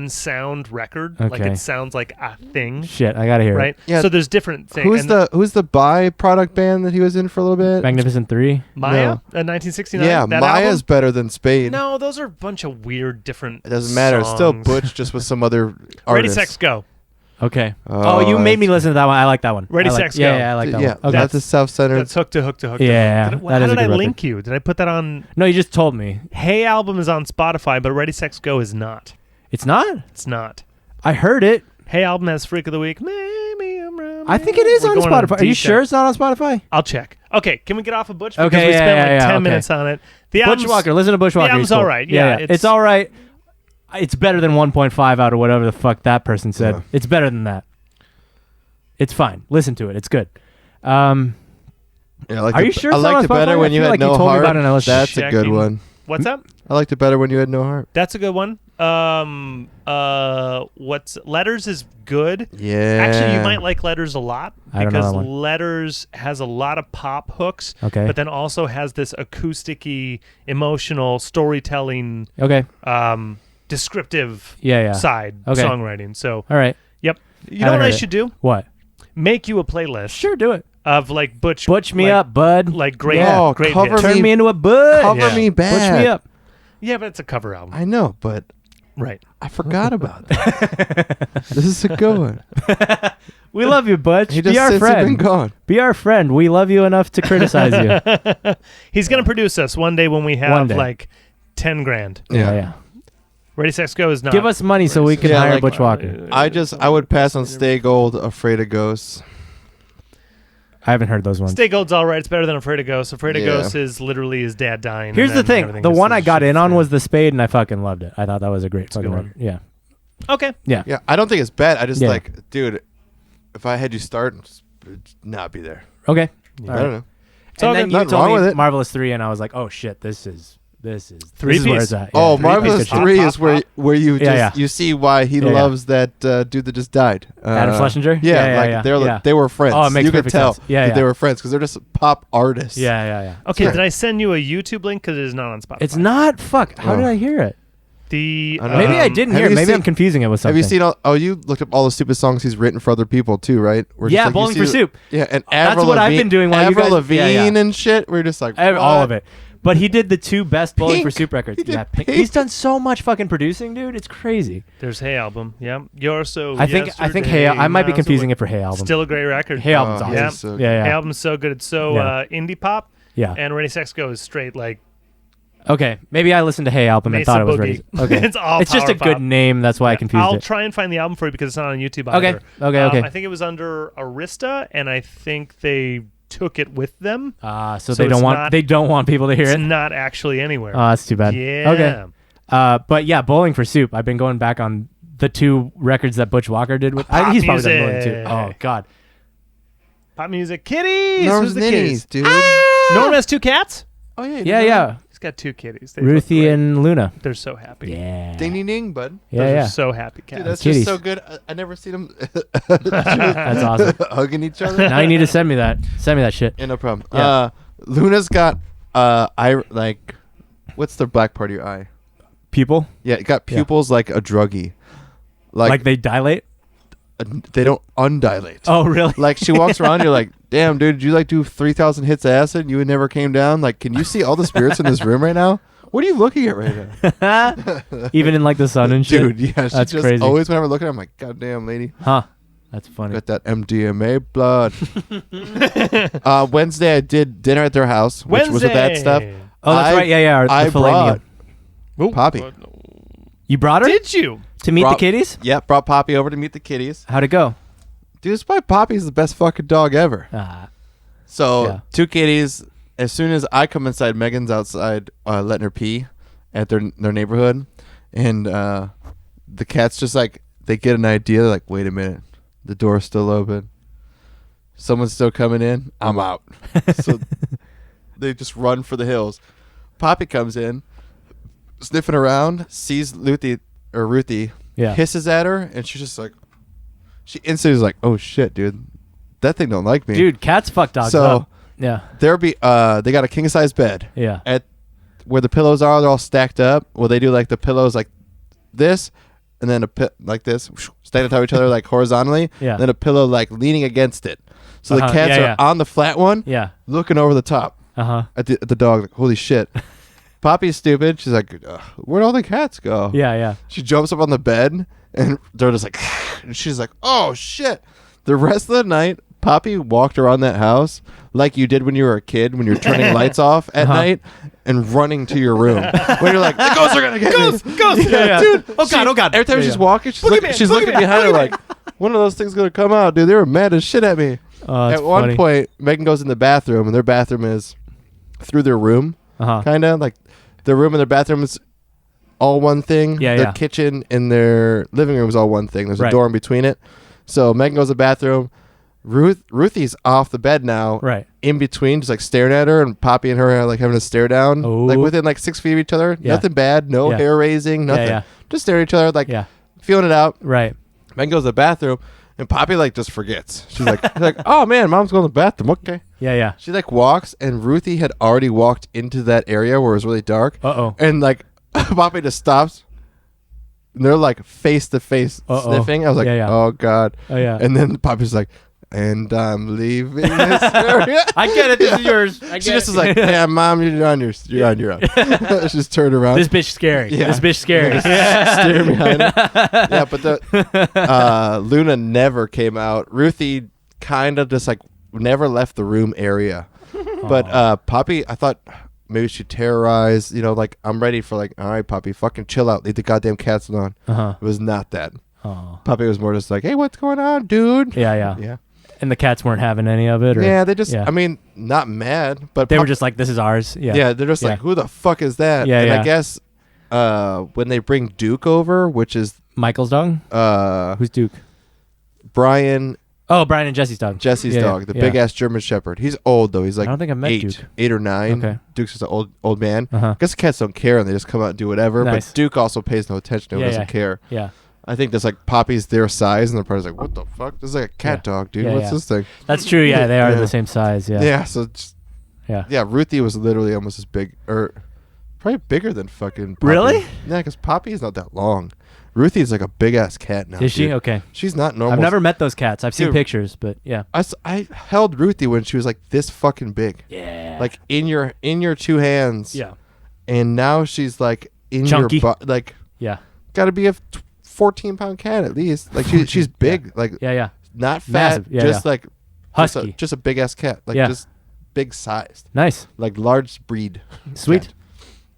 sound record. Okay. Like it sounds like a thing. Shit, I gotta hear right? it. Yeah. So there's different things. Who's the byproduct band that he was in for a little bit? Magnificent 3. Maya? No. 1969? Yeah, that Maya's album? better than Spade. No, those are a bunch of weird different It doesn't matter. It's still songs. Butch, just with some other Ready, artists. Sex, Go. Okay. Oh, you made me listen to that one. I like that one. Ready, I like, Sex, yeah, Go. Yeah, I like that Yeah, one. Okay. that's the self-centered. That's Hook to Hook to Hook to Yeah, Hook. that How is a did I good link record. you? Did I put that on? No, you just told me. Hey album is on Spotify, but Ready, Sex, Go is not. It's not? It's not. I heard it. Hey album has Freak of the Week. Maybe I'm wrong. I think it is We're on going Spotify. Are you deep sure dive. it's not on Spotify? I'll check. Okay, can we get off of Butch? Because Okay, we yeah, spent like yeah, 10 okay. minutes on it. The Butch album's- Walker. Listen to Butch Walker. album's He's cool. all right. Yeah, it's all right. It's better than 1.5 out of whatever the fuck that person said. Yeah. It's better than that. It's fine. Listen to it. It's good. Yeah, I liked Are you it, sure I it's not liked on it better Spotify? when I you feel had like you no told me heart. about it and I was That's a good checking. one. What's up? I liked it better when you had no heart. That's a good one. What's Letters is good. Yeah. Actually, you might like Letters a lot I don't know because that one. Letters has a lot of pop hooks, Okay. but then also has this acousticy, emotional storytelling, Okay. descriptive Yeah. side Okay. songwriting. So, All right. yep. You know Haven't what I heard it. should do? What? Make you a playlist Sure, do it. of like Butch Me like, up, bud. like great, Yeah. great Cover hits. Turn me- me into a bud. Cover Yeah. me back. Push me up. Yeah, but it's a cover album, I know, but right? I forgot about that. This is a good one. We love you, Butch. He Be just our since he's been friend. gone. Be our friend. We love you enough to criticize you. He's gonna produce us one day when we One have day. like 10 grand. Yeah. Ready, Sex, Go is not. Give us money so we can Yeah, hire like- Butch Walker. I would pass on Stay Gold, Afraid of Ghosts. I haven't heard those ones. Stay Gold's all right. It's better than Afraid of Ghosts. Afraid of Yeah. Ghosts is literally his dad dying. Here's and the then thing. everything The is one I got shit. in on Yeah. was the Spade, and I fucking loved it. I thought that was a great a fucking good record. Yeah. Okay. Yeah. Yeah, I don't think it's bad. I just Yeah. like, dude, if I had you start, just not be there. Okay. I don't know. all And then good. you Nothing told wrong me with it. Marvelous 3, and I was like, oh shit, this is Three where piece. it's at. Oh, Three-piece Marvelous good shit. 3 Hop, is where hop. you just Yeah. you see why he Yeah, yeah. loves that dude that just died. Adam Schlesinger? Yeah, Yeah, like yeah, they're yeah. they were friends. Oh, it makes you could perfect tell sense. Yeah, that they yeah. were friends because they're just pop artists. Yeah. Okay. Yeah. Did I send you a YouTube link? Because it is not on Spotify. It's not. Fuck. How Oh. did I hear it? The I don't know. Maybe I didn't have hear it. you Maybe seen- I'm confusing it with something. Have you seen all? Oh, you looked up all the stupid songs he's written for other people too, right? Where just Yeah, like you Bowling see for the- Soup. Yeah, and That's Avril what I've Lavigne- been doing while you Avril guys- Lavigne yeah, yeah. and shit. We're just like All what? of it. But he did the 2 best Bowling for Pink. Soup records. He did Yeah, Pink. Pink. He's done so much fucking producing, dude. It's crazy. There's Hey album. Yeah. You're so. I think Hey, I might be confusing it for Hey album. Still a great record. Hey album's Oh, awesome. Yeah. he's so good. Yeah, Hey yeah. album's so good. It's so Yeah. indie pop. Yeah. And Ready, Sex, Go is straight like Okay, maybe I listened to Hey album and Mesa thought it was Boogie. ready. Okay, It's all it's just a power good pop. name. That's why I confused I'll it. try and find the album for you because it's not on YouTube Okay, either. okay. I think it was under Arista, and I think they took it with them. So they don't want people to hear It's it. not actually anywhere. Oh, that's too bad. Yeah. Okay. But yeah, Bowling for Soup. I've been going back on the 2 records that Butch Walker did with. Pop He's probably done more music. than 2. Oh God. Pop music. Kitties. Norm's Who's the Ninnies, kitties? dude. Norm has 2 cats? Oh yeah. Yeah. He's got 2 kitties. They Ruthie look great. and Luna. They're so happy. Yeah. Ding ding ding, bud. Yeah, Those yeah. are so happy cats. Dude, that's Kitties. just so good. I never seen them That's awesome. hugging each other. Now you need to send me that. Send me that shit. Yeah, no problem. Yeah. Luna's got eye like, what's the black part of your eye? People? Yeah, it got pupils like a druggie. Like they dilate? They don't undilate. Oh, really? Like she walks around, you're like, damn, dude, did you like do 3,000 hits of acid and you never came down? Like, can you see all the spirits in this room right now? What are you looking at right now? Even in like the sun and shit? Dude, yeah, she That's just crazy. always whenever I look at her, I'm like, God damn, lady. Huh. That's funny. Got that MDMA blood. Wednesday, I did dinner at their house, which was with that stuff. Oh, that's right. Yeah. I The filet brought mignon. Poppy. You brought her? Did you? To meet the kitties? Yep, brought Poppy over to meet the kitties. How'd it go? Dude, it's why Poppy's the best fucking dog ever. So, Yeah. 2 kitties. As soon as I come inside, Megan's outside letting her pee at their neighborhood. And the cats just like, they get an idea, like, wait a minute. The door's still open. Someone's still coming in. I'm out. So they just run for the hills. Poppy comes in, sniffing around, sees Ruthie, Yeah. hisses at her, and she's just like, she instantly is like, oh shit, dude. That thing don't like me. Dude, cats fuck dogs So, up. Yeah. There'll be they got a king size bed. Yeah. At where the pillows are, they're all stacked up. Well, they do like the pillows like this, and then like this, stacked on top of each other like horizontally. Yeah. And then a pillow like leaning against it. So the Uh-huh. cats Yeah, are on the flat one, Yeah. looking over the top Uh-huh. at the dog. Like, holy shit. Poppy's stupid. She's like, where'd all the cats go? Yeah. She jumps up on the bed, and they're just like, and she's like, oh shit. The rest of the night, Poppy walked around that house like you did when you were a kid, when you're turning lights off at night and running to your room. When you're like, the ghosts are gonna get me. Ghost. Yeah. Dude. Oh God. Every time she's walking, she's looking behind her like, one of those things gonna come out, dude. They were mad as shit at me. Oh, that's At one funny. point, Megan goes in the bathroom, and their bathroom is through their room, kind of like their room and their bathroom is all one thing. Yeah, their yeah. kitchen and their living room is all one thing. There's a Right. door in between it. So Megan goes to the bathroom. Ruthie's off the bed now, Right. in between, just like staring at her, and Poppy and her are like having a stare down, like Oh. within like 6 feet of each other. Yeah. Nothing bad, no Yeah. hair raising, nothing. yeah. Just staring at each other, like Yeah. feeling it out. Right. Megan goes to the bathroom, and Poppy like just forgets. She's like, oh man, mom's going to the bathroom. Okay. Yeah. She like walks, and Ruthie had already walked into that area where it was really dark. Uh-oh. And like Poppy just stops. And they're like face to face sniffing. I was like, Yeah. oh god. Oh yeah. And then Poppy's like, and I'm leaving this area. I get it. This is yours. She just was like, yeah, mom, you're on your own. She just turned around. This bitch scary. Yeah. This bitch scary. Staring behind her. Yeah, but the Luna never came out. Ruthie kind of just like never left the room area. But Poppy, I thought maybe she'd terrorize, like I'm ready for like, all right, Poppy, fucking chill out. Leave the goddamn cats alone. Uh-huh. It was not that. Oh. Poppy was more just like, hey, what's going on, dude? Yeah. Yeah. And the cats weren't having any of it? Or? Yeah, they just, Yeah. I mean, not mad, but They were just like, this is ours. Yeah. yeah, they're just like, who the fuck is that? Yeah, and yeah. I guess when they bring Duke over, which is Michael's dog? Who's Duke? Brian, Oh, Brian and Jesse's dog. Jesse's Yeah, dog, the yeah. big ass German Shepherd. He's old though. He's like I don't think I met 8 Duke. 8 or 9. Okay. Duke's just an old man. Uh-huh. I guess the cats don't care and they just come out and do whatever. Nice. But Duke also pays no attention to him, Yeah, doesn't yeah. care. Yeah. I think that's like Poppy's their size, and they're probably like, what the fuck? This is like a cat Yeah. dog, dude. Yeah, What's yeah. this thing? That's true. Yeah, they are Yeah. the same size. Yeah. Yeah, so just, Yeah. Ruthie was literally almost as big, or probably bigger than fucking Poppy. Really? Yeah, because Poppy's not that long. Ruthie's like a big ass cat now. Is she? dude. Okay. She's not normal. I've never met those cats. I've seen Dude. pictures, but yeah. I held Ruthie when she was like this fucking big. Yeah. Like in your 2 hands. Yeah. And now she's like in Chunky. your butt. Like, Yeah. got to be a 14-pound cat at least. Like she's big. Like Yeah. not fat. Massive. Yeah, just yeah. like Husky. Just a big ass cat. Like Yeah. just big sized. Nice. Like large breed. Sweet. cat.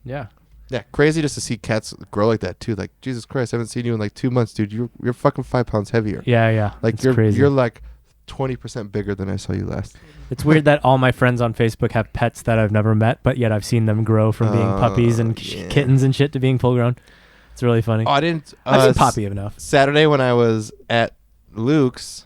Yeah. Yeah, crazy just to see cats grow like that too. Like, Jesus Christ, I haven't seen you in like 2 months, dude. You're fucking 5 pounds heavier. Yeah. Like it's crazy. you're like 20% bigger than I saw you last. It's weird that all my friends on Facebook have pets that I've never met, but yet I've seen them grow from being puppies and kittens and shit to being full grown. It's really funny. Oh, I didn't. I've seen Poppy enough. Saturday when I was at Luke's,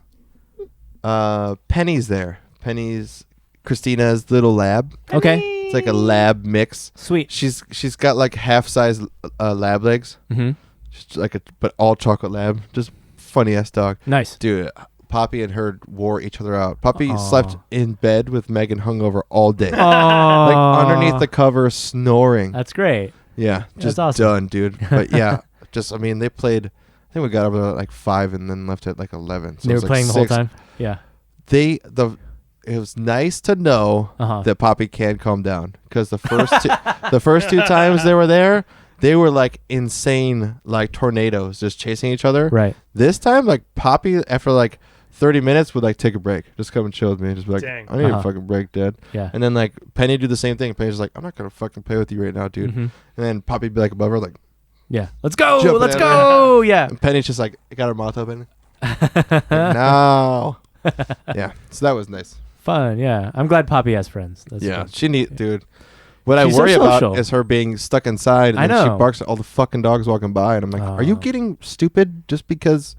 Penny's there. Penny's Christina's little lab. Okay. It's like a lab mix. Sweet. She's got like half-size lab legs. Mm-hmm. Just like but all chocolate lab. Just funny ass dog. Nice. Dude, Poppy and her wore each other out. Poppy slept in bed with Megan hungover all day. Like underneath the cover snoring. That's great. Yeah. Just awesome. done, dude. But yeah, they played, I think we got over at like 5 and then left at like 11. So They it were was playing like the whole 6. time? Yeah. It was nice to know that Poppy can calm down, because the first two times they were there, they were like insane, like tornadoes just chasing each other. Right. This time, like Poppy, after like 30 minutes, would like take a break, just come and chill with me, just be like, Dang. I need a fucking break, Dad. Yeah. And then like Penny do the same thing. Penny's like, I'm not gonna fucking play with you right now, dude. Mm-hmm. And then Poppy be like above her, like, Yeah. Let's go. Jumping Let's at go. Yeah. and Penny's just like got her mouth open. Like, no. Yeah. So that was nice. Fun. Yeah. I'm glad Poppy has friends. That's Yeah, fun. she need, dude. What She's I worry so about social. is her being stuck inside, and I then she know. barks at all the fucking dogs walking by, and I'm like, are you Oh. getting stupid just because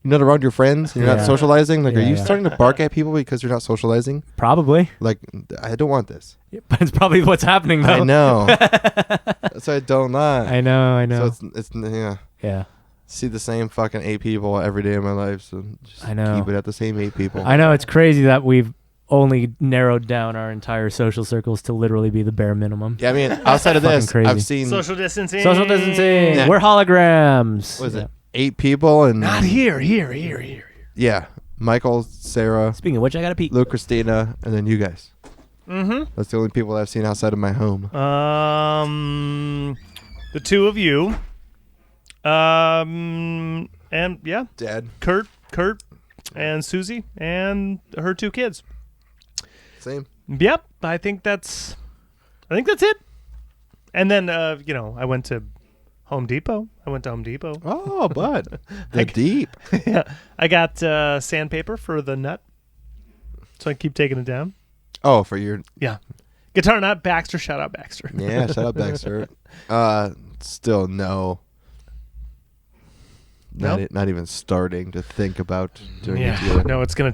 you're not around your friends and you're not Yeah. socializing? Like, are Yeah, you yeah. starting to bark at people because you're not socializing? Probably. Like, I don't want this. But it's probably what's happening though. I know. That's why I don't lie. I know. So it's yeah. Yeah. See the same fucking 8 people every day of my life, so just I know. keep it at the same 8 people. I know it's crazy that we've only narrowed down our entire social circles to literally be the bare minimum. Yeah, I mean, outside of this, Fucking crazy. I've seen Social distancing. Social distancing. Yeah. We're holograms. what is it, 8 people, and Not here. yeah, Michael, Sarah, Speaking of which, I got to peek. Luke, Christina, and then you guys. Mm-hmm. That's the only people I've seen outside of my home. The two of you. And yeah, Dad. Kurt, and Susie, and her 2 kids. Same. Yep, I think that's it. And then I went to Home Depot. Oh, bud. The deep. Yeah, I got sandpaper for the nut, so I keep taking it down. Oh, for your... Yeah, guitar nut. Baxter, shout out Baxter. Yeah, shut up, Baxter. Still no. Nope. Not even starting to think about doing it Yeah, together. no, it's gonna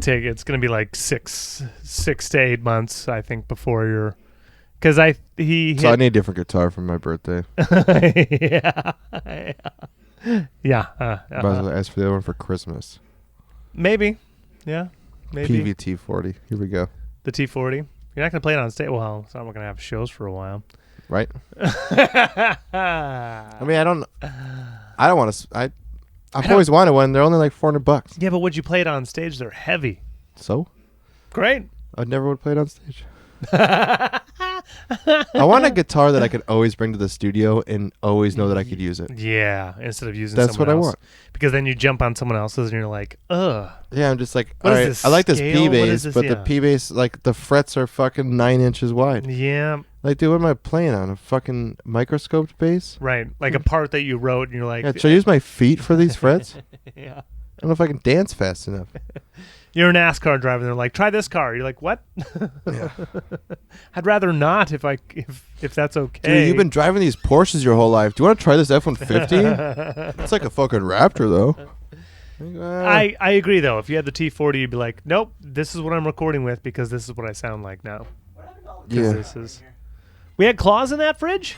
be like 6 to 8 months, I think, before you're, because So I need a different guitar for my birthday. yeah. Might as well ask for the other one for Christmas. Maybe, yeah, maybe PVT 40. Here we go. the T40. You're not gonna play it on stage. Well, it's not gonna have shows for a while. Right? I mean, I don't want to... I've always wanted one. They're only like $400. Yeah, but would you play it on stage? They're heavy. So? Great. I never would play it on stage. I want a guitar that I could always bring to the studio and always know that I could use it. Yeah, instead of using That's someone what I else. want. Because then you jump on someone else's and you're like, ugh. Yeah, I'm just like, What all is right, this, I like this scale? What is P-bass, this? but Yeah. the P-bass, like, the frets are fucking 9 inches wide. Yeah, Like, dude, what am I playing on? A fucking microscoped bass? right. Like a part that you wrote and you're like, Yeah, should I use my feet for these frets? yeah. I don't know if I can dance fast enough. You're a NASCAR driver and they're like, try this car. You're like, what? Yeah. I'd rather not if that's okay. Dude, you've been driving these Porsches your whole life. Do you want to try this F-150? It's like a fucking Raptor, though. I agree though. If you had the T40, you'd be like, nope, this is what I'm recording with because this is what I sound like now. 'Cause Yeah. this is. We had claws in that fridge.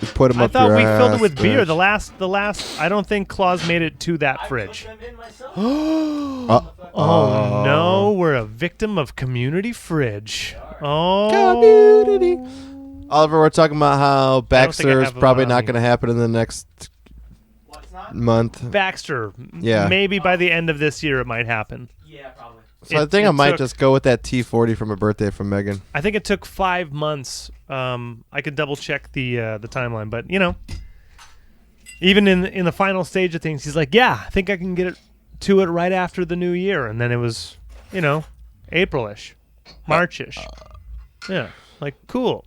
You put them I up thought your we filled ass, it with beer. bitch. The last. I don't think claws made it to that fridge. Oh, Oh no, we're a victim of community fridge. Oh, community. Oliver, we're talking about how think I Baxter's have probably one not on me. going to happen in the next month. Baxter. Yeah. Maybe by the end of this year it might happen. Yeah, probably. So I think I might just go with that T40 from a birthday from Megan. I think it took 5 months. I could double check the timeline, but even in the final stage of things, he's like, "Yeah, I think I can get it to it right after the new year," and then it was, April-ish, March-ish. Yeah, like cool.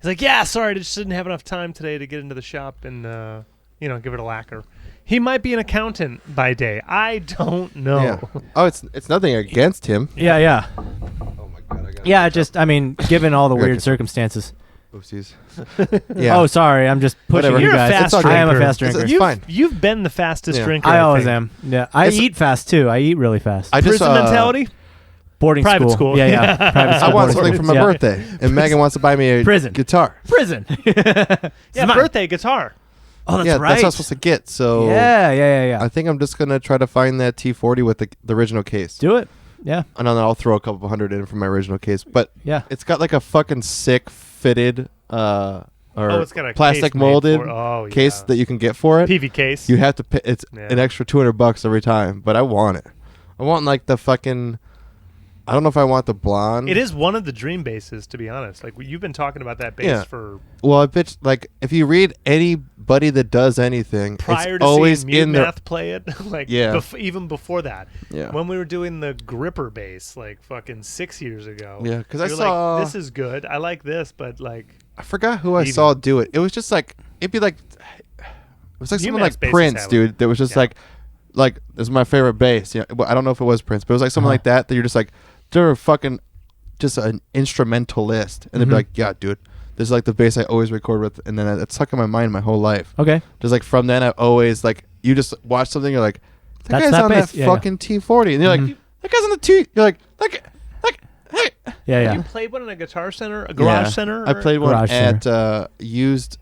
He's like, yeah, sorry, I just didn't have enough time today to get into the shop and give it a lacquer. He might be an accountant by day. I don't know. Yeah. Oh, it's nothing against him. Yeah. Oh my god. Given all the weird circumstances. Oopsies. Yeah. Oh, sorry. I'm just pushing Whatever. you You're a guys. fast I am a drinker. fast drinker. It's fine. You've been the fastest Yeah. drinker. I always think. am. Yeah. I eat fast too. I eat really fast. I just Prison mentality. Boarding Private school. Yeah. Private school. I want boarding something school. for my Yeah. birthday, and Megan wants to buy me a Prison. guitar. Prison. Yeah, mine. birthday guitar. Oh, that's yeah, right. that's what I was supposed to get. So Yeah. I think I'm just gonna try to find that T40 with the original case. Do it. Yeah. And then I'll throw a couple $100 in for my original case. But Yeah. it's got like a fucking sick fitted It's got a plastic case made molded for it. case that you can get for it. Peavey case. You have to pay. It's Yeah. an extra $200 every time, but I want it. I want like the fucking. I don't know if I want the blonde. It is one of the dream bases, to be honest. Like you've been talking about that base Yeah. for Well, I bitch. Like if you read anybody that does anything, prior it's to always seeing in Mute the. Math play it. Like Yeah. even before that. Yeah. When we were doing the gripper bass, like fucking 6 years ago. Yeah, 'cause I you're saw- like, this is good. I like this, but like I forgot who I Even. saw do it. It was just like it'd be like. It was like someone UMass like bases Prince, have dude. That was just Yeah. like this is my favorite bass. Yeah, well, I don't know if it was Prince, but it was like someone Uh-huh. like that. That you're just like they're fucking just an instrumentalist, and they'd be Mhm. like, yeah, dude, this is like the bass I always record with, and then it stuck in my mind my whole life. Okay. Just like from then, I always like you just watch something, you're like, that That's guy's that on bass. that Yeah, fucking T40, and you're Mhm. like, that guy's on the T. You're like, hey. Yeah. you played one in a guitar center, a garage Yeah. center. I or- played one Garage at used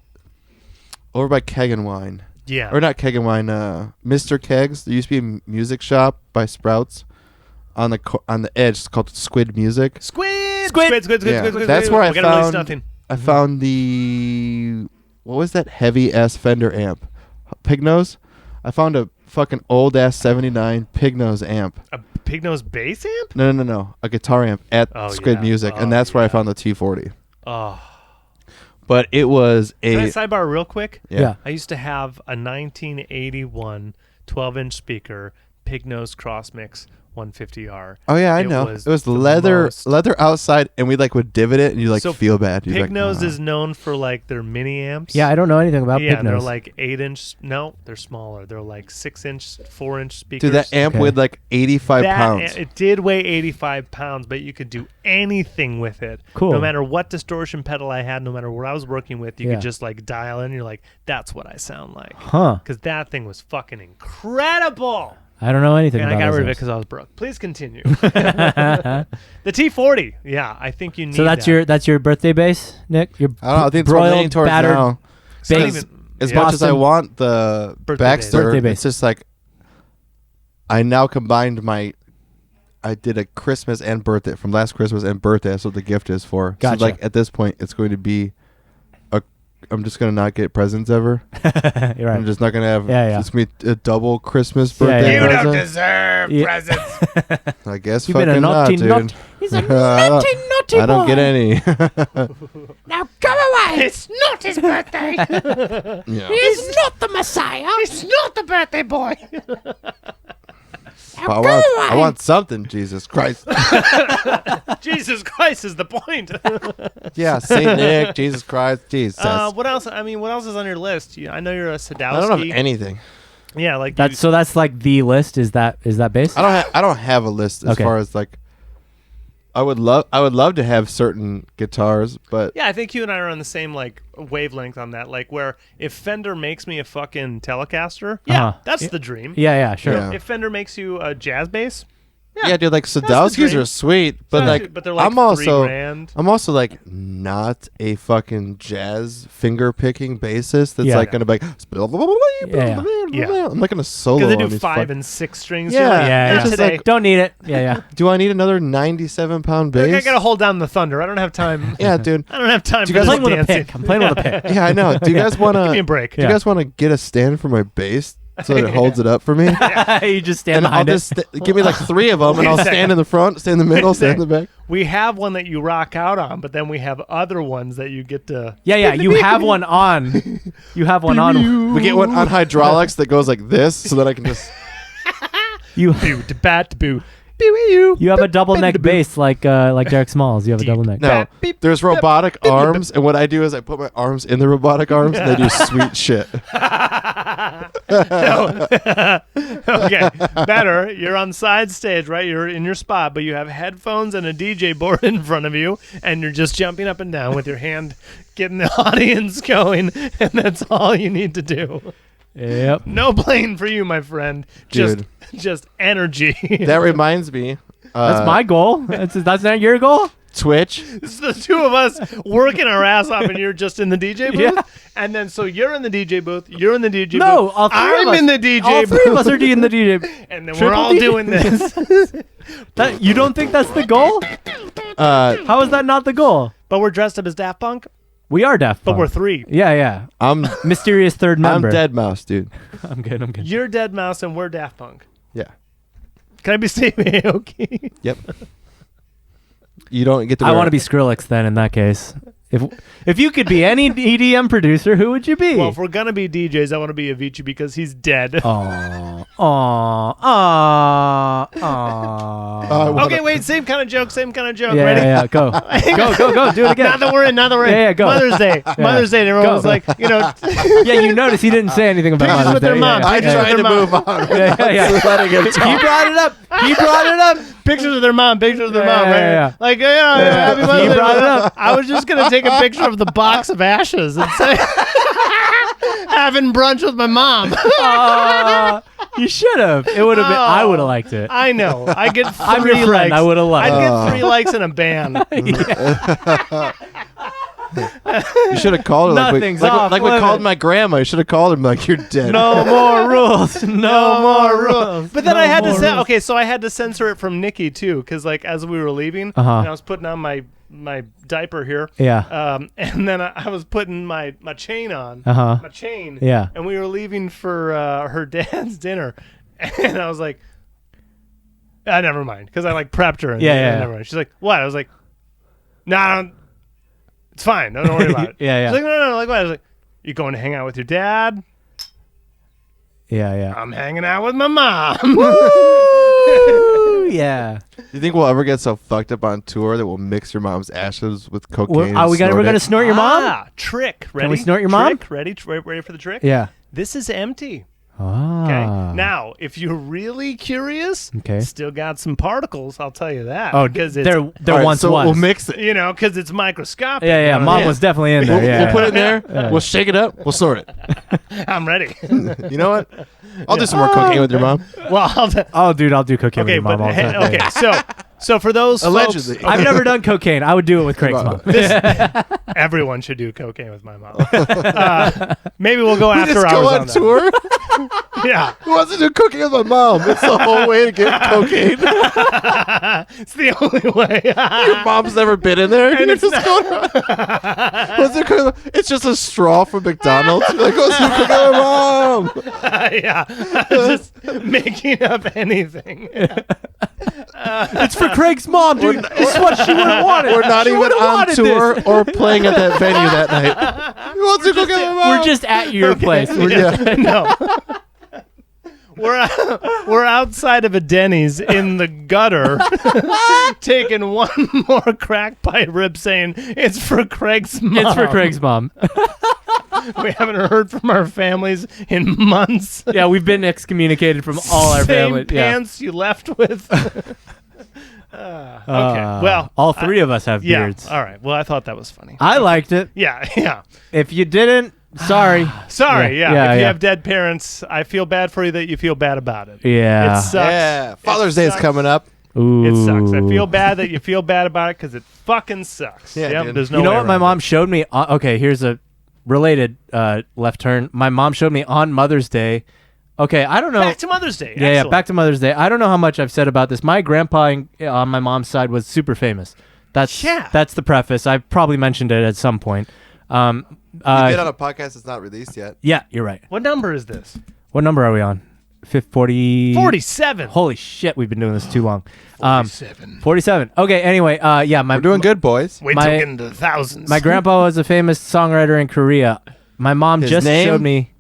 over by Keg and Wine. Yeah. Or not Keg and Wine, Mr. Kegs. There used to be a music shop by Sprouts on the edge. It's called Squid Music. Squid. Yeah. That's where I gotta release found- nothing. I found what was that heavy ass Fender amp? Pignose. I found a fucking old ass 79 Pignose amp. A Pignose bass amp? No. A guitar amp at Oh, Squid yeah. Music, Oh, and that's where I yeah. found the T40. Oh. But it was Can I a sidebar real quick? Yeah. I used to have a 1981 12-inch speaker Pignose Cross Mix 150R. Oh yeah, I It know. was It was the leather most- outside, and we like would divot it, and you like So feel bad. You're like, Pignose "Ah." is known for like their mini amps. Yeah. I don't know anything about yeah, they're Pignose. like 8-inch. No, they're smaller. They're like 6-inch, 4-inch speakers. Dude, that amp Okay. weighed like 85 pounds. It did weigh 85 pounds, but you could do anything with it. Cool. No matter what distortion pedal I had, no matter what I was working with, you Yeah. could just like dial in. You're like, that's what I sound like. Huh. Because that thing was fucking incredible. I don't know anything And I about got rid of it those. because I was broke. Please continue. The T40. Yeah, I think you need So that's that. that's your birthday bass, Nick? Your I don't know. I think it's what I'm leaning broiled, towards battered now. It's not bass. even- As yeah. much as I Boston. want the Birthday Baxter, Birthday bass. it's just like I now combined I did a Christmas and birthday from last Christmas and birthday. That's what the gift is for. Gotcha. So like at this point, it's going to be I'm just gonna not get presents ever. You're I'm right. just not gonna have. Yeah. It's gonna be a double Christmas Yeah, birthday yeah. You present. deserve Yeah. presents. I guess You've been a fucking naughty, not, dude. naughty. He's a I don't- naughty I don't get boy. any. Now go away. It's not his birthday. Yeah. He's not the Messiah. It's not the birthday boy. But I want something, Jesus Christ. Jesus Christ is the point. Yeah, Saint Nick, Jesus Christ, Jesus. What else? I mean, what else is on your list? I know you're a Sadowski. I don't have anything. Yeah, like That's like the list. Is that bass? I don't have a list as Okay. far as like. I would love to have certain guitars, but Yeah, I think you and I are on the same like wavelength on that. Like, where if Fender makes me a fucking Telecaster, yeah, Uh-huh. that's the dream. Yeah, sure. Yeah. If Fender makes you a jazz bass, yeah, dude, like the Sadowskis dream. are sweet, but like but they're like I'm also $3,000. I'm also like not a fucking jazz finger picking bassist that's Yeah. like gonna be like Yeah. I'm like gonna solo Because they on do these 5 and 6 strings. Yeah, You're like, Yeah, "Not it's just today. like- Don't need it. Yeah. Do I need another 97-pound Like, bass? I gotta hold down the thunder. I don't have time. Yeah, dude. I don't have time Do for you this guys- I'm playing with a dancing. pick. I'm playing with a pick. Yeah, I know. Do you guys want Give me a to? break. Do you guys want to get a stand for my bass so that it holds it up for me? You just stand And I'll behind it. just give me like 3 of them, Wait and a I'll second. stand in the front, stand in the middle, stand in the back. We have one that you rock out on, but then we have other ones that you get to. Yeah. You have one on. You have one on. We get one on hydraulics that goes like this, so that I can just. You. Boo, da bat boo. You have a double neck bass like Derek Smalls. You have a double neck. No, there's robotic arms, and what I do is I put my arms in the robotic arms, and they do sweet shit. Okay, better. You're on side stage, right? You're in your spot, but you have headphones and a DJ board in front of you, and you're just jumping up and down with your hand, getting the audience going, and that's all you need to do. Yep. No playing for you, my friend. Dude. Just energy. That reminds me. That's my goal. That's not your goal? Twitch. It's the two of us working our ass off, and you're just in the DJ booth. Yeah. And then so you're in the DJ booth. You're in the DJ booth. No, all three I'm of us. in the DJ all booth. three of us are in the DJ booth. And then Triple we're all D? doing this. You don't think that's the goal? How is that not the goal? But we're dressed up as Daft Punk. We are Daft But Punk. we're three. Yeah. I'm Mysterious third member. Dead Mouse, dude. I'm good. You're Dead Mouse and we're Daft Punk. Yeah. Can I be Steve Aoki? Yep. You don't get to. I want to be Skrillex then. In that case, if you could be any EDM producer, who would you be? Well, if we're gonna be DJs, I want to be Avicii because he's dead. Okay, wait. Same kind of joke. Yeah, Ready? yeah. Go. Go. Do it again. Now that we're in. Yeah, go. Mother's Day. Mother's Day. And everyone was like, Yeah, you notice he didn't say anything about Pictures Mother's with their Day. mom. I'm Yeah. trying to move on. Yeah. Letting him talk. He brought it up. Pictures of their mom. Right? Yeah. Like, Happy Mother's He Day. brought it up. I was just gonna take a picture of the box of ashes and say, having brunch with my mom. You should have. It would have been. I would have liked it. I know. I get 3 I'm your friend. likes. I would have liked I'd it. get 3 likes in a ban. You should have called her Nothing's off like we limits. called my grandma. You should have called him like you're dead. No more rules. No more rules. But then No I had to more say, rules. okay, so I had to censor it from Nikki too, because like as we were leaving, and I was putting on my diaper here. Yeah. And then I was putting my chain on. My chain. Yeah. And we were leaving for her dad's dinner, and I was like, never mind, because I like prepped her. And never mind. She's like, what? I was like, no, it's fine. Don't worry about it. Yeah. She's like, no. Like what? I was like, you going to hang out with your dad? Yeah. I'm hanging out with my mom. Yeah. Do you think we'll ever get so fucked up on tour that we'll mix your mom's ashes with cocaine? We're gonna snort your mom? Trick. Ready? Can we snort your mom? Trick. Ready for the trick? Yeah. This is empty. Ah. Okay. Now, if you're really curious, still got some particles. I'll tell you that. Oh, because there once so was. we'll mix it. because it's microscopic. Yeah. Mom was definitely in there. We'll put it in there. We'll shake it up. We'll snort it. I'm ready. You know what? I'll do some more cocaine with your mom. Well, I'll do cocaine with your mom all the time. Okay. So for those Allegedly. folks, I've never done cocaine. I would do it with Craig's mom. everyone should do cocaine with my mom. Maybe we'll go We after just hours go on that. tour. Yeah. Who wants to do cocaine with my mom? It's the whole way to get cocaine. It's the only way. Your mom's never been in there. And You're it's just going around. It's just a straw from McDonald's. You're like, let's do cocaine with mom. Yeah. Just making up anything. It's for Craig's mom, dude. It's what she would have wanted. We're not She even would've on wanted tour this. or playing at that venue that night. Who wants to go get my mom? We're just at your place. No. We're outside of a Denny's in the gutter, taking one more crack pipe rip, saying it's for Craig's mom. It's for Craig's mom. We haven't heard from our families in months. Yeah, we've been excommunicated from all our Same families. pants you left with. Okay. Well, all three of us have beards. All right. Well, I thought that was funny. I liked it. Yeah. If you didn't, sorry. Sorry. Yeah. If you yeah. have dead parents, I feel bad for you that you feel bad about it. Yeah. It sucks. Yeah. Father's Day is sucks. coming up. Ooh. It sucks. I feel bad that you feel bad about it because it fucking sucks. Yeah, dude. There's no You know way what my around mom showed me? Okay, here's a related left turn. My mom showed me on Mother's Day. Okay, I don't know. Back to Mother's Day. Yeah, Excellent. back to Mother's Day. I don't know how much I've said about this. My grandpa on my mom's side was super famous. That's the preface. I probably mentioned it at some point. You did on a podcast that's not released yet. Yeah, you're right. What number is this? What number are we on? 47. Holy shit, we've been doing this too long. 47. 47. Okay, anyway, We're doing good, boys. Wait till we get into the thousands. My grandpa was a famous songwriter in Korea. My mom His just name? showed me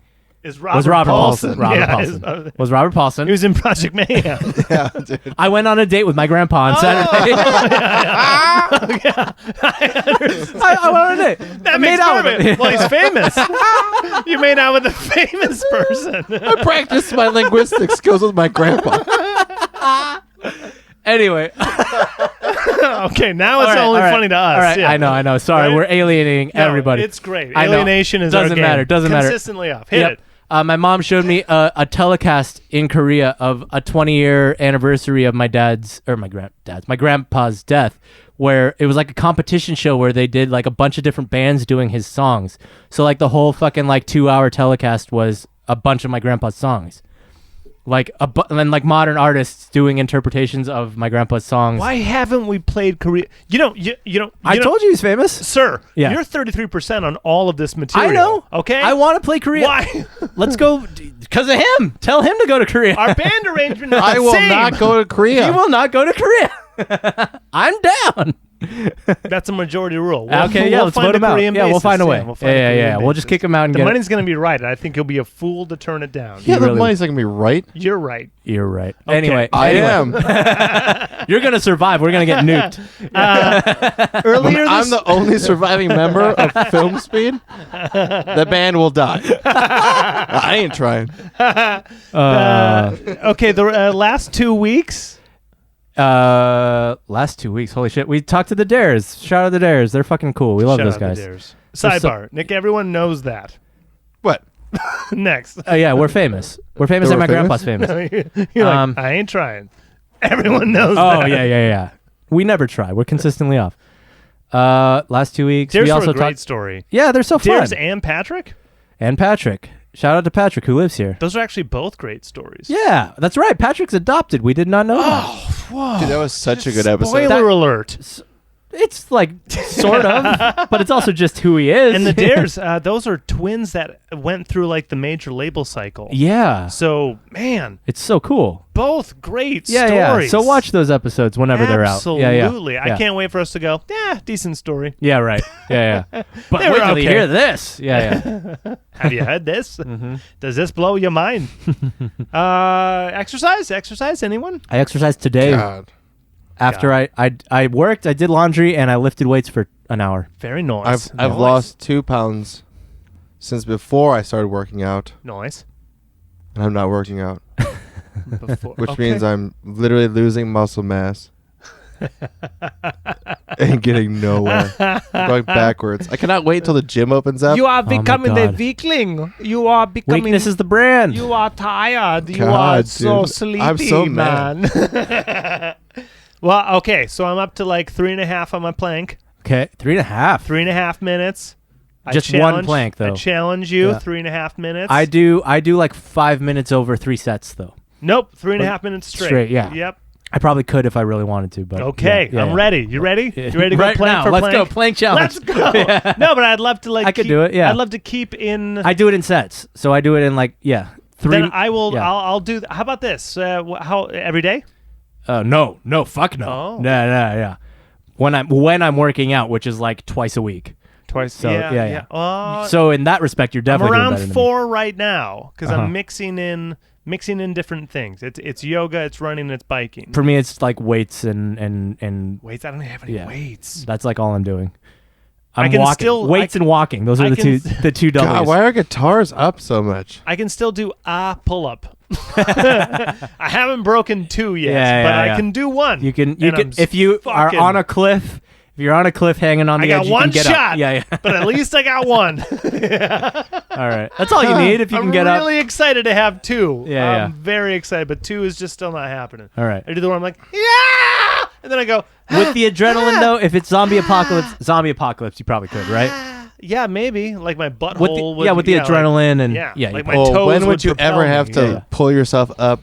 Is Robert Paulson. Robert Yeah, Paulson. Was Robert Paulson. He was in Project Mayhem. Yeah, dude. I went on a date with my grandpa on Saturday. I went on a date. That makes perfect. Well, he's famous. You made out with a famous person. I practiced my linguistic skills with my grandpa. Anyway. Okay, now it's only funny to us. All right, yeah. I know. Sorry, Right? we're alienating everybody. It's great. I know. Alienation is Doesn't our game. matter. Doesn't matter. Consistently off. Hit it. My mom showed me a telecast in Korea of a 20-year anniversary of my grandpa's death, where it was like a competition show where they did like a bunch of different bands doing his songs. So like the whole fucking like 2-hour telecast was a bunch of my grandpa's songs. Like and then like modern artists doing interpretations of my grandpa's songs. Why haven't we played Korea? You know. I told you he's famous, sir. Yeah. You're 33% on all of this material. I know. Okay. I want to play Korea. Why? Let's go because of him. Tell him to go to Korea. Our band arrangement is I the will same. not go to Korea. He will not go to Korea. I'm down. That's a majority rule. Okay, we'll let's find vote him out. Korean Yeah, we'll basis. find a way. We'll find a Korean We'll basis. just kick him out and The get money's going to be right. I think you'll be a fool to turn it down. Yeah, the really- money's not gonna be right. You're right. You're right. Anyway, I am. You're gonna survive. We're gonna get nuked. Earlier this I'm the only surviving member of Filmspeed. The band will die. I ain't trying. okay, the last 2 weeks. Last 2 weeks. Holy shit. We talked to the Dares. Shout out the Dares. They're fucking cool. We love Shout those out the guys. Dares. Sidebar. Nick, everyone knows that. What? Next. Yeah, we're famous. We're famous So and my we're grandpa's famous. You're like, I ain't trying. Everyone knows that. Oh, yeah. We never try. We're consistently off. Last 2 weeks. Dares we were also a great talked. story. Yeah, they're so fun. Dares and Patrick? And Patrick. Shout out to Patrick who lives here. Those are actually both great stories. Yeah, that's right. Patrick's adopted. We did not know that. Whoa. Dude, that was such a good episode. Spoiler alert. It's like sort of, but it's also just who he is. And the Dares, those are twins that went through like the major label cycle. Yeah. So, man, It's so cool. both great Yeah, stories. yeah. So watch those episodes whenever they're out. Absolutely. Yeah. I can't wait for us to go, decent story. Yeah, right. Yeah. But They wait were till you okay. hear this. Yeah. Have you heard this? Does this blow your mind? Exercise? Anyone? I exercised today God. after I worked. I did laundry and I lifted weights for an hour. Very nice. I've lost 2 pounds since before I started working out, Nice. and I'm not working out, Before. which Okay. means I'm literally losing muscle mass and getting nowhere. I'm going backwards. I cannot wait till the gym opens up. You are my becoming a God. weakling. You are becoming. Weakness is the brand. You are tired. You God, are so dude. sleepy, I'm so man. Well, okay, so I'm up to like 3.5 on my plank. Okay, 3.5. 3.5 minutes. Just one plank, though. I challenge you. Yeah. 3.5 minutes. I do like 5 minutes over 3 sets though. Nope. 3.5 minutes straight. Straight, yeah. Yep. I probably could if I really wanted to, but Okay, yeah, I'm yeah. ready. You ready? You ready to go right plank now? for Let's plank? go plank challenge. Let's go. No, but I'd love to like. I could keep- do it, yeah. I'd love to keep in. I do it in sets, so I do it in like 3. Then I will. yeah. I'll do. How about this? How every day? No, fuck no. Oh. No, yeah. When I'm working out, which is like twice a week. Twice. So, yeah. So So in that respect, you're I'm definitely doing around better than me. 4 right now because Uh-huh. I'm mixing in different things. It's yoga, it's running, it's biking. For me, it's like weights and Weights. I don't have any Yeah. weights. that's like all I'm doing. I I'm can walking. still- weights and walking. Those are I the can- two God, W's. why are guitars up so much? I can still do a pull up. I haven't broken 2 yet, Yeah, but yeah, I yeah. can do 1. You can And I'm if you are fucking- on a cliff. If you're on a cliff hanging on I the got edge, you one can get shot. up. Yeah. But at least I got 1. All right. That's all you need if you I'm can get up. really excited to have 2. Yeah, I'm very excited, but 2 is just still not happening. All right. I do the one I'm like, yeah, and then I go, With the adrenaline though, if it's zombie apocalypse, you probably could, right? yeah, maybe like my butthole. With the, would, with the like- adrenaline and yeah, yeah, like you my could. toes when would would you propel ever me. have to Yeah. pull yourself up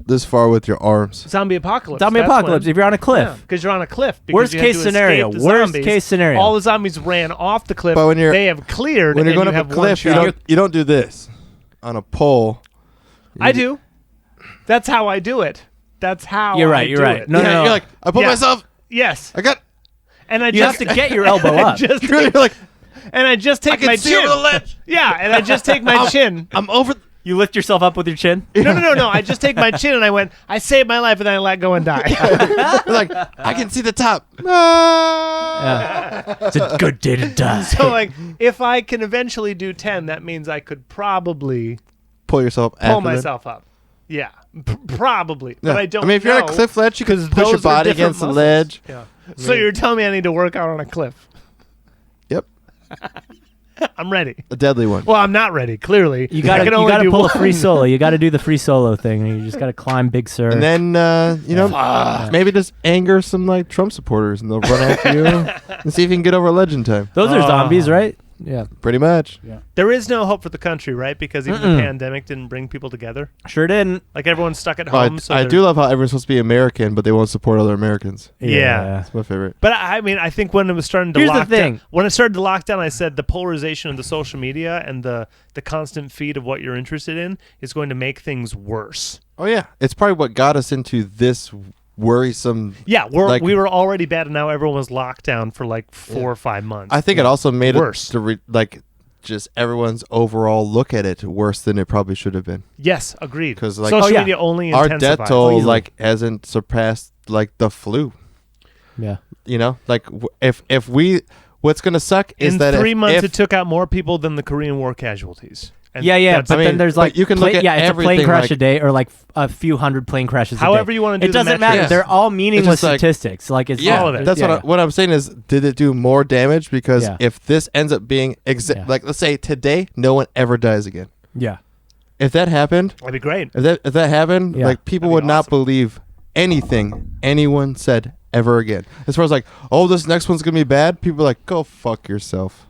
this far with your arms? Zombie apocalypse. zombie apocalypse. If you're on a cliff, because you're on a cliff. because Worst you have case to scenario. escape the Worst zombies. case scenario. All the zombies ran off the cliff. But when you're- they have cleared. When you're and going you up have a cliff, one shot. you don't do this on a pole. I do. That's how I do it. That's how You're right, I you're do right. it. No, no, no. You're like, I put Yeah. myself. Yes, I got. and I You just have to get your elbow up. just You're like, And I just take my chin. Over the ledge. Yeah, and I just take my chin. I'm over. You lift yourself up with your chin? No. I just take my chin and I went, I saved my life, and then I let go and die. Like, I can see the top. Yeah. It's a good day to die. So, like, if I can eventually do 10, that means I could probably Pull myself up. Yeah, probably. Yeah. But I don't I mean, if you're on a know, cliff ledge, you can 'cause push your those are body different against the muscles. ledge. Yeah. So you're telling me I need to work out on a cliff? Yep. I'm ready. A deadly one. Well, I'm not ready. Clearly, You gotta do pull a free one. solo. You gotta do the free solo thing. You just gotta climb Big Sur. And then, maybe just anger some like Trump supporters, and they'll run after you and see if you can get over ledge in time. Those are zombies, right? Yeah, Pretty much. There is no hope for the country, right? Because even the pandemic didn't bring people together. sure didn't. Like everyone's stuck at Oh, home. I do love how everyone's supposed to be American, but they won't support other Americans. Yeah. That's my favorite. But I mean, I think when it was starting to Here's the lock thing. down, when it started to lock down, I said the polarization of the social media and the constant feed of what you're interested in is going to make things worse. Oh yeah, it's probably what got us into this worrisome. Yeah, Like- we were already bad, and now everyone was locked down for like 4 or 5 months. I think it also made Worse. it just everyone's overall look at it worse than it probably should have been. Yes, agreed. 'Cause, like, social Oh, yeah. media only Our intensifies. death toll Easily. hasn't surpassed like the flu. Yeah. You know, like if we, what's gonna suck is In that 3 months, if it took out more people than the Korean War casualties. And Yeah, that's- but I then mean, there's but like you can look at it's a plane everything crash like- a day or like a few hundred plane crashes. However a day. you wanna do It the doesn't metrics. matter. Yeah. They're all meaningless like- statistics. Like it's yeah, all of it. that's Yeah, what I'm saying is, did it do more damage? Because Yeah. if this ends up being Yeah. like, let's say today, no one ever dies again. yeah. If that happened, That'd be great. if that happened, Yeah. like people That'd be would not awesome. believe anything anyone said ever again. As far as like, oh, this next one's gonna be bad, people are like, go fuck yourself.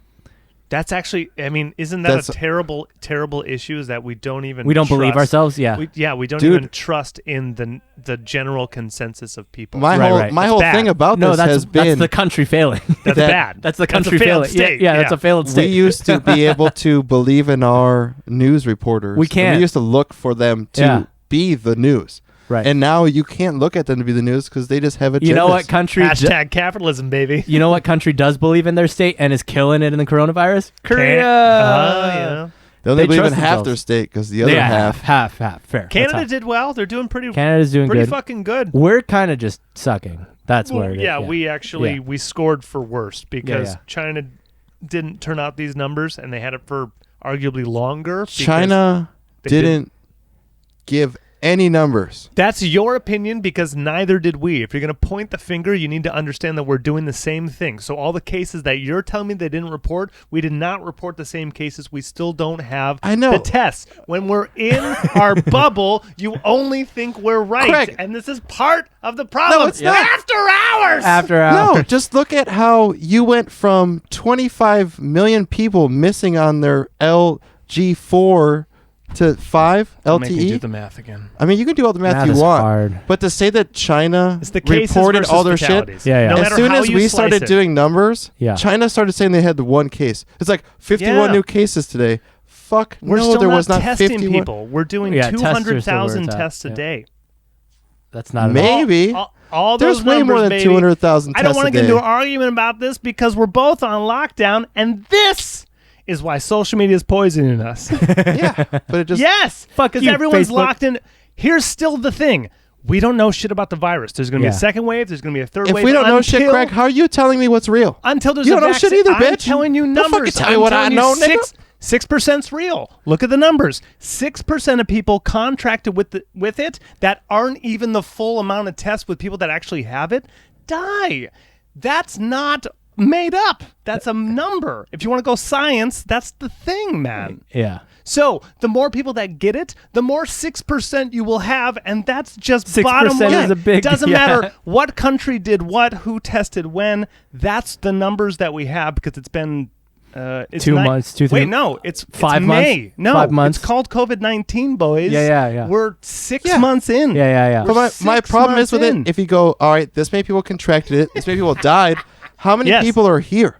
That's actually, I mean, isn't that That's- a terrible, terrible issue? Is that we don't even We don't believe trust- ourselves. Yeah. We don't Dude. even trust in the general consensus of people. My Right, whole right. my That's whole bad. thing about no, this that's has been the country failing. That's that- bad. That's the a country failed failing. state. Yeah, that's a failed we state. used to be able to believe in our news reporters. We And can't. We used to look for them to Yeah. be the news. Right. And now you can't look at them to be the news because they just have agendas. you know what country? Hashtag capitalism, baby. You know what country does believe in their state and is killing it in the coronavirus? Korea. Yeah. They only They believe in trust half themselves. their state because the other Yeah, half. half. Fair. Canada That's did well. They're doing pretty half. Canada's doing pretty good. fucking good. We're kind of just sucking. That's Well, where it is. yeah, we actually Yeah. we scored for worst because yeah. China didn't turn out these numbers, and they had it for arguably longer. because China they didn't give any numbers. That's your opinion because neither did we. If you're going to point the finger, you need to understand that we're doing the same thing. So all the cases that you're telling me they didn't report, we did not report the same cases. We still don't have I know. the tests. When we're in our bubble, you only think we're right. Craig. And this is part of the problem. No, it's not. After hours! After hours. No, just look at how you went from 25 million people missing on their LG4 to 5 Make me do LTE. the math again. I mean, you can do all the math Math you is want, hard. but to say that China It's the cases reported versus all their shit, fatalities. Yeah, yeah. No As as matter soon how as you we slice started it. doing numbers, Yeah. China started saying they had the one case. It's like 51 Yeah. new cases today. Fuck, We're no, still there not was not testing 51. people. We're doing Yeah, tests are still where 200,000 it's at. tests a Yeah. day. That's not Maybe. All There's those way numbers, more than baby. 200,000 I don't tests want a to get into day. an argument about this because we're both on lockdown, and this is why social media is poisoning us. Yeah, but it just Yes, Fuck because you, everyone's Facebook. locked in. Here's still the thing. We don't know shit about the virus. There's going to be a Yeah. second wave. There's going to be a third if wave. we don't know shit, until- Craig, how are you telling me what's real? Until there's You a don't know shit vaccine. either, I'm bitch. telling you Don't fucking numbers. tell me I'm what telling I you know, nigga. 6%'s real. Look at the numbers. 6% of people contracted with it that aren't even the full amount of tests with people that actually have it die. That's not made up. That's a number. If you want to go science, that's the thing, man. Yeah. So the more people that get it, the more 6% you will have, and that's just 6% bottom line. is a big- Doesn't yeah. matter what country did what, who tested when. That's the numbers that we have because it's been it's 2 months, 2, 3 Wait, no, it's 5 it's months? May. No, 5 months? It's called COVID-19, boys. Yeah. We're 6 Yeah. months in. Yeah. But my 6 problem is months with in. it, if you go, all right, this many people contracted it, this many people died, how many Yes. people are here?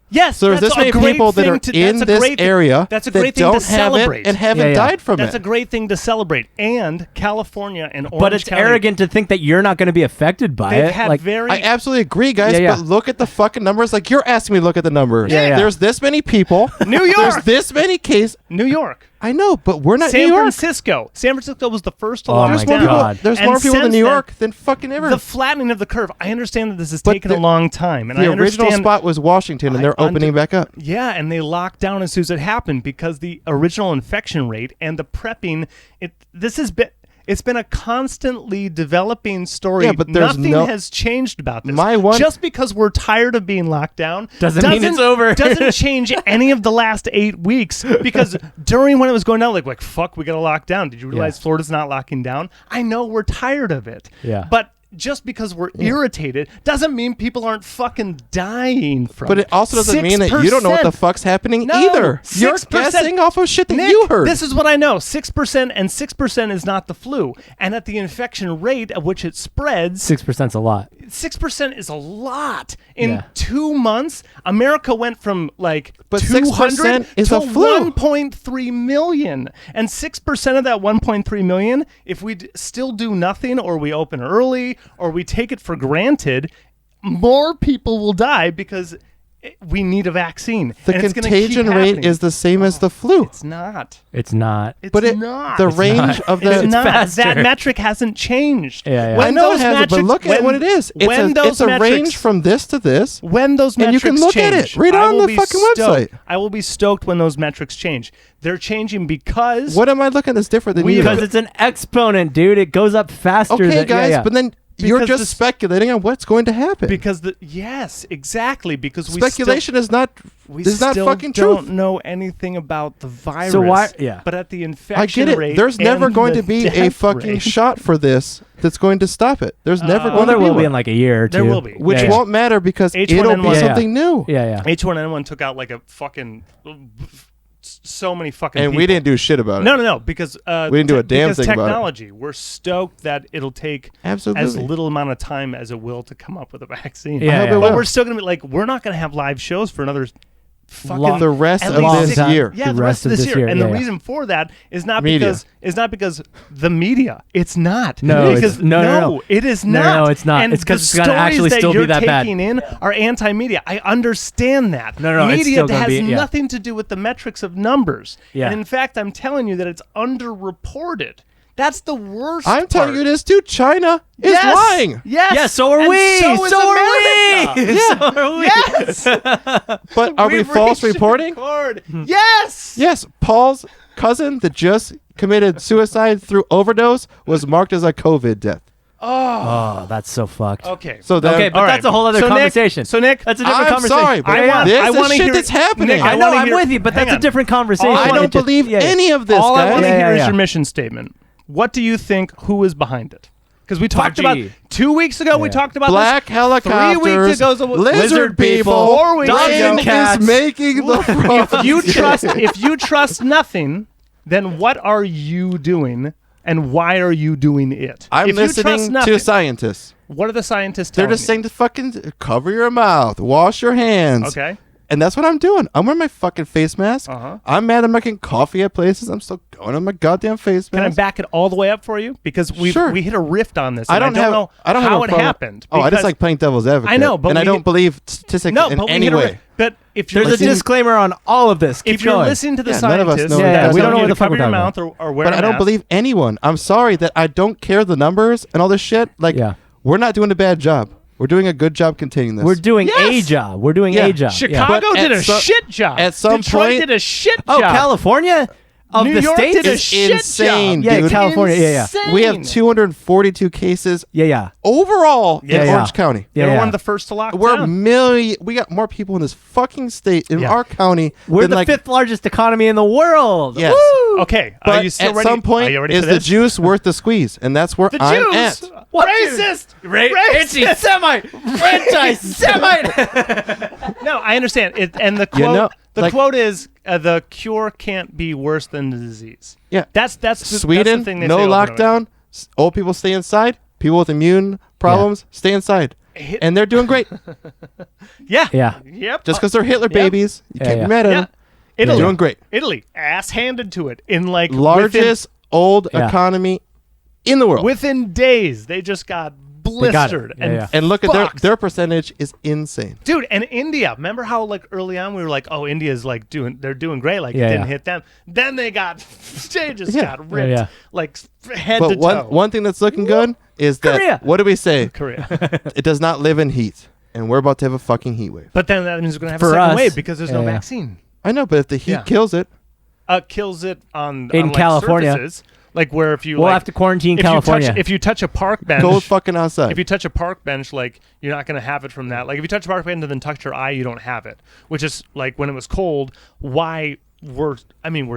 Yes, So there's that's this many a great people that thing are to- in that's a this great thing- area that's a that great thing to don't have celebrate. it and haven't Yeah, yeah. died from That's it. a great thing to celebrate. And California and Orange But it's County, arrogant to think that you're not going to be affected by they've it. had Like, very I absolutely agree, guys. Yeah, yeah. But look at the fucking numbers. Like you're asking me to look at the numbers. Yeah, yeah. There's this many people. New York. There's this many cases. New York. I know, but we're not San New York. Francisco. San Francisco was the first to Oh lock my There's more down. people. God. There's And more people since than New then, York than fucking ever. The flattening of the curve. I understand that this is But taking a the- long time, and the I original understand. spot was Washington, and I they're opening back up. Yeah, and they locked down as soon as it happened because the original infection rate and the prepping. It's been a constantly developing story. Yeah, but there's nothing no- has changed about this. My one- Just because we're tired of being locked down Doesn't mean it's over. doesn't change any of the last 8 weeks. Because during when it was going down, like fuck, we got to lock down. Did you realize Yeah. Florida's not locking down? I know we're tired of it. Yeah. But just because we're irritated doesn't mean people aren't fucking dying from But it also doesn't mean that you don't know what the 6%. fuck's happening No, either. You're 6%. guessing off of shit that Nick, you heard. This is what I know. 6% and 6% is not the flu. And at the infection rate at which it spreads, 6%'s a lot. 6% is a lot. In Yeah. 2 months, America went from like But 200 6% is to a flu. 1.3 million. And 6% of that 1.3 million, if we still do nothing or we open early or we take it for granted, more people will die because we need a vaccine. The and it's gonna keep contagion rate happening. is the same as the flu. It's not. It's not. It's But not. the range of the It's not. faster. That metric hasn't changed. Yeah, yeah. I know it those hasn't, but metrics- look at what it is. It's a range from this to this. When those And you metrics can look at change, it. Read it I on will the be fucking stoked. website. I will be stoked when those metrics change. They're changing because What am I looking that's different than you? Because it's an exponent, dude. It goes up faster. Okay, than, guys, yeah, yeah. but then you're Because just this- speculating on what's going to happen. yes, exactly. Because Speculation is not we is not still fucking don't truth. know anything about the virus. So why- yeah. But at the infection I get it. rate, There's never and going the to be a death fucking rate- shot for this that's going to stop it. There's never well, going there to be will be one. in like a year or two. There will be. Which Yeah, yeah. won't matter because it'll H1N1. be Yeah, yeah. something new. Yeah, yeah. H1N1 took out like a fucking so many fucking And people. we didn't do shit about it. No, because We didn't do a damn because thing about it. technology. We're stoked that it'll take Absolutely. as little amount of time as it will to come up with a vaccine. Yeah, I hope yeah. it But will. we're still gonna be like, we're not gonna have live shows for another fucking Long- the rest at of least this 6 year. Yeah, the rest of this year. And yeah, the yeah. reason for that is not Media. because the media. It's not. No, because it's- no. it is No, not. no, it's not. And It's 'cause the it's gonna actually stories still be you're that bad. taking in are anti-media. I understand that. No, no, it's media still gonna has be- yeah. nothing to do with the metrics of numbers. Yeah. And in fact, I'm telling you that it's underreported. That's the worst. I'm telling part. you this too. China is Yes! lying. Yes. Yeah, so are And we. So, is So are America. we. Yeah. So are we. Yes. But are we We've false reached a reporting? record. Yes. Yes. Paul's cousin that just committed suicide through overdose was marked as a COVID death. Oh, that's so fucked. Okay. So then, Okay, but All that's right. a whole other So Nick- conversation. so Nick, that's a different I'm conversation. sorry, but I want- this I is wanna shit hear- that's happening. Nick, I know, wanna I'm hear- with you, but hang that's a on. different conversation. All I I don't It just- believe yeah, yeah. any of this, All I guys. want to Yeah, hear yeah, is yeah. your mission statement. What do you think? Who is behind it? Because we talked about 5G. 2 weeks ago. We Yeah. talked about Black this. helicopters, 3 weeks ago, lizard people, 4 weeks dogs ago. and cats. is making the If you trust nothing, then what are you doing, and why are you doing it? I'm if you trust listening nothing, to scientists. What are the scientists They're telling just you? saying to fucking cover your mouth, wash your hands. Okay. And that's what I'm doing. I'm wearing my fucking face mask. Uh-huh. I'm mad I'm not getting coffee at places. I'm still going on my goddamn face Can I mask. back it all the way up for you? Because we Sure. hit a rift on this. I and don't know have how a it problem. happened. Oh, I just because- like playing devil's advocate. I know, but and I we don't hit- believe statistics no, in but we any hit a way. rift. But if you're There's a listening, disclaimer on all of this. Keep if you're going. listening to the Yeah, none of us scientists, know what Yeah, that's we don't telling know you what to the fuck cover we're your talking mouth or wear But a I don't mask. believe anyone. I'm sorry that I don't care the numbers and all this shit. Like, Yeah. we're not doing a bad job. We're doing a good job containing this. We're doing a Yes. job. We're doing Yeah. a job. Chicago But did at a some- shit job. at some Detroit point- did a shit Oh, job. California? Of New the York states? did a It's shit insane, job. Yeah, dude. California. Yeah, yeah. Insane. We have 242 cases Yeah, yeah. overall Yeah, in yeah. Orange County. They Yeah, were yeah. one of the first to lock We're down. We got more people in this fucking state in Yeah. our county. We're than the like, fifth largest economy in the world. Yes. Woo! Okay, But are you still at ready? some Are point, you ready is for the this? juice worth the squeeze? And that's where The I'm Jews. at. What? Racist. Itchy Semite. Anti-Semite. No, I understand it. And the quote, You know, the like- quote is, "The cure can't be worse than the disease." Yeah. That's the Sweden, that's the thing they no say over and over. lockdown. Old people stay inside. People with immune problems stay inside. and they're doing great. Yeah. Yeah. Yep. Just because they're Hitler babies, you can't be mad at them. Italy. They're doing great. Italy, ass handed to it in like Largest old economy in the world. within days. They just got blistered and look at their percentage is insane, dude. And India, remember how like early on we were like, oh, India's like they're doing great, like it didn't hit them. Then they got got ripped like head to toe. One thing that's looking good is that Korea. what do we say? Korea. It does not live in heat, and we're about to have a fucking heat wave. But then that means we're gonna have For a second us. wave because there's no vaccine. I know, but if the heat kills it, Kills it on In like, California. surfaces. Like where if you We'll like, have to quarantine if California. if you touch a park bench, go fucking outside. if you touch a park bench, like you're not going to have it from that. Like if you touch a park bench and then touch your eye, you don't have it. Which is like when it was cold. Why we're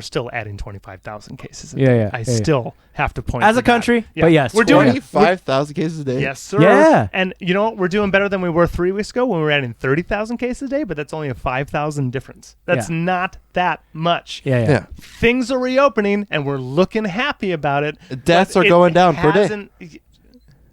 still adding 25,000 cases. I still have to point as to a country. that. But yes, we're doing 25,000 cases a day. Yes, sir. Yeah. And you know what? We're doing better than we were 3 weeks ago when we were adding 30,000 cases a day. But that's only a 5,000 difference. That's not that much. Yeah. Things are reopening, and we're looking happy about it. Deaths but are going down per day. hasn't-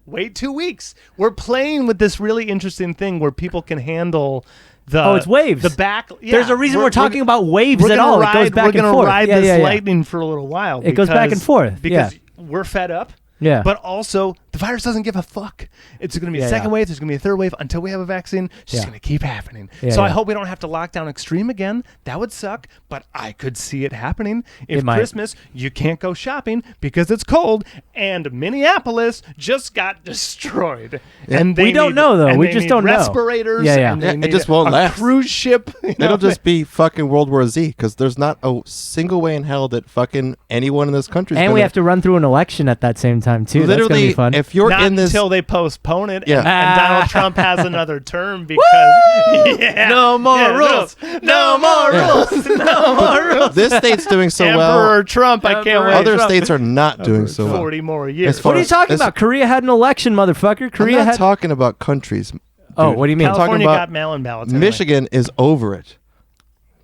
Wait 2 weeks. We're playing with this really interesting thing where people can handle the it's waves. The back. There's a reason we're talking about waves we're at gonna all. Ride, It goes back we're and gonna forth. ride Yeah, this yeah, yeah. lightning for a little while. It goes back and forth. because we're fed up. Yeah. But also, the virus doesn't give a fuck. It's going to be a second wave. There's going to be a third wave until we have a vaccine. It's just going to keep happening. So I hope we don't have to lock down extreme again. That would suck. But I could see it happening. If Christmas, you can't go shopping because it's cold. And Minneapolis just got destroyed. Yeah. And We don't know, though. We just don't know. respirators. Yeah, yeah. And they It need just won't a last. cruise ship. It'll just be fucking World War Z because there's not a single way in hell that fucking anyone in this country is And we have to run through an election at that same time too. That's gonna be fun. If you're Not in this, until they postpone it, Yeah. and Donald Trump has another term because No more rules. no more rules, no more rules. this state's doing so Emperor well. Trump, I can't wait. Other states are not doing so well. 40 more years. As far What are you as- talking as- about? Korea had an election, motherfucker. Korea I'm not had. talking about countries. Oh, dude. what do you mean? talking California about got mail-in ballots. anyway. Michigan is over it.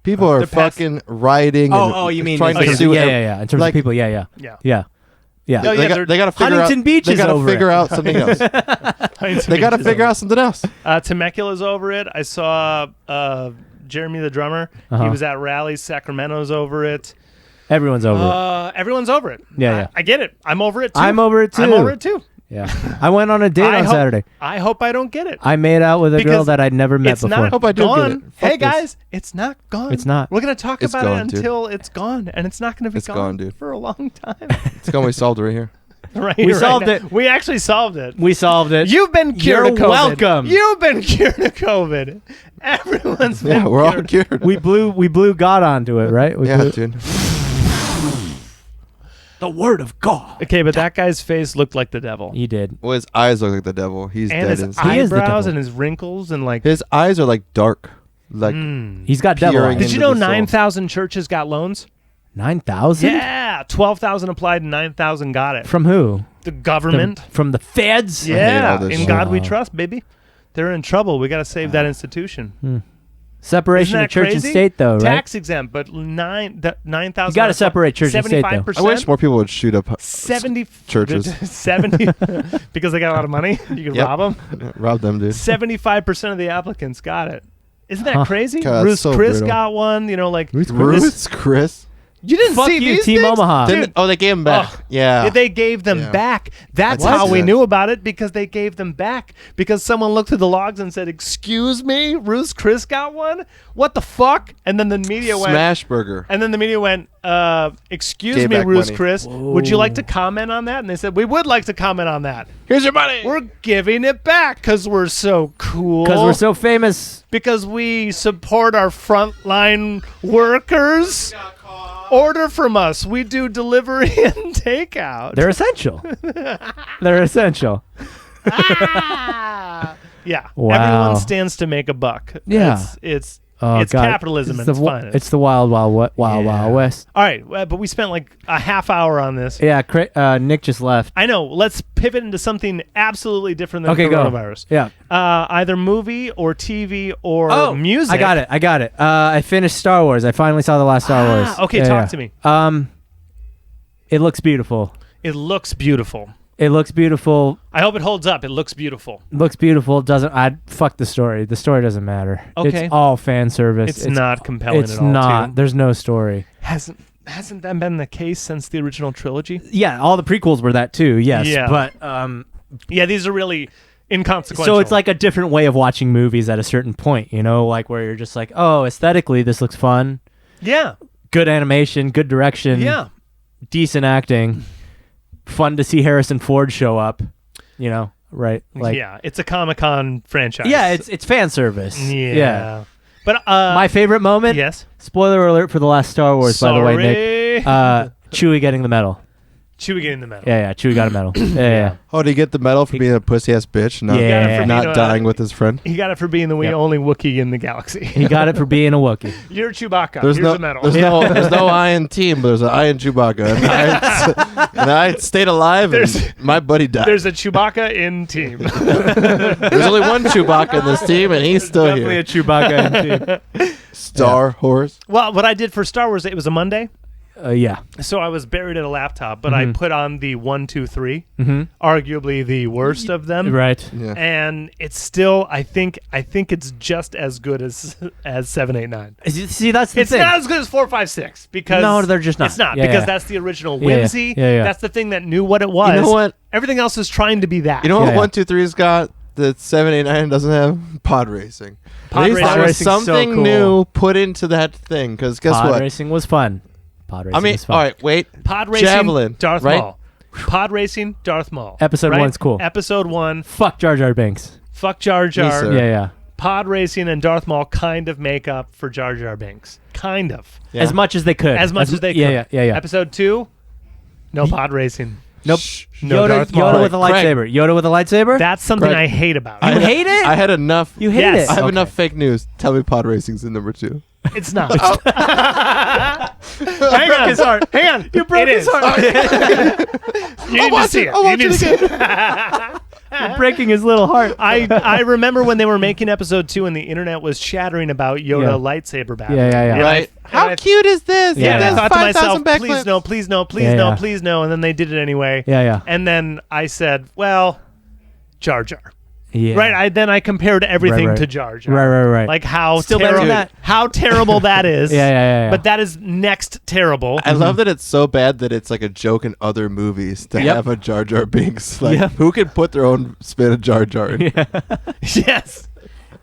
People are they're past- fucking rioting. Oh, you mean trying in to terms sue of, yeah, ev- yeah, yeah. In terms like- of people, yeah. Yeah. Yeah. They got to figure Huntington out. Beach they is got to over figure it. out something else. They got to figure out something else. Temecula's over it. I saw Jeremy the drummer. He was at rallies. Sacramento's over it. Everyone's over it. Everyone's over it. Yeah. I get it. I'm over it too. I'm over it too. I'm over it too. Yeah. I went on a date on Saturday. I hope I don't get it. I made out with a girl Because that I'd never met It's before. not Hope I do gone. get it. Fuck Hey this. guys, it's not gone. It's not. We're gonna talk It's about gone, it dude. until it's gone, and it's not gonna be It's gone, gone, dude. for a long time. It's going. We solved it right here. We solved now. it. We actually solved it. We solved it. You've been cured You're of COVID. welcome. You've been cured of COVID. Everyone's been Yeah, we're all cured. cured. we blew God onto it, right? We Yeah, blew dude. the word of God. Okay, but that guy's face looked like the devil. He did. Well, his eyes look like the devil. He's And dead his inside. He is the eyebrows devil. and his wrinkles and like. His eyes are like dark, like He's got devil Peering eyes. Did you into know the soul. 9,000 churches got loans? 9,000? Yeah, 12,000 applied and 9,000 got it. From who? The government. From the feds? hate Yeah, all this in shit. God we Wow. trust, baby. They're in trouble. We got to save that institution. Separation Isn't of that church crazy? and state, though, right? Tax exempt, but 9,000. You gotta separate church and state, though. 75%. I wish more people would shoot up 70 churches. 70 because they got a lot of money. You can Yep. rob them. Rob them, dude. 75% of the applicants got it. Isn't that crazy? God, Ruth so Chris brutal. got one. You know, like Ruth's Chris. You didn't Fuck see you, these Team things? Omaha. Dude, Didn't- they gave him back. Ugh. Yeah. They gave them Yeah. back. That's What? how we knew about it, because they gave them back. Because someone looked through the logs and said, "Excuse me, Ruth Chris got one? What the fuck?" And then the media went, Smash Burger. and then the media went, "Excuse Gave me, back Ruth money. Chris, would you like to comment on that?" And they said, "We would like to comment on that. Here's your money. We're giving it back because we're so cool. Because we're so famous. Because we support our frontline workers. Order from us. We do delivery and takeout." They're essential. They're essential. Yeah. Wow. Everyone stands to make a buck. Yeah. It's Oh, it's God. capitalism It's and it's the, fun. It's the wild, wild west. All right, but we spent like a half hour on this. Yeah, Nick just left. I know. Let's pivot into something absolutely different than Okay, go. coronavirus. Yeah. Either movie or TV or music. I got it. I finished Star Wars. I finally saw the last Star Wars. Okay, Yeah, talk yeah. to me. It looks beautiful. It looks beautiful. It looks beautiful. I hope it holds up. It looks beautiful. Looks beautiful. Fuck the story. The story doesn't matter. Okay. It's all fan service. It's not compelling at all. It's not. Too. There's no story. Hasn't that been the case since the original trilogy? Yeah, all the prequels were that too. Yes. Yeah. But yeah, these are really inconsequential. So it's like a different way of watching movies at a certain point, like where you're just like, oh, aesthetically this looks fun. Yeah. Good animation, good direction. Yeah. Decent acting. Fun to see Harrison Ford show up, right? Like, yeah, it's a Comic-Con franchise. Yeah, it's fan service. Yeah. But my favorite moment. Yes. Spoiler alert for the last Star Wars, by the way, Nick. Chewie getting the medal. Chewie getting the medal. Yeah, Chewie got a medal. Yeah. Oh, did he get the medal for being a pussy ass bitch? Not dying with his friend. He got it for being the only Wookiee in the galaxy. He got it for being a Wookiee. You're Chewbacca. Here's a medal. There's no I in team, but there's an I in Chewbacca. And I stayed alive, and my buddy died. There's a Chewbacca in team. There's only one Chewbacca in this team, and he's still definitely here. Definitely a Chewbacca in team. Star Horse. Well, what I did for Star Wars, it was a Monday. Yeah. So I was buried at a laptop, but I put on the 1, 2, 3, arguably the worst of them. Right. Yeah. And it's still, I think it's just as good as 7, 8, 9. See, that's the it's thing. It's not as good as 4, 5, 6 because no, they're just not. It's not because that's the original whimsy. Yeah. That's the thing that knew what it was. You know what? Everything else is trying to be that. You know what 1, 2, 3's got that 7, 8, 9 doesn't have? Pod racing. Pod racing was so something cool. new put into that thing. Because guess Pod what? racing was fun. Pod racing was fun. All right, wait. Pod racing, Javelin, Darth right? Maul. Pod racing, Darth Maul. Episode 1's cool. Episode 1. Fuck Jar Jar Binks. Fuck Jar Jar. Yes, sir. Yeah. Pod racing and Darth Maul kind of make up for Jar Jar Binks. Kind of. Yeah. As much as they could. As much as they could. Yeah. Episode 2, no pod racing. Nope. No Darth Maul. Yoda with a lightsaber. Yoda with a lightsaber? That's something Craig. I hate about You it. hate it? I had enough. You hate Yes. it? I have Okay. enough fake news. Tell me pod racing's in number 2. It's not. You broke his heart. Hang on. You broke his heart. You need to see it. I'll You watch need it to see it. You're breaking his little heart. I remember when they were making episode 2 and the internet was chattering about Yoda lightsaber battle. Yeah. And Right. How How cute is this? Yeah. And I Yeah. thought to myself, 5,000 backflips. please no, please no, please Yeah, no, yeah. please no. And then they did it anyway. Yeah. And then I said, well, Jar Jar. Yeah. Right? Then I compared everything Right. to Jar Jar. Right. Like how Still better than terrible that. how terrible that is. Yeah. But that is next terrible. I love that it's so bad that it's like a joke in other movies to Yep. have a Jar Jar Binks. Like, Yep. who can put their own spin of Jar Jar in? Yes.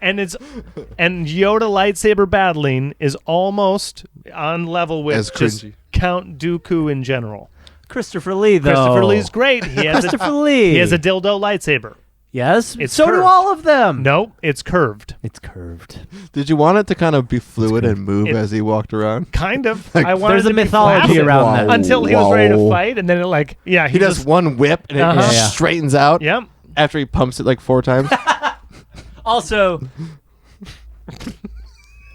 And Yoda lightsaber battling is almost on level with As just cringy. Count Dooku in general. Christopher Lee, though. Christopher Lee's great. He has Christopher Lee. He has a dildo lightsaber. Yes. It's so curved. do all of them. Nope, it's curved. It's curved. Did you want it to kind of be fluid good. and move as he walked around? Kind of. Like, I wanted there's to a be mythology flaccid around that. until he was ready to Wow. fight, and then He does just, one whip and it Uh-huh. Yeah. straightens out Yep. after he pumps it like 4 times. Also,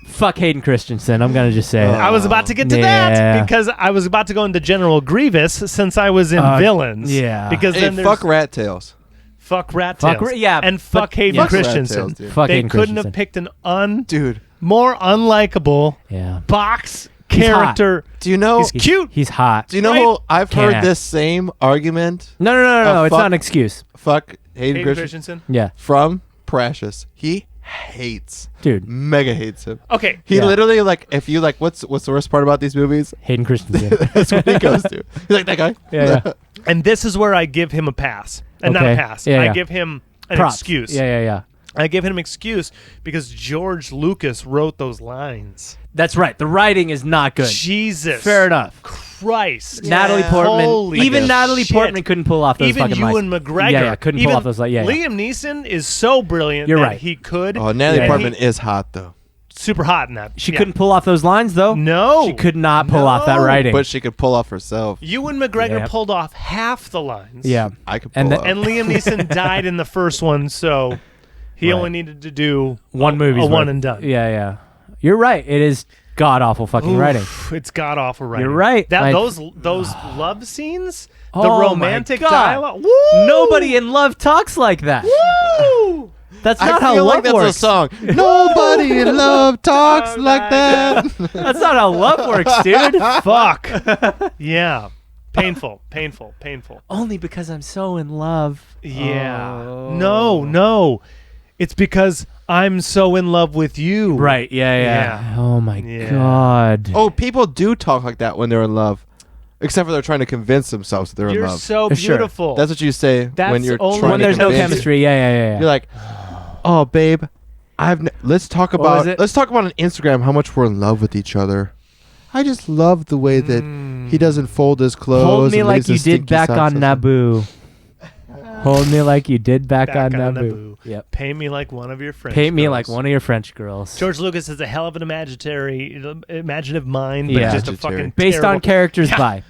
fuck Hayden Christensen. I'm gonna just say it. I was about to get to Yeah. that because I was about to go into General Grievous since I was in villains. yeah. Because Hey, then there's fuck Rat Tails. fuck Rat Fuck Tails. and and but- fuck Hayden yeah. Fuck Rat Christensen. Tails, dude. Fuck They Hayden couldn't have Christensen. picked an Dude, more unlikable Yeah. box He's hot. character. do you know? He's cute. He's hot. Do you know Right? who I've heard Can't. this same argument? No. It's fuck- not an excuse. Fuck Hayden Hayden Christensen Christensen. Yeah, from Precious. He hates, dude. mega hates him. Okay. He Yeah. literally like if you like what's the worst part about these movies? Hayden Christensen. That's what he goes to. He's like that guy. Yeah. And this is where I give him a pass. And not a Okay. pass. Yeah, I yeah. give him an Props. excuse. Yeah. I give him an excuse because George Lucas wrote those lines. That's right. The writing is not good. Jesus. Fair enough. Christ. Natalie Portman. Holy Even Natalie shit. Portman couldn't pull off those Even fucking Ewan lines. McGregor. Yeah, couldn't pull Even off those lines. Yeah. Liam Neeson is so brilliant You're that right. he could. Oh, Natalie Yeah. Portman is hot though, Super hot in that. She Yeah. couldn't pull off those lines though. No. She could not pull off that No. writing. but she could pull off herself. Ewan McGregor Yeah. pulled off half the lines. yeah. I could pull And the- off. And Liam Neeson died in the first one, so he Right. only needed to do One movie. a one and done. Yeah. You're right. It is god awful fucking writing. Oof, it's god awful writing. You're right. That I- those love scenes, the Oh my romantic God. dialogue. Woo! Nobody in love talks like that. Woo! That's I not how feel love like that's works. a song. Nobody in love talks Oh like my that. That's not how love works, dude. Fuck. Yeah. Painful. Only because I'm so in love. Yeah. Oh. No. It's because I'm so in love with you. Right. Yeah. Oh my God. Oh, people do talk like that when they're in love. Except for they're trying to convince themselves that they're in You're love. so beautiful. That's what you say when you're only trying when to there's no convince. chemistry. Yeah. You're like, oh, babe, let's talk was about it? let's talk about on Instagram how much we're in love with each other. I just love the way that he doesn't fold his clothes. Hold me and like leaves you his did stinky back socks on outside. Naboo. Hold me like you did back on Naboo. Yep. Paint me like one of your French Paint me girls. like one of your French girls. George Lucas has a hell of an imaginative mind, but Yeah. just a Imaginary. fucking Based terrible, on characters by.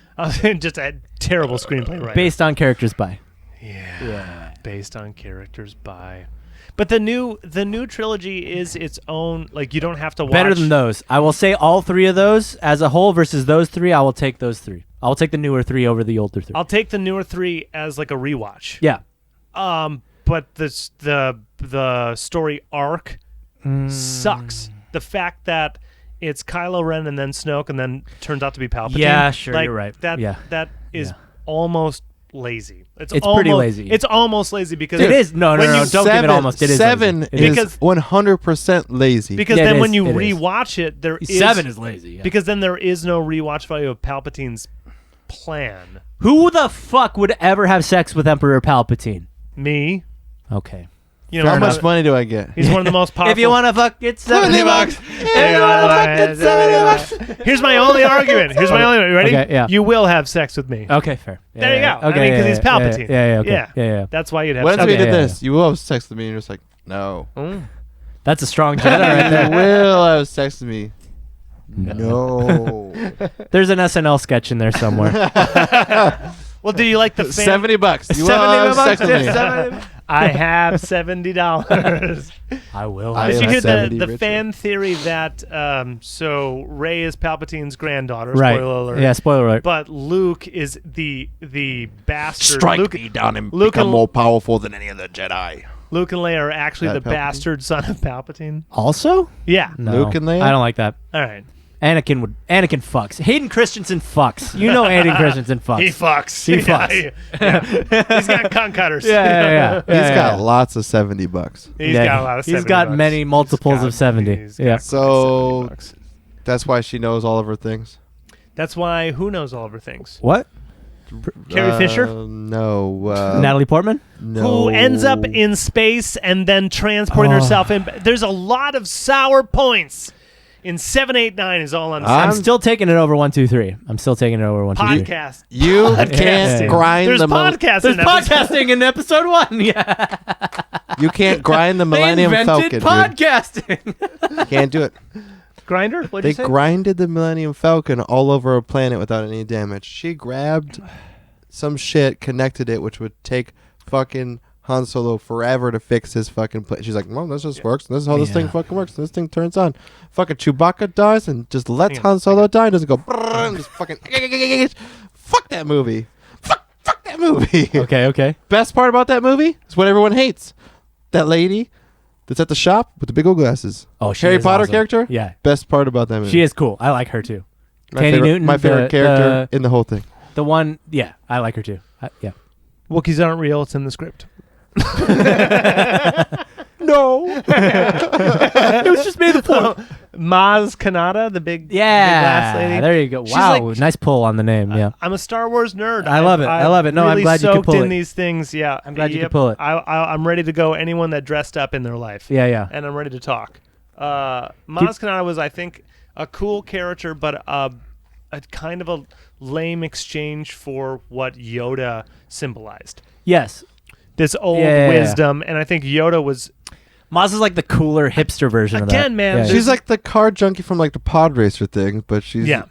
just a terrible screenplay writer. Based on characters by. Yeah. Based on characters by. But the new trilogy is its own. Like, you don't have to watch. Better than those. I will say all three of those as a whole versus those three. I will take those three. I will take the newer three over the older three. I'll take the newer three as like a rewatch. Yeah. But the story arc sucks. The fact that it's Kylo Ren and then Snoke and then turns out to be Palpatine. Yeah, sure, like, you're right. That is almost lazy. It's pretty lazy. It's almost lazy because It is. No, don't give it almost. It is Seven lazy. It is. is 100% lazy. Because Yeah, then it when is, you it is. rewatch it, there is 7 is lazy. Yeah. because then there is no rewatch value of Palpatine's plan. Who the fuck would ever have sex with Emperor Palpatine? Me, Okay. you know, How much money do I get? he's one of the most powerful. If you want to fuck, it's $70. Here's my only argument. You ready? Okay, yeah. You will have sex with me. Okay, fair. Yeah, There you yeah, go. Okay, I mean, because yeah, he's Palpatine. Yeah, okay. Yeah. That's why you'd have Once sex. we Okay, did yeah, this, you will have sex with me. And you're just like, no. That's a strong Jedi right You there. will have sex with me. No. There's an SNL sketch in there somewhere. Well, do you like the fan? $70. You will have sex with me. I have $70. I will. I Did am you hear 70 the richer. fan theory that so Rey is Palpatine's granddaughter? Right. Spoiler alert. Yeah, spoiler alert. But Luke is the bastard. Strike Luke, me down and Luke become and- more powerful than any other Jedi. Luke and Leia are actually the Palpatine? bastard son of Palpatine. Also? Yeah. No. Luke and Leia? I don't like that. All right. Anakin fucks. Hayden Christensen fucks. You know Hayden Christensen fucks. He fucks. He Yeah, fucks. yeah. He's got cunt cutters. Yeah. He's got lots of $70. He's got a lot of. He's $70 got bucks. many multiples of 70. He's got Yeah. So- $70. That's why she knows all of her things. That's why who knows all of her things. What? Carrie Fisher? No. Natalie Portman? No. Who ends up in space and then transporting herself in. There's a lot of sour points in 7, 8, 9 is all I'm saying. I'm still taking it over 1, 2, 3. I'm still taking it over 1, 2, 3. Podcast. You Podcasting. can't grind There's the podcasting. There's episodes. podcasting in episode 1. Yeah. You can't grind the Millennium They invented Falcon, podcasting. dude. You can't do it. Grinder? What'd They you say? grinded the Millennium Falcon all over a planet without any damage. She grabbed some shit, connected it, which would take fucking Han Solo forever to fix his fucking plane. She's like, well, this just works. This is how this thing fucking works. This thing turns on. Fucking Chewbacca dies and just lets Han Solo die. Doesn't go brrrr and just fucking fuck that movie. Fuck that movie. Okay. Best part about that movie is what everyone hates. That lady that's at the shop with the big old glasses. Oh, she Harry is Potter awesome. character? Yeah. Best part about that movie. She is cool. I like her too. my Tandy favorite, Newton, my favorite the- character in the whole thing. The one, yeah, I like her too. Yeah. Wookiees aren't real. It's in the script. No. It was just made the point. Maz Kanata, the big Yeah. glass lady. There you go. She's Wow. like- Nice pull on the name. Yeah. I'm a Star Wars nerd. I love it. I love it. No, I'm really glad you could soaked pull in it. these things. Yeah, I'm glad you could pull it. I'm ready to go. Anyone that dressed up in their life. Yeah. And I'm ready to talk. Maz Kanata was, I think, a cool character, but a kind of a lame exchange for what Yoda symbolized. Yes. This old Yeah. wisdom, and I think Yoda was Maz is like the cooler hipster version of that. Again, man, Yeah. She's like the car junkie from like the pod racer thing, but she's at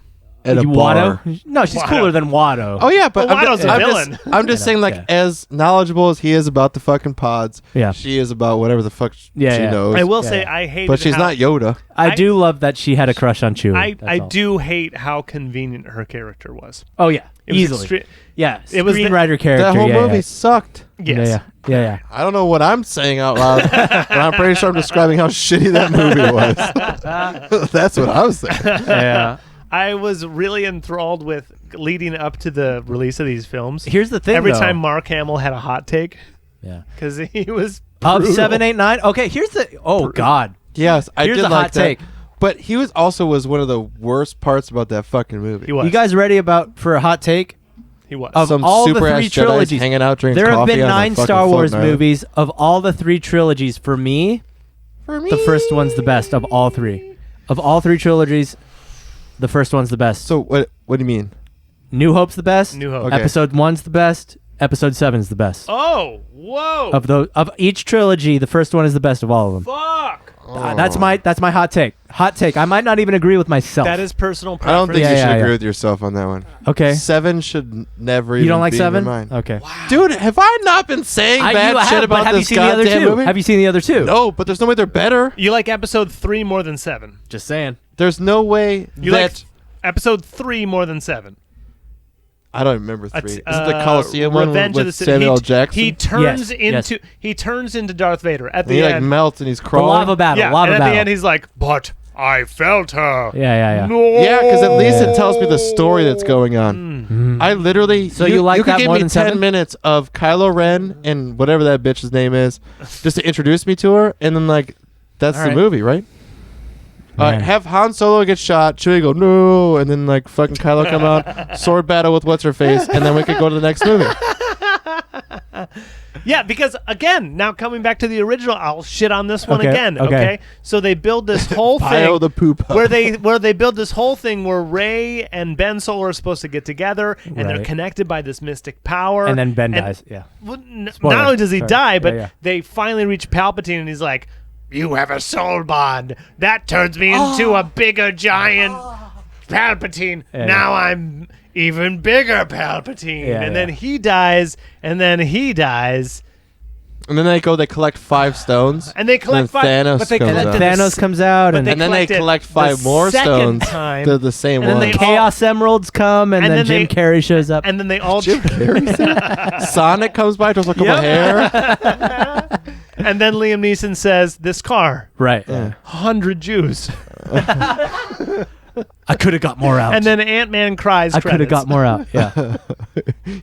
a bar. Watto? No, she's Watto. cooler than Watto. Oh yeah, but Well, Watto's a villain. I'm just saying, like, Yeah. as knowledgeable as he is about the fucking pods, Yeah. she is about whatever the fuck she Yeah. knows. I will Yeah. say I hated but she's how, not Yoda. I do love that she had a crush on Chewie. I That's all. do hate how convenient her character was. Oh yeah, It was easily. It Yeah, was the- screenwriter character. That whole yeah, movie yeah. sucked. Yes. Yeah. I don't know what I'm saying out loud, but I'm pretty sure I'm describing how shitty that movie was. That's what I was saying. Yeah. I was really enthralled with leading up to the release of these films. Here's the thing, every though. time Mark Hamill had a hot take, Yeah. because he was Of brutal. 7, 8, 9. Okay, here's the. Oh God. Yes, I Here's did a like hot that. take. But he was one of the worst parts about that fucking movie. He was. You guys ready for a hot take? He was. Of Some all the super three ass Jedi's trilogies, hanging out drinking there have coffee been on a 9 fucking Star Wars floating island. movies. Of all the 3 trilogies, for me, the first one's the best of all 3. Of all 3 trilogies, the first one's the best. So what do you mean? New Hope's the best. New Hope. Okay. Episode 1's the best. Episode 7's the best. Oh, whoa. Of each trilogy, the first one is the best of all of them. Fuck. That's my hot take. Hot take. I might not even agree with myself. That is personal I preference. don't think Yeah, you should yeah, agree yeah. with yourself on that one. Okay. 7 should never even You don't like be 7? in your mind. Okay. Dude, have I not been saying You bad have, shit but about have you this seen the other goddamn 2? movie? Have you seen the other 2? No, but there's no way they're better. You like episode 3 more than 7. Just saying. There's no way You that like episode 3 more than 7. I don't remember 3. Is it It's, the Coliseum one Revenge of the with Sith. Samuel L. Jackson? He turns Yes, into he turns into Darth Vader at and the he like end. melts and he's The crawling. lava battle. Yeah, lava and at battle. the end he's like, "But I felt her." yeah. No. Yeah, because at least it tells me the story that's going on. I literally. So you like could that give more me than 10 7? minutes of Kylo Ren and whatever that bitch's name is, just to introduce me to her, and then like that's All the right. movie, right? Man. Have Han Solo get shot, Chewie go no, and then like fucking Kylo come out, sword battle with what's her face, and then we could go to the next movie. Yeah, because again, now coming back to the original, I'll shit on this one Okay, again. okay. Okay, so they build this whole Bio thing the poop. where they build this whole thing where Rey and Ben Solo are supposed to get together, and they're Right. connected by this mystic power. And then Ben dies. Yeah. Well, Spoiler. not only does he Sorry. die, but Yeah. they finally reach Palpatine, and he's like, "You have a soul bond that turns me into a bigger giant Palpatine. Yeah, now I'm even bigger Palpatine." Yeah, and yeah. then he dies, and then he dies, And then they collect 5 stones, and they collect then 5. Thanos but they comes collected out. the Thanos s- comes out, but and and then they collected collect the 5 more second stones. time, They're the same and then one. they Chaos Emeralds come, and, And then then Jim they- Carrey shows up. and then they all Jim Carrey's there? Sonic comes by, throws a couple Yep. hair. and then Liam Neeson says, "This car, right. 100 Jews." I could have got more out. And then Ant-Man cries. I could have got more out. Yeah.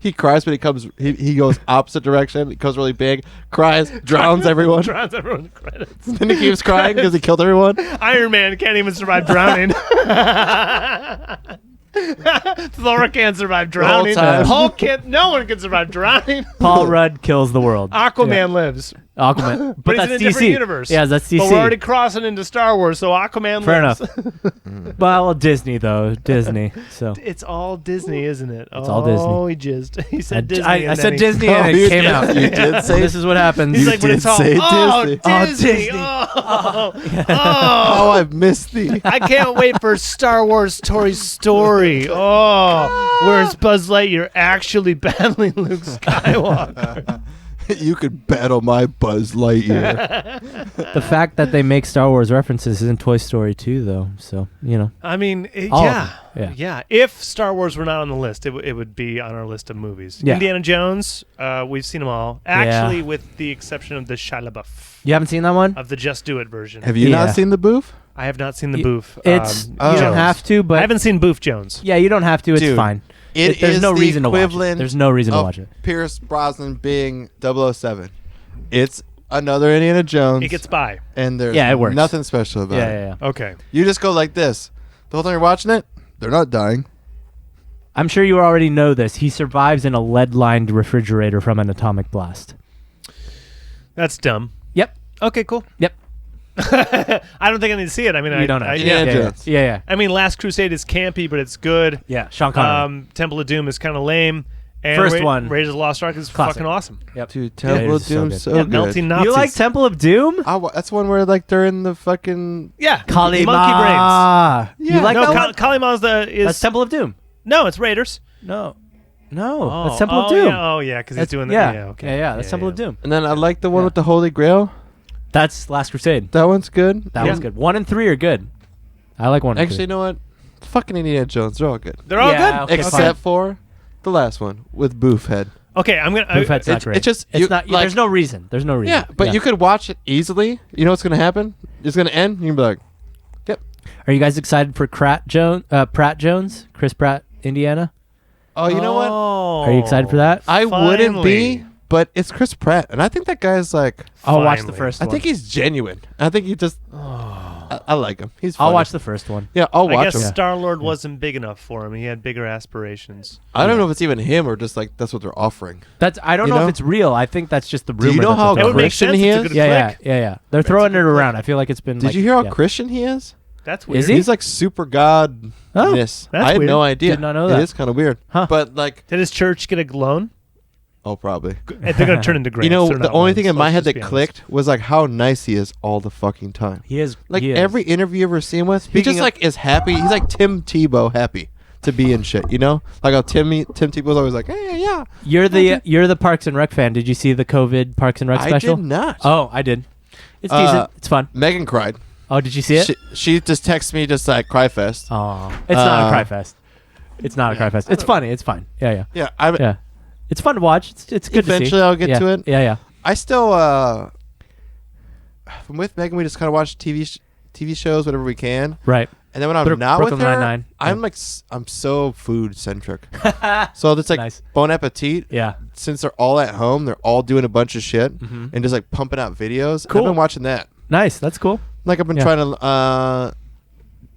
He cries, but he goes opposite direction. He goes really big, cries, drowns everyone. Drowns everyone in the credits. Then he keeps crying because he killed everyone. Iron Man can't even survive drowning. Thor can't survive drowning. time. Hulk can't. No one can survive drowning. Paul Rudd kills the world. Aquaman Yeah. lives, Aquaman. but he's that's in a DC. different universe. Yeah, that's DC. But we're already crossing into Star Wars, so Aquaman Fair lives. enough. Well, Disney though. Disney. So It's all Disney, isn't it? It's all Disney. Oh, he jizzed. He said Disney. I and said then Disney Oh, and you it came did- out. you did say- This is what happens. He's You like, when did it's all, say oh, Disney. Oh, Disney. Disney. Oh, Oh, I've missed thee. I can't wait for Star Wars Toy Story. Oh, where's Buzz Lightyear actually battling Luke Skywalker? You could battle my Buzz Lightyear. The fact that they make Star Wars references is in Toy Story 2, though. So, you know. I mean, All of yeah. them. Yeah. If Star Wars were not on the list, it would be on our list of movies. Yeah. Indiana Jones, we've seen them all. Actually, with the exception of the Shia LaBeouf, You haven't seen that one? of the Just Do It version. Have you Yeah. not seen the booth? I have not seen the Y- Boof. It's you Oh. don't have to, but I haven't seen Boof Jones. yeah, you don't have to. It's Dude, fine. It There's is no the reason to watch it. equivalent There's no reason to of watch it. Pierce Brosnan being 007. It's another Indiana Jones. It gets by. and there's Yeah, it works. nothing special about it. Yeah. Okay. You just go like this. The whole time you're watching it, they're not dying. I'm sure you already know this. He survives in a lead-lined refrigerator from an atomic blast. That's dumb. Yep. Okay, cool. Yep. I don't think I need to see it. I mean, You don't have to. Indiana yeah, Jones. yeah. I mean, Last Crusade is campy, but it's good. Yeah. Sean Connery. Temple of Doom is kind of lame. And First one. Raiders of the Lost Ark is Classic. fucking awesome. Yep. Dude, Yeah, Temple it of is so Doom good. so Yeah, good. melting Nazis. You like Temple of Doom? That's one where like they're in the fucking. Yeah, Kalima. monkey brains. You like no, that one? Kalima's That's Temple of Doom. no, it's Raiders. No. That's Temple of Doom. Yeah, because he's doing that. Yeah. Yeah, okay. Yeah, that's Temple of Doom. And then I like the one Yeah. with the Holy Grail. That's Last Crusade. That one's good. That Yeah. one's good. 1 and 3 are good. I like 1 and Actually, 3. you know what? Fucking Indiana Jones, they're all good. They're all Yeah, good. okay, Except for the last one with Boof Head. Okay, I'm gonna. Buffett's not it's- great. it's just- it's you- not. like- there's no reason. There's no reason. Yeah, but you could watch it easily. You know what's gonna happen? It's gonna end. And you'll be like, "Yep." Are you guys excited for Pratt Jones, Chris Pratt, Indiana? Oh, you know what? Are you excited for that? I wouldn't Finally. be, but it's Chris Pratt, and I think that guy's like. I'll watch the Finally. first I one. think he's genuine. I think he just. I like him. He's. I'll funny. watch the first one. Yeah, I'll I watch guess him. Star-Lord wasn't big enough for him. He had bigger aspirations. I don't know if it's even him or just like that's what they're offering. I don't You know know? if it's real. I think that's just the rumor. Do you know that how they're That would throwing. make Christian sense. he It's a is? good Yeah. click. They're throwing it around. I feel like it's been. Did like, you hear how yeah. Christian he is? That's weird. Is he? He's like super godness. That's I had weird. no idea. Did not know that. It is kind of weird. Huh. But like, Did his church get a loan? oh, probably. They're going to turn into grants. You know, They're the not only loans. thing in my Let's head just that be honest. clicked was like how nice he is all the fucking time. He is Like he is. every interview you've ever seen with, he Speaking just of- like is happy. He's like Tim Tebow happy to be in shit. You know, like how Tim Tebow's always like, hey, yeah. You're the Parks and Rec fan. Did you see the COVID Parks and Rec I special? did not. Oh, I did. It's decent. It's fun. Megan cried. Oh, did you see it? She just texted me just like cry fest. Oh, it's not a cry fest. It's not a cry fest. It's funny. It's fine. Yeah. Yeah, It's fun to watch. It's good to see. Eventually I'll get to it. Yeah. I still I'm with Megan. We just kind of watch TV shows whenever we can. Right. And then when I'm Bro- not Brooklyn with her, Nine-Nine. I'm Yeah. like I'm so food centric. So it's like Nice. Bon Appetit. Yeah. Since they're all at home, they're all doing a bunch of shit Mhm. and just like pumping out videos. Cool. I've been watching that. Nice. That's cool. Like I've been Yeah. trying to.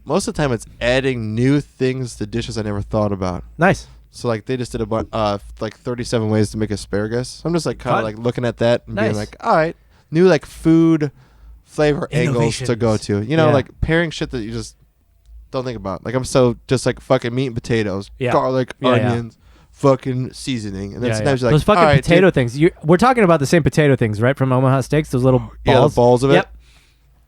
Most of the time, it's adding new things to dishes I never thought about. Nice. So like they just did a bunch, like 37 ways to make asparagus. So I'm just like kind Fun. of like looking at that and being Nice. like, all right, new like food flavor angles to go Innovations. to. You know, Yeah. like pairing shit that you just don't think about. Like I'm so just like fucking meat and potatoes, Yeah. garlic, Yeah, yeah. onions, fucking seasoning, and then Yeah, sometimes you're like, those fucking all right, potato dude. things. We're talking about the same potato things, right? From Omaha Steaks, those little balls. Yeah, the balls of it. Yep.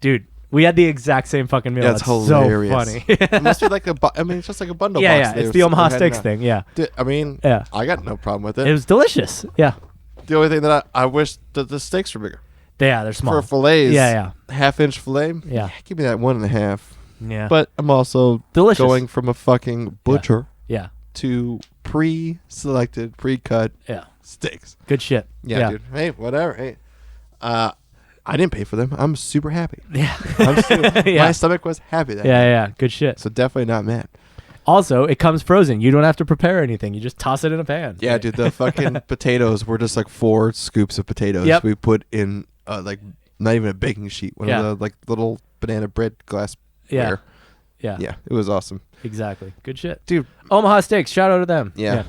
Dude, we had the exact same fucking meal. That's hilarious. So funny. It must be like I mean, it's just like a bundle yeah, box. yeah. they It's were- the Omaha they're handing Steaks out. thing. Yeah. Dude, I mean, Yeah. I got no problem with it. It was delicious. Yeah. The only thing that I wish that the steaks were bigger. Yeah, they're small. For fillets, Yeah. half-inch fillet, Yeah. give me that 1.5. Yeah. But I'm also Delicious. going from a fucking butcher Yeah. to pre-selected, pre-cut Yeah. steaks. Good shit. Yeah, dude. Hey, whatever. Hey, I didn't pay for them. I'm super happy. Yeah. My stomach was happy that. Yeah. Good shit. So definitely not mad. Also, it comes frozen. You don't have to prepare anything. You just toss it in a pan. Yeah, dude. The fucking potatoes were just like 4 scoops of potatoes. Yep. We put in like not even a baking sheet. One Yeah. of the like little banana bread glass. Yeah. Yeah. Yeah, it was awesome, Exactly. Good shit. dude. Omaha Steaks. Shout out to them. Yeah.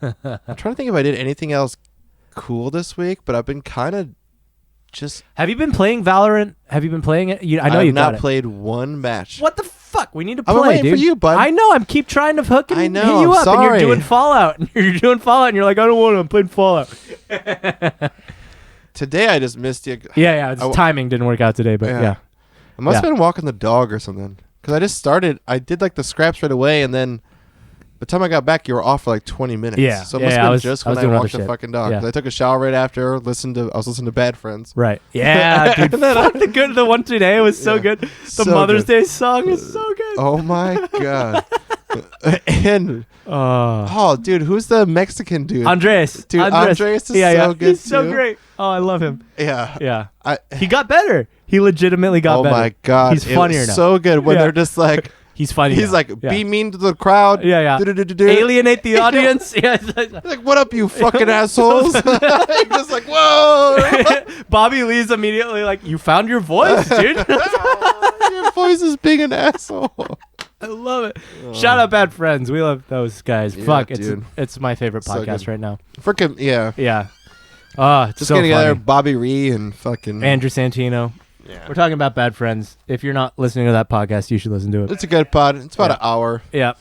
I'm trying to think if I did anything else cool this week, but I've been kind of just. Have you been playing Valorant? Have you been playing it? I know I've you got not it. played one match. What the fuck? We need to I've play, been waiting dude. for you, bud. I know. I'm keep trying to fucking I know, hit you I'm up, sorry. and you're doing Fallout. And you're doing Fallout, and you're like, I don't want to. I'm playing Fallout. Today I just missed you. Yeah. It's timing didn't work out today, but yeah. I must have Yeah. been walking the dog or something. Because I just started. I did like the scraps right away, and then by the time I got back, you were off for like 20 minutes. Yeah. So it Yeah, must I have been was- just I was when I doing other walked the shit. fucking dog. Yeah. 'Cause I took a shower right after. I was listening to Bad Friends. Right. Yeah, dude. And then fuck, the one today was so Yeah. good. The So Mother's good. Day song is so good. Oh my god. And dude, who's the Mexican dude? Andres. Dude, Andres is so good, He's so too. great. Oh, I love him. Yeah. Yeah. He got better. He legitimately got Oh better. my god. He's It funnier was now. so good when Yeah. they're just like He's funny. he's now. like Yeah. be mean to the crowd. Yeah. Do-do-do-do-do. Alienate the audience. Yeah. Like, what up, you fucking assholes? Just like, whoa. Bobby Lee's immediately like, you found your voice, dude. Your voice is being an asshole. I love it. Shout out Bad Friends. We love those guys. Yeah, Fuck, dude. it's my favorite So podcast good. right now. Freaking, yeah. Yeah. It's Just so getting together, funny. Bobby Ree and fucking. Andrew Santino. Yeah. We're talking about Bad Friends. If you're not listening to that podcast, you should listen to it. It's a good pod. It's about an hour. Yeah.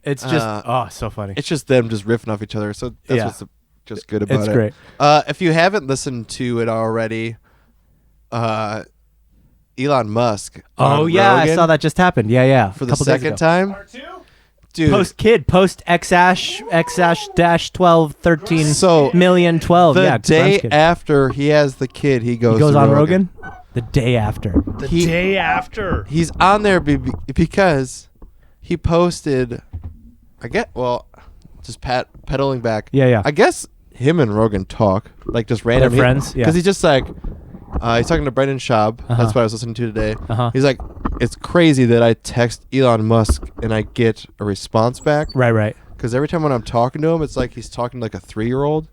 It's just so funny. It's just them just riffing off each other. So that's Yeah. what's just good about It's it. great. If you haven't listened to it already, Elon Musk. Oh on yeah, I Rogan saw that just happened. Yeah. for the Couple days second ago. time. Dude, Post X dash 12 13 So, million 12. the Yeah, day Kid. after he has the kid, he goes he goes to on Rogan. The day after. The He- day after. He's on there because he posted. Just pedaling back. Yeah. I guess him and Rogan talk like just randomly. friends, yeah. Because he's just like, he's talking to Brendan Schaub. Uh-huh. That's what I was listening to today. Uh-huh. He's like, it's crazy that I text Elon Musk and I get a response back. Right. Because every time when I'm talking to him, it's like he's talking like a 3-year-old.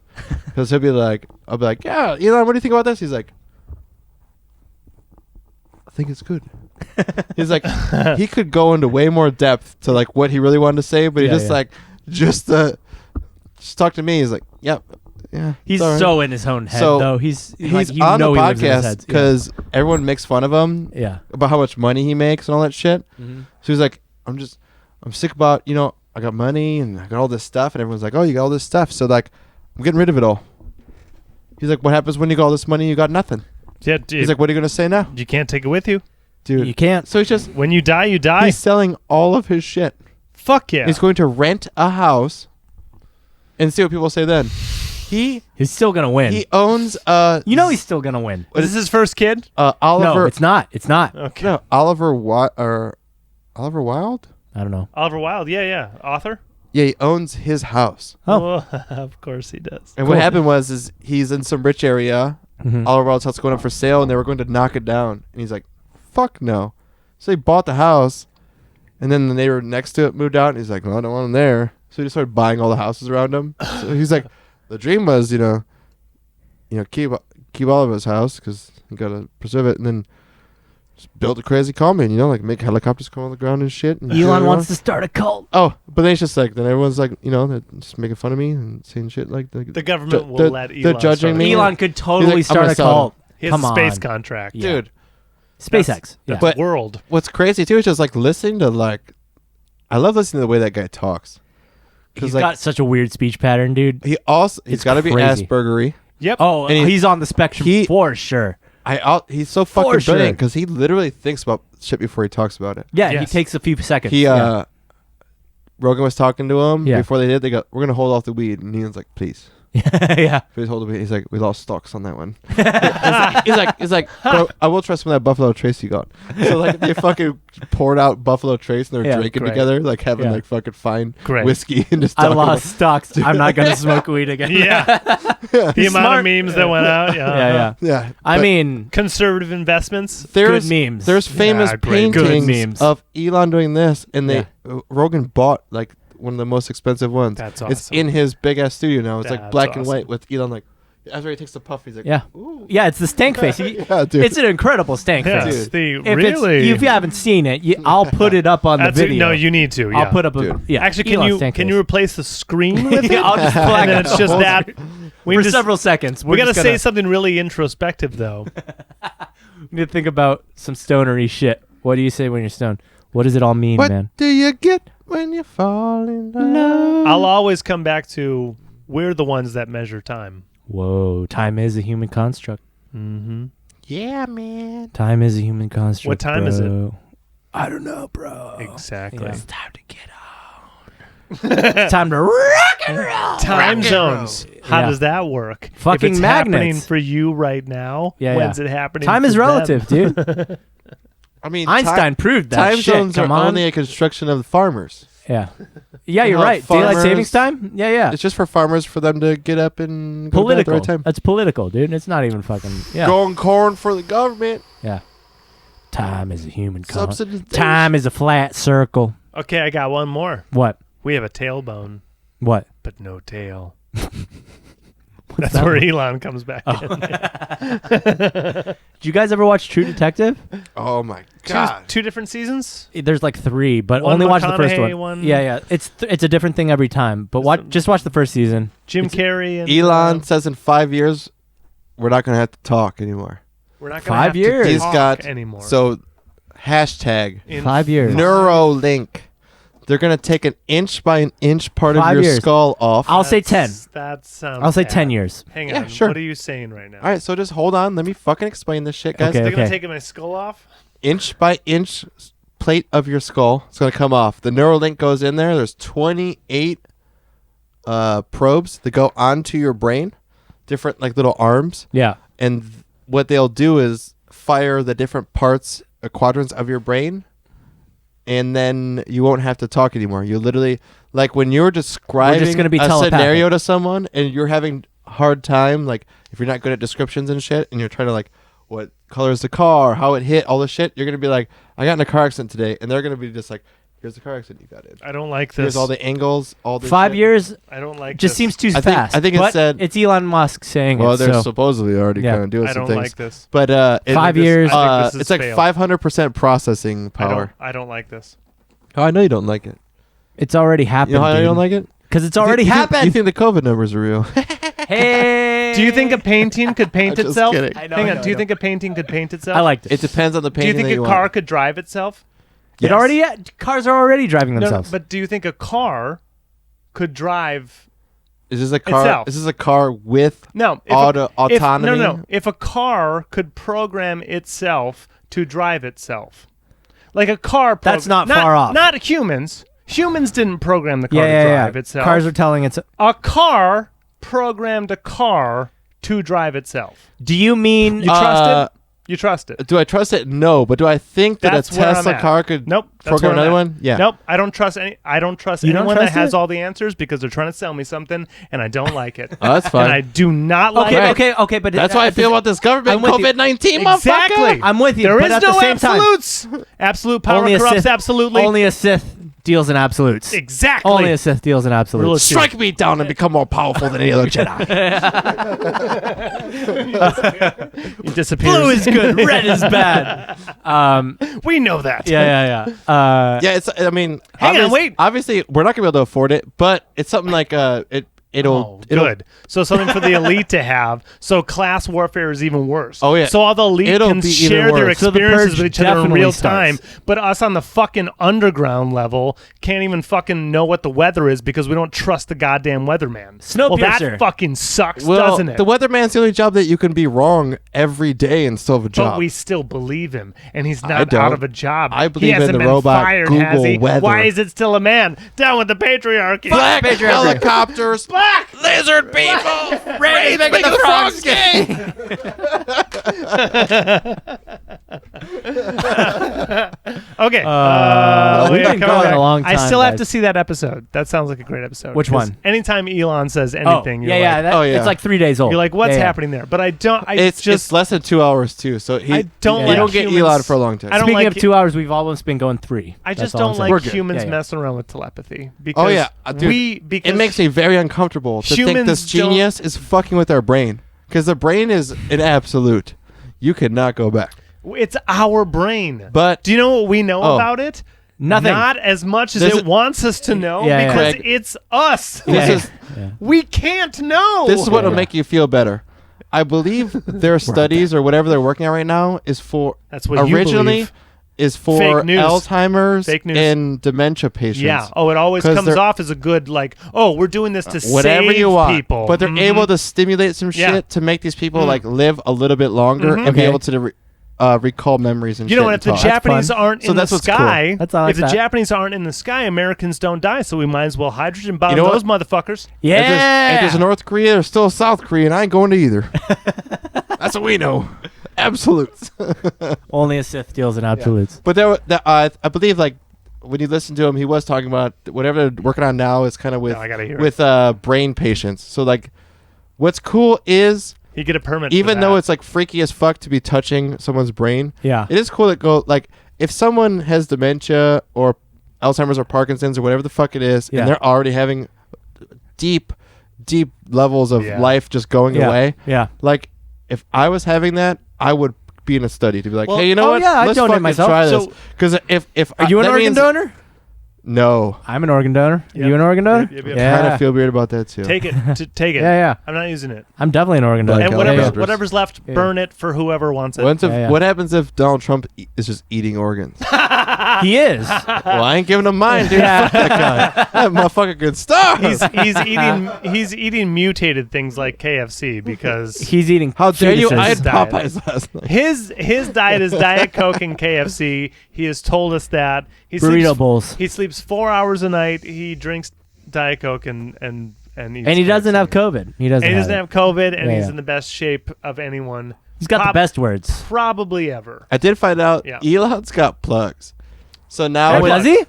Because I'll be like, yeah, Elon, what do you think about this? He's like, I think it's good. He's like, he could go into way more depth to like what he really wanted to say, but he just talk to me. He's like, yeah. He's right. so in his own head, though. He's like, you on know the he lives in his head. podcast because everyone makes fun of him. Yeah. About how much money he makes and all that shit. Mm-hmm. So he's like, I'm sick about, I got money and I got all this stuff, and everyone's like, oh, you got all this stuff, so like I'm getting rid of it all. He's like, what happens when you got all this money and you got nothing? Yeah, dude. He's like, what are you gonna say now? You can't take it with you. Dude, you can't. So he's just when you die, you die. He's selling all of his shit. Fuck yeah. He's going to rent a house and see what people say then. He's still gonna win. He owns he's still gonna win. Is this his first kid? Oliver. No, it's not. Okay. No, Oliver Wilde? I don't know. Oliver Wilde, yeah. Author? Yeah, he owns his house. Oh. Well, of course he does. And Cool. what happened was he's in some rich area. Mm-hmm. Oliver Wilde's house going up for sale, and they were going to knock it down. And he's like, fuck no. So he bought the house, and then the neighbor next to it moved out, and he's like, well, I don't want him there. So he just started buying all the houses around him. So he's like, the dream was, keep Oliver's house because you got to preserve it, and then just build a crazy commune, like make helicopters come on the ground and shit. And Elon wants to start a cult. Oh, but then it's just like, then everyone's like, they're just making fun of me and saying shit like the government will let Elon. They're judging me. Elon could totally like, start a cult. He has Come a space on. contract. Yeah. Dude. SpaceX. That's But world. What's crazy too is just like listening to I love listening to the way that guy talks. He's got such a weird speech pattern, dude. He's It's got to be crazy. Aspergery. Yep. Oh, And he's on the spectrum for sure. He's so fucking sure. brilliant because he literally thinks about shit before he talks about it. Yeah, Yes. he takes a few seconds. Rogan was talking to him Yeah. before they did. They go, we're gonna hold off the weed, and Ian's like, please. Yeah. Please hold the weed. He's like, we lost stocks on that one. he's like, bro, I will trust some of that Buffalo Trace you got. So like they fucking poured out Buffalo Trace and they're drinking great. together, like having like fucking fine Great. whiskey and just I talking lost stocks. I'm not gonna smoke weed again. Yeah. The amount smart. of memes that went out. Yeah. Yeah. Yeah. I but mean, Conservative investments. there's memes. There's famous great. Good paintings memes. of Elon doing this, and Rogan bought like one of the most expensive ones. That's It's awesome. in his big ass studio now. It's like That's black and awesome. white with Elon like after he takes the puff, he's like, yeah, ooh. yeah. It's the stank face. Yeah, dude. It's an incredible stank Yeah. face. Dude. If you haven't seen it, I'll put it up on the That's it. video. No, you need to. Yeah. I'll put up a Dude. yeah. Actually, Elon can you face. replace the screen with it? Yeah, I'll just and black then out it's the just whole that. for several seconds. We got to just say something really introspective, though. We need to think about some stonery shit. What do you say when you're stoned? What does it all mean, What man? do you get when you fall in love? I'll always come back to we're the ones that measure time. Whoa, time is a human construct. Mm-hmm. Yeah, man. Time is a human construct. What time is it? bro. I don't know, bro. Exactly. Yeah. It's time to get It's time to rock and roll. Time zones. How Yeah. does that work? Fucking if it's magnets. happening for you right now, Yeah, when's yeah. it happening? Time for is them? relative, dude. I mean, Einstein proved that time shit. zones Come are on. only a construction of the farmers. Yeah. Yeah, you're know, right. Daylight farmers- savings time? Yeah, yeah. It's just for farmers for them to get up and go to bed at the Political. right time. That's political, dude. It's not even fucking. Yeah. Growing corn for the government. Yeah. Time is a human construct. Subsidization. Time is a flat circle. Okay, I got one more. What? We have a tailbone, What? but no tail. That's where Elon comes back in. Did you guys ever watch True Detective? Oh my god. Two different seasons? There's like 3, but One only watch the first McConaughey one. one. Yeah, yeah. It's a different thing every time. But just watch the first season. Jim Carrey and Elon says in 5 years, we're not going to have to talk anymore. we're not 5 going to years. He's talk got anymore. So, hashtag In 5 years. Neuralink. They're going to take an inch by an inch part of 5 your years. skull off. I'll say 10. That sounds I'll say bad. 10 years. Hang Yeah, on. sure. What are you saying right now? All right, so just hold on. Let me fucking explain this shit, guys. Okay. They're going to take my skull off? Inch by inch plate of your skull. It's going to come off. The Neuralink goes in there. There's 28 probes that go onto your brain, different like little arms. Yeah. And what they'll do is fire the different parts, quadrants of your brain, and then you won't have to talk anymore. You literally, like when you're describing gonna be a telepathic. scenario to someone and you're having a hard time, like if you're not good at descriptions and shit, and you're trying to like what color is the car, how it hit, all this shit. You're gonna be like, I got in a car accident today, and they're gonna be just like, here's the car accident you got in. I don't like this. Here's all the angles, all this 5 shit. years I don't like just this. seems too I fast. think it but said- it's Elon Musk saying Well, it. they're So supposedly already Yeah. kind of doing I some don't things. like this. But 5 years. I think this has it's like failed. 500% processing power. I don't like this. Oh, I know you don't like it. it's already happened. You know how you don't like it? Because it's already You happened. think the COVID numbers are real? Hey. Do you think a painting could paint I'm just itself? kidding. I know, Hang I on. know, Do you I know. think a painting could paint itself? I liked it. It depends on the Do you painting think that a you car want. could drive itself? It already cars are already driving No, themselves. but do you think a car could drive? Is this a car? itself. Is this a car with No. autonomy? No. If a car could program itself to drive itself, like a car. That's not far off. Not humans. Humans didn't program the car yeah, to yeah, drive yeah. itself. Cars are telling it's. A car programmed a car to drive itself. Do you mean? You trust it? You trust it? Do I trust it? No, but do I think that That's a where I'm Tesla at. car could Nope. That's program where I'm another at. one? Yeah. Nope. I don't trust any. I don't trust You don't anyone trust that has it? all the answers because they're trying to sell me something, and I don't like it. Oh, that's fine. And I do not like Okay, it. okay. But That's how I feel about this government. I'm with you. COVID-19, Exactly. motherfucker. I'm with you. There but is at no the same absolutes. Absolute power Only a corrupts Sith- absolutely. Only a Sith deals in absolutes. Exactly. Only a Sith deals in Rule absolutes. of Strike me down and become more powerful than any other Jedi. He disappears. Blue is good. Red is bad. We know that. Yeah. Yeah, it's. I mean, Hang on, wait. Obviously, we're not gonna be able to afford it, but it's something like it'll Oh, good. So something for the elite to have. So class warfare is even worse. Oh, yeah. So all the elite It'll can be even share their worse. So the experiences purge with each other in definitely real starts. time. But us on the fucking underground level can't even fucking know what the weather is because we don't trust the goddamn weatherman. Well, that Snowpiercer. fucking sucks, Well, doesn't it? the weatherman's the only job that you can be wrong every day and still have a job. But we still believe him, and he's I not don't. out of a job. I he believe in hasn't the been robot fired, has Google he? weather. Why is it still a man? Down with the patriarchy. Black Patriarchy. helicopters, Black. lizard people, Randy's making the frogs gay. Okay. we've been coming going back. a long I time, still have guys. to see that episode. That sounds like a great episode. Which 'Cause one? Anytime Elon says Oh, anything, you're yeah. like, That, Oh, yeah. It's like 3 days old. you're like, what's Yeah, yeah. happening there? But I don't. It's less than 2 hours too, so I don't you like don't get humans. Elon for a long time. I don't Speaking like of 2 hours, we've almost been going 3. I That's just all I'm don't saying. We're like good. humans Yeah, yeah. messing around with telepathy. Because Oh yeah, dude, because it makes me very uncomfortable to think humans this genius is fucking with our brain, because the brain is an absolute. You cannot go back. it's our brain. But do you know what we know Oh. about it? Nothing. Not as much as This it is- wants us to know Yeah, yeah. because Craig, it's us. this Yeah, is yeah. We can't know. this is what will Yeah. make you feel better. I believe their studies or whatever they're working on right now is for That's what you originally believe. is for Fake news. Alzheimer's Fake news. and dementia patients. Yeah. Oh, it always 'Cause comes they're- off as a good like. Oh, we're doing this to whatever save you want, people. but they're Mhm. able to stimulate some Yeah. shit to make these people like live a little bit longer and be Okay. able to recall memories and You shit. know what? If and the talk. Japanese fun. aren't So in the that's what's cool. sky, That's all like if the that. Japanese aren't in the sky, Americans don't die. So we might as well hydrogen bomb You know those motherfuckers. Yeah. If there's a North Korea or still a South Korea, and I ain't going to either. That's what we know. Absolutes. Only a Sith deals in absolutes. But I believe like when you listen to him, he was talking about whatever they're working on now is kind of with No, I gotta hear with brain patients. So like, what's cool is You get a permit. even for though that. it's like freaky as fuck to be touching someone's brain, Yeah. it is cool that go like if someone has dementia or Alzheimer's or Parkinson's or whatever the fuck it is, Yeah. and they're already having deep levels of Yeah. life just going Yeah. away. Yeah. Like if I was having that, I would be in a study to be like, Well, hey, you know oh, what? yeah, I'd Let's donate fucking myself. try this. So- Because if Are you an that organ means- donor? No. I'm an organ donor. Yep. You an organ donor? Yep, yep, yep. Yeah. Kind of feel weird about that too. take it. Take it. Yeah, yeah. I'm not using it. I'm definitely an organ donor. Like And helicopters. whatever's left, Yeah. burn it for whoever wants it. Yeah. What happens if Donald Trump is just eating organs? He is. Well, I ain't giving him mine, dude. Yeah. Fuck that guy. That motherfucker could starve. He's eating mutated things like KFC because He's eating. How dare you? fetuses. I had diet. Popeyes last night. his diet is Diet Coke and KFC. He has told us that burrito bowls. He sleeps 4 hours a night. He drinks Diet Coke and eats And he doesn't KFC. have COVID. He doesn't. And he doesn't have COVID, and Yeah, he's yeah. in the best shape of anyone. He's got the Prob- best words. probably ever. I did find out Yeah. Elon's got plugs. So now Oh, when- does he?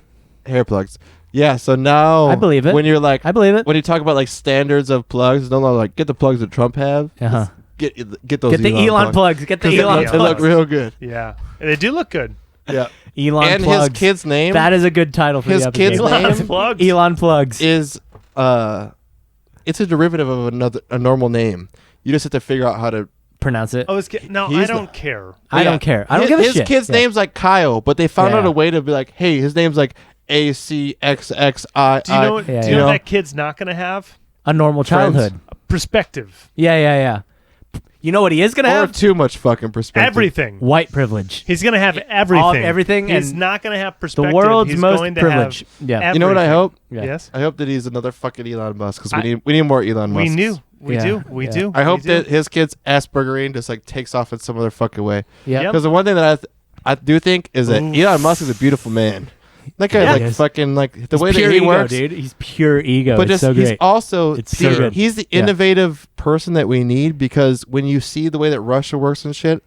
hair plugs. Yeah, so now I believe it. When you're like I believe it. when you talk about like standards of plugs, no longer like get the plugs that Trump have. Uh-huh. get those. Get the Elon plugs. Get the Elon They look plugs. real good. Yeah, they do look good. Yeah. Elon and plugs. his kid's name. That is a good title for his the episode. kid's Elon name plugs. Elon plugs. is it's a derivative of a normal name. You just have to figure out how to Pronounce it. Oh, no, I don't care. I don't care. I don't give a shit. His kid's name's like Kyle, but they found out a way to be like, hey, his name's like ACXXI. Do you know what? Yeah, do you know what that kid's not going to have? A normal childhood. Perspective. Yeah. You know what he is going to have? Too much fucking perspective. Everything. White privilege. He's going to have everything. Everything. He's and not going to have perspective. the world's He's most going to privilege. have Yeah. You know what I hope? Yeah. Yes. I hope that he's another fucking Elon Musk because we need more Elon Musk. We do. I hope that his kid's Aspergerine just like takes off in some other fucking way. Yeah. Because the one thing that I do think is that Elon Musk is a beautiful man. That guy like fucking like the way that he ego, works, dude. He's pure ego. but it's just so he's great. also It's so good. he's the innovative person that we need because when you see the way that Russia works and shit,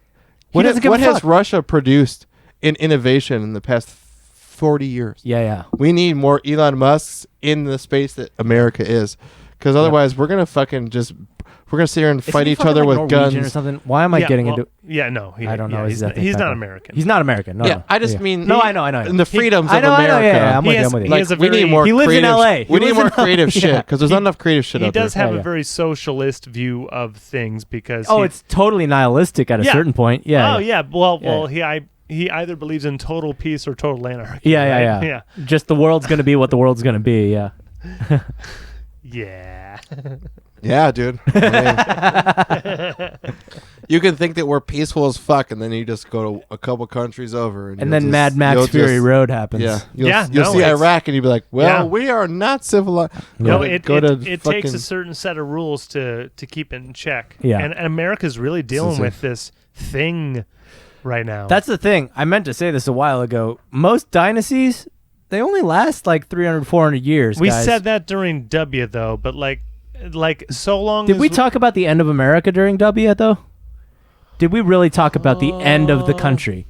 what has Russia produced in innovation in the past 40 years? Yeah. We need more Elon Musks in the space that America is, because otherwise we're gonna fucking sit here and fight each other with Norwegian guns or something. Why am I getting into? Yeah, no. I don't know. He's not American. He's not American. No. Yeah, I just mean No, I know. in the freedoms I of know. America. Yeah, I'm with you. He Like has a we need very- more. He lives in creative LA. We need more creative shit Yeah. because there's not enough creative shit He out there. does have Yeah, a yeah. very socialist view of things because It's totally nihilistic at a certain point. Yeah. Oh yeah. Well, Yeah. he either believes in total peace or total anarchy. Yeah. right? Just the world's gonna be what the world's gonna be. Yeah. Yeah. Yeah, dude. I mean, you can think that we're peaceful as fuck, and then you just go to a couple countries over, and then Mad Max Fury Road happens. Yeah, No, see Iraq, and you'd be like, "Well, Yeah. we are not civilized." No, Like, it takes a certain set of rules to keep it in check. Yeah. And America's really dealing with this thing right now. That's the thing. I meant to say this a while ago. Most dynasties, they only last like 300, 400 years. we guys. said that during W though, but like so long. Did as we talk about the end of America during W though? Did we really talk about the end of the country?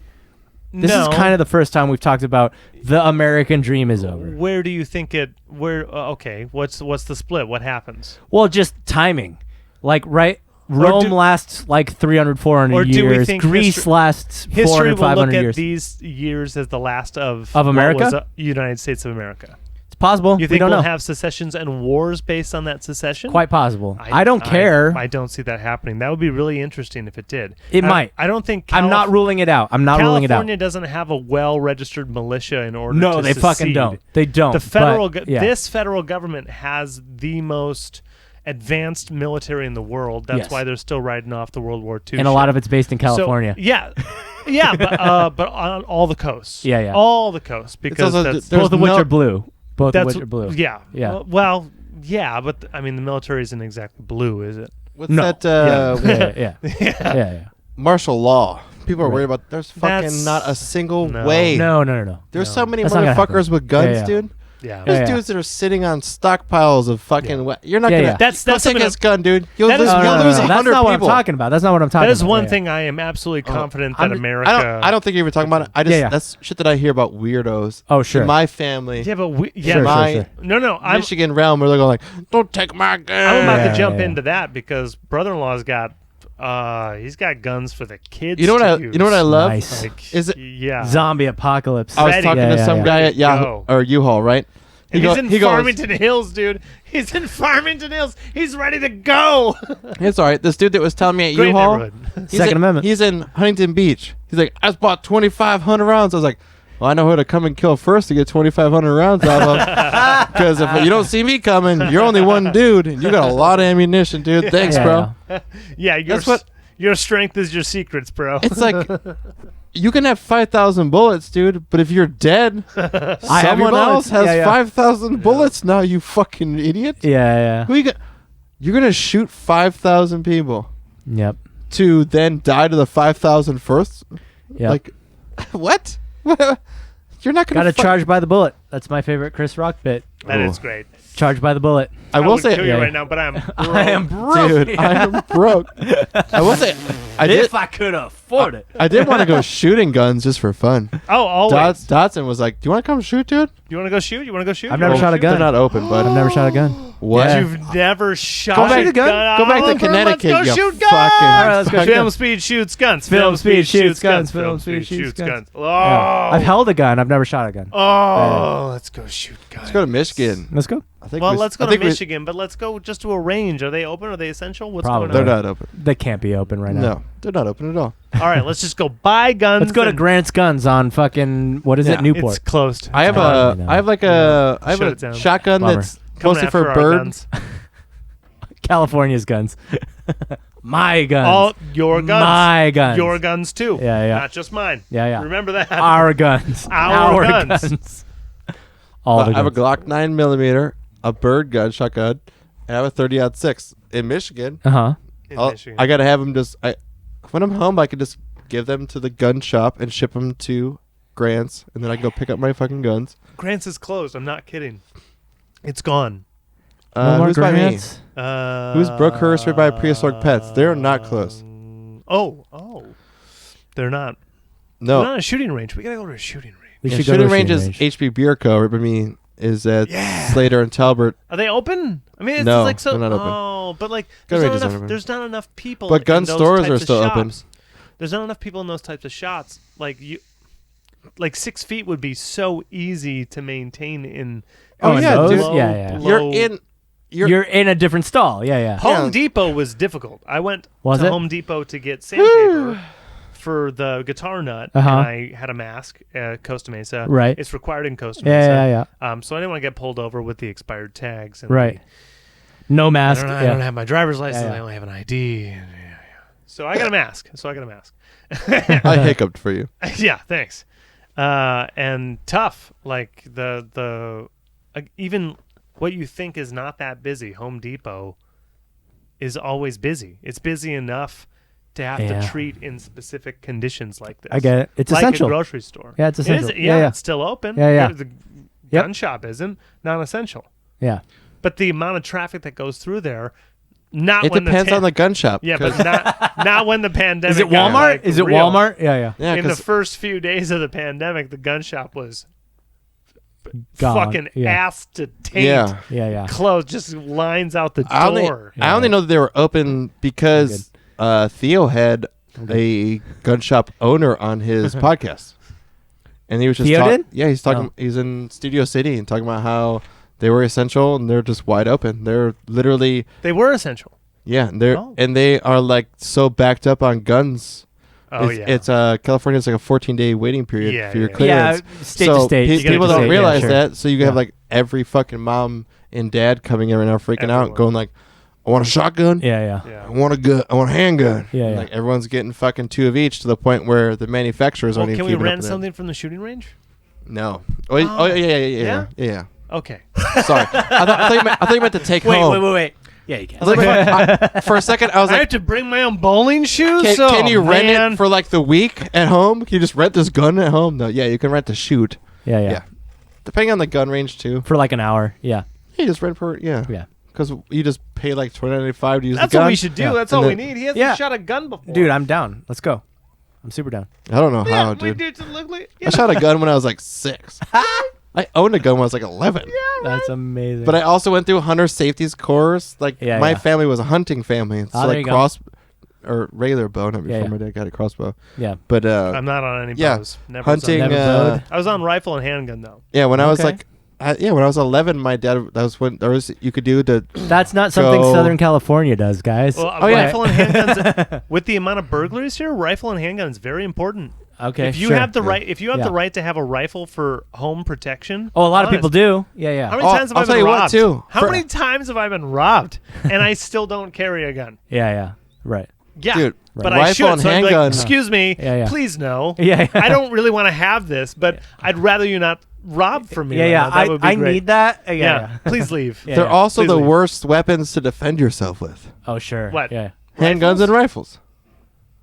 This is kind of the first time we've talked about the American dream is over. Where do you think it? Where? Okay, what's the split? What happens? Well, just timing. Like, right? Rome lasts like 300, 400 or do we years. think Greece lasts 400, history will 500 look at years. these years as the last of America? what was, United States of America? It's possible. You We think don't we'll know. have secessions and wars based on that secession? Quite possible. I don't care. I don't see that happening. That would be really interesting if it did. It might. I don't think. I'm not ruling it out. I'm not ruling it out. California doesn't have a well-registered militia in order. No, to they fucking secede. don't. They don't. The federal, but, yeah. this federal government has the most advanced military in the world. That's Yes. why they're still riding off the World War II. and a lot of it's based in California. So, yeah, but on all the coasts. Yeah. all the coasts because also- that's there's Both of which no- are blue. Both of that's which are blue. Yeah, Yeah. well, yeah, but I mean the military isn't exactly blue, is it? What's No. that? Yeah. Martial law. People are Right. worried about. There's fucking That's- not a single no. way. No. There's so many That's not gonna motherfuckers happen. with guns, Yeah. dude. Yeah. There's Yeah. dudes that are sitting on stockpiles of fucking. You're not Yeah, gonna. yeah. That's go take something his gun, dude. You'll that lose. is- You'll no, lose no, no. 100 That's not what I'm people. talking about. That's not what I'm talking That is about. one Yeah. thing I am absolutely confident that I'm- America. I don't think you're even talking about it. I just Yeah. that's shit that I hear about weirdos. Oh, sure. In my family. Yeah, but Sure, my sure. no. I'm Michigan realm where they're going like, don't take my gun. I'm about Yeah, to jump yeah. into that because brother-in-law's got he's got guns for the kids. You know what to I? use. You know what I love? Nice. Like, Is it? yeah. Zombie apocalypse. I was Ready. talking Yeah, to yeah, some yeah. guy at Yahoo Go. or U-Haul, right? And He he's go- in he goes- Farmington Hills, dude. He's in Farmington Hills. He's ready to go. It's all right. This dude that was telling me at Great U-Haul, neighborhood. he's Second in- Amendment. He's in Huntington Beach. He's like, I just bought 2,500 rounds. I was like, well, I know who to come and kill first to get 2,500 rounds out of. Because if you don't see me coming, you're only one dude, and you got a lot of ammunition, dude. Thanks, Yeah. bro. Yeah, That's what- your strength is your secrets, bro. It's like you can have 5,000 bullets, dude, but if you're dead, have your someone bullets. else has Yeah, yeah. 5,000 bullets now. You fucking idiot. Yeah. Who you got? You're gonna shoot 5,000 people Yep. to then die to the 5,000 first? Yep. Like, what? You're not gonna Got to charge by the bullet. That's my favorite Chris Rock bit. That is great. Charged by the bullet. I will would say, kill you right now, but I'm broke. I am broke. dude, I am broke. I will say, If I could afford it. I did want to go shooting guns just for fun. Oh, always. Dotson was like, "Do you want to come shoot, dude?" You want to go shoot? You want to go shoot? I've never shot a gun. They're not open, bud. I've never shot a gun. What? Yeah. You've never shot Go back a gun? Go back to Oliver, Connecticut. Let's you go shoot fucking- guns. All right, let's go shoot Film guns. Speed shoots guns. Film Speed shoots guns. Film Film Speed Speed shoots guns. Oh, Yeah. I've held a gun. I've never shot a gun. let's go shoot guns. Let's go to Michigan. Let's go. I think. Well, let's go to Michigan, but let's go just to a range. Are they open? Are they essential? What's Probably. going They're on? not open. They can't be open right now. No, they're not open at all. All right, let's just go buy guns. Let's go to and- Grant's Guns on fucking what is Yeah. it? Newport. It's closed. I have I know. I have like a, I have Shut it a down. shotgun Bummer. that's Coming mostly after for our birds. guns. California's guns. My guns. All your guns. My guns. Your guns too. Yeah, yeah. Not just mine. Yeah, yeah. Remember that. Our guns. Our guns. All the I have a guns. Glock 9mm, a bird gun, shotgun, and I have a 30-06 in Michigan. Uh-huh. In I'll- Michigan. I gotta have them just. When I'm home, I can just give them to the gun shop and ship them to Grant's, and then I can go pick up my fucking guns. Grant's is closed. I'm not kidding. It's gone. No more Who's by me? Grants? Who's Brookhurst right by Prehistoric Pets? They're not close. Oh. They're not. No, They're not a shooting range. We gotta go to a shooting range. We yeah, should go to shooting a range shooting is HB Beer Co. Right by me is at Slater and Talbert. Are they open? I mean, it's No, like so. they're not open. Oh, but like, Gun there's ranges not, aren't enough, open. there's not enough people. But gun in those stores types are of still open. shops. There's not enough people in those types of shops. Like 6 feet would be so easy to maintain in. Oh, yeah, low, dude. Yeah. You're You're in a different stall. Yeah, yeah. Home Yeah. Depot was difficult. I went Was to it? Home Depot to get sandpaper for the guitar nut, Uh-huh. and I had a mask, Costa Mesa. Right. It's required in Costa Yeah, Mesa. yeah. So I didn't want to get pulled over with the expired tags. And Right. No I mask. don't, yeah. I don't have my driver's license. Yeah, yeah. I only have an ID. So I got a mask. I hiccuped for you. Yeah, thanks. And tough. Like the even what you think is not that busy, Home Depot is always busy. It's busy enough to have Yeah. to treat in specific conditions like this. I get it. It's like essential. a grocery store. Yeah, it's essential. It is, Yeah, yeah. It's still open. Yeah, yeah. The Yep. gun shop isn't non-essential. Yeah. But the amount of traffic that goes through there, not It when depends on the gun shop. yeah, 'cause- but not when the pandemic. Is it got, Walmart? like, Is it real. Walmart? Yeah, yeah. yeah, In the 'cause first few days of the pandemic, the gun shop was Gone. fucking Yeah. ass to taint. yeah. Yeah, yeah. Closed, just lines out the I only, door. I only know that they were open because Good. Theo had a gun shop owner on his podcast, and he was just Theo did? Yeah, he's talking. Oh. He's in Studio City and talking about how they were essential and they're just wide open. They're literally They were essential. and they are like so backed up on guns. Oh It's California's like a 14-day waiting period Yeah, for your yeah. clearance. Yeah, state so to state. You gotta people do don't state, realize sure. that. So you have Yeah. like every fucking mom and dad coming in right now, freaking out, Everyone. going like, "I want a shotgun. Yeah, yeah. Yeah. I want a gun. I want a handgun." Yeah, yeah. Like everyone's getting fucking 2 of each to the point where the manufacturers Well, aren't can even we keeping up rent with it. something from the shooting range? No. Oh, yeah. Okay. Sorry. I thought you meant to take home. wait. Yeah, you can. I was like, for a second, I was I have like, to bring my own bowling shoes. can you rent man. it for like the week at home? Can you just rent this gun at home? No. Yeah, you can rent to shoot. Yeah, yeah. Yeah. Depending on the gun range too. For like an hour. Yeah. You just rent for Yeah. Because you just pay like $29.95 to use That's the gun. what we should do. Yeah. That's And all we then- need. He hasn't Yeah. shot a gun before. Dude, I'm down. Let's go. I'm super down. I don't know yeah, how, we dude. do to look like, I shot a gun when I was like 6. I owned a gun when I was like 11. That's amazing. But I also went through hunter safeties course. Like Yeah, my yeah. family was a hunting family. So there like you go. cross or regular bow, not before Yeah, yeah. my dad got a crossbow. yeah. But I'm not on any yeah, bows. Never hunting. Was on, Never bowed. I was on rifle and handgun though. Yeah, when I was Okay. like, when I was 11, my dad. That was when there was you could do the. That's not something Go. Southern California does, guys. Well, yeah. rifle and handguns. With the amount of burglaries here, rifle and handgun is very important. Okay. If you sure. have the right, if you have Yeah. the right to have a rifle for home protection. Oh, a lot of people honest, do. Yeah, yeah. How many Oh, times have I'll I tell been you what, robbed? too. How For- many times have I been robbed and I still don't carry a gun? Yeah, yeah. Right. Yeah, Dude, but rifle I should. and So I'd be like, handgun. excuse me, Yeah, yeah. please no. Yeah, yeah. I don't really want to have this, but I'd rather you not rob from me. Yeah, right yeah. now. That would be I great. need that. Yeah, Yeah, yeah. please leave. Yeah, They're yeah. also Please the leave. worst weapons to defend yourself with. Oh, sure. What? Yeah. Handguns and rifles.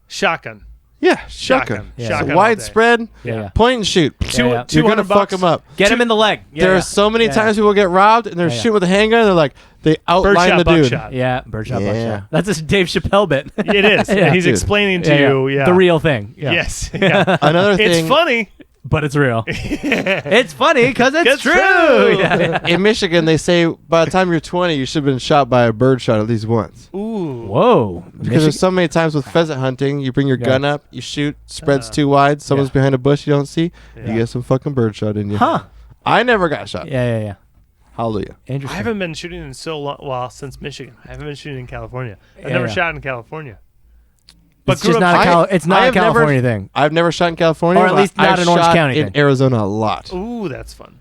Shotgun. Yeah, shotgun. Yeah. Shotgun all day. Widespread. Yeah. Point and shoot. Yeah. You're gonna fuck them up. Get him in the leg. Yeah, There yeah. are so many times people get robbed and they're shooting with a handgun. They're like they outline the dude. Buckshot. Yeah, birdshot, Yeah. buckshot. That's a Dave Chappelle bit. It is. Yeah. He's Dude. explaining to you. Yeah. The real thing. Yeah. Yes. Yeah. Another thing. It's funny. But it's real. It's funny because it's It's true. true. Yeah. In Michigan, they say by the time you're 20, you should have been shot by a bird shot at least once. Ooh. Whoa. Because there's so many times with pheasant hunting, you bring your gun up, you shoot, spreads too wide, someone's behind a bush you don't see, you get some fucking bird shot in you. Huh. I never got shot. Yeah. Hallelujah. Interesting. I haven't been shooting in so long. Well, since Michigan, I haven't been shooting in California. I've Yeah, never yeah. shot in California. But It's just not it's I not a have never- California thing. I've never shot in California. Or at but least not I've an Orange shot County in thing. Arizona a lot. Ooh, that's fun.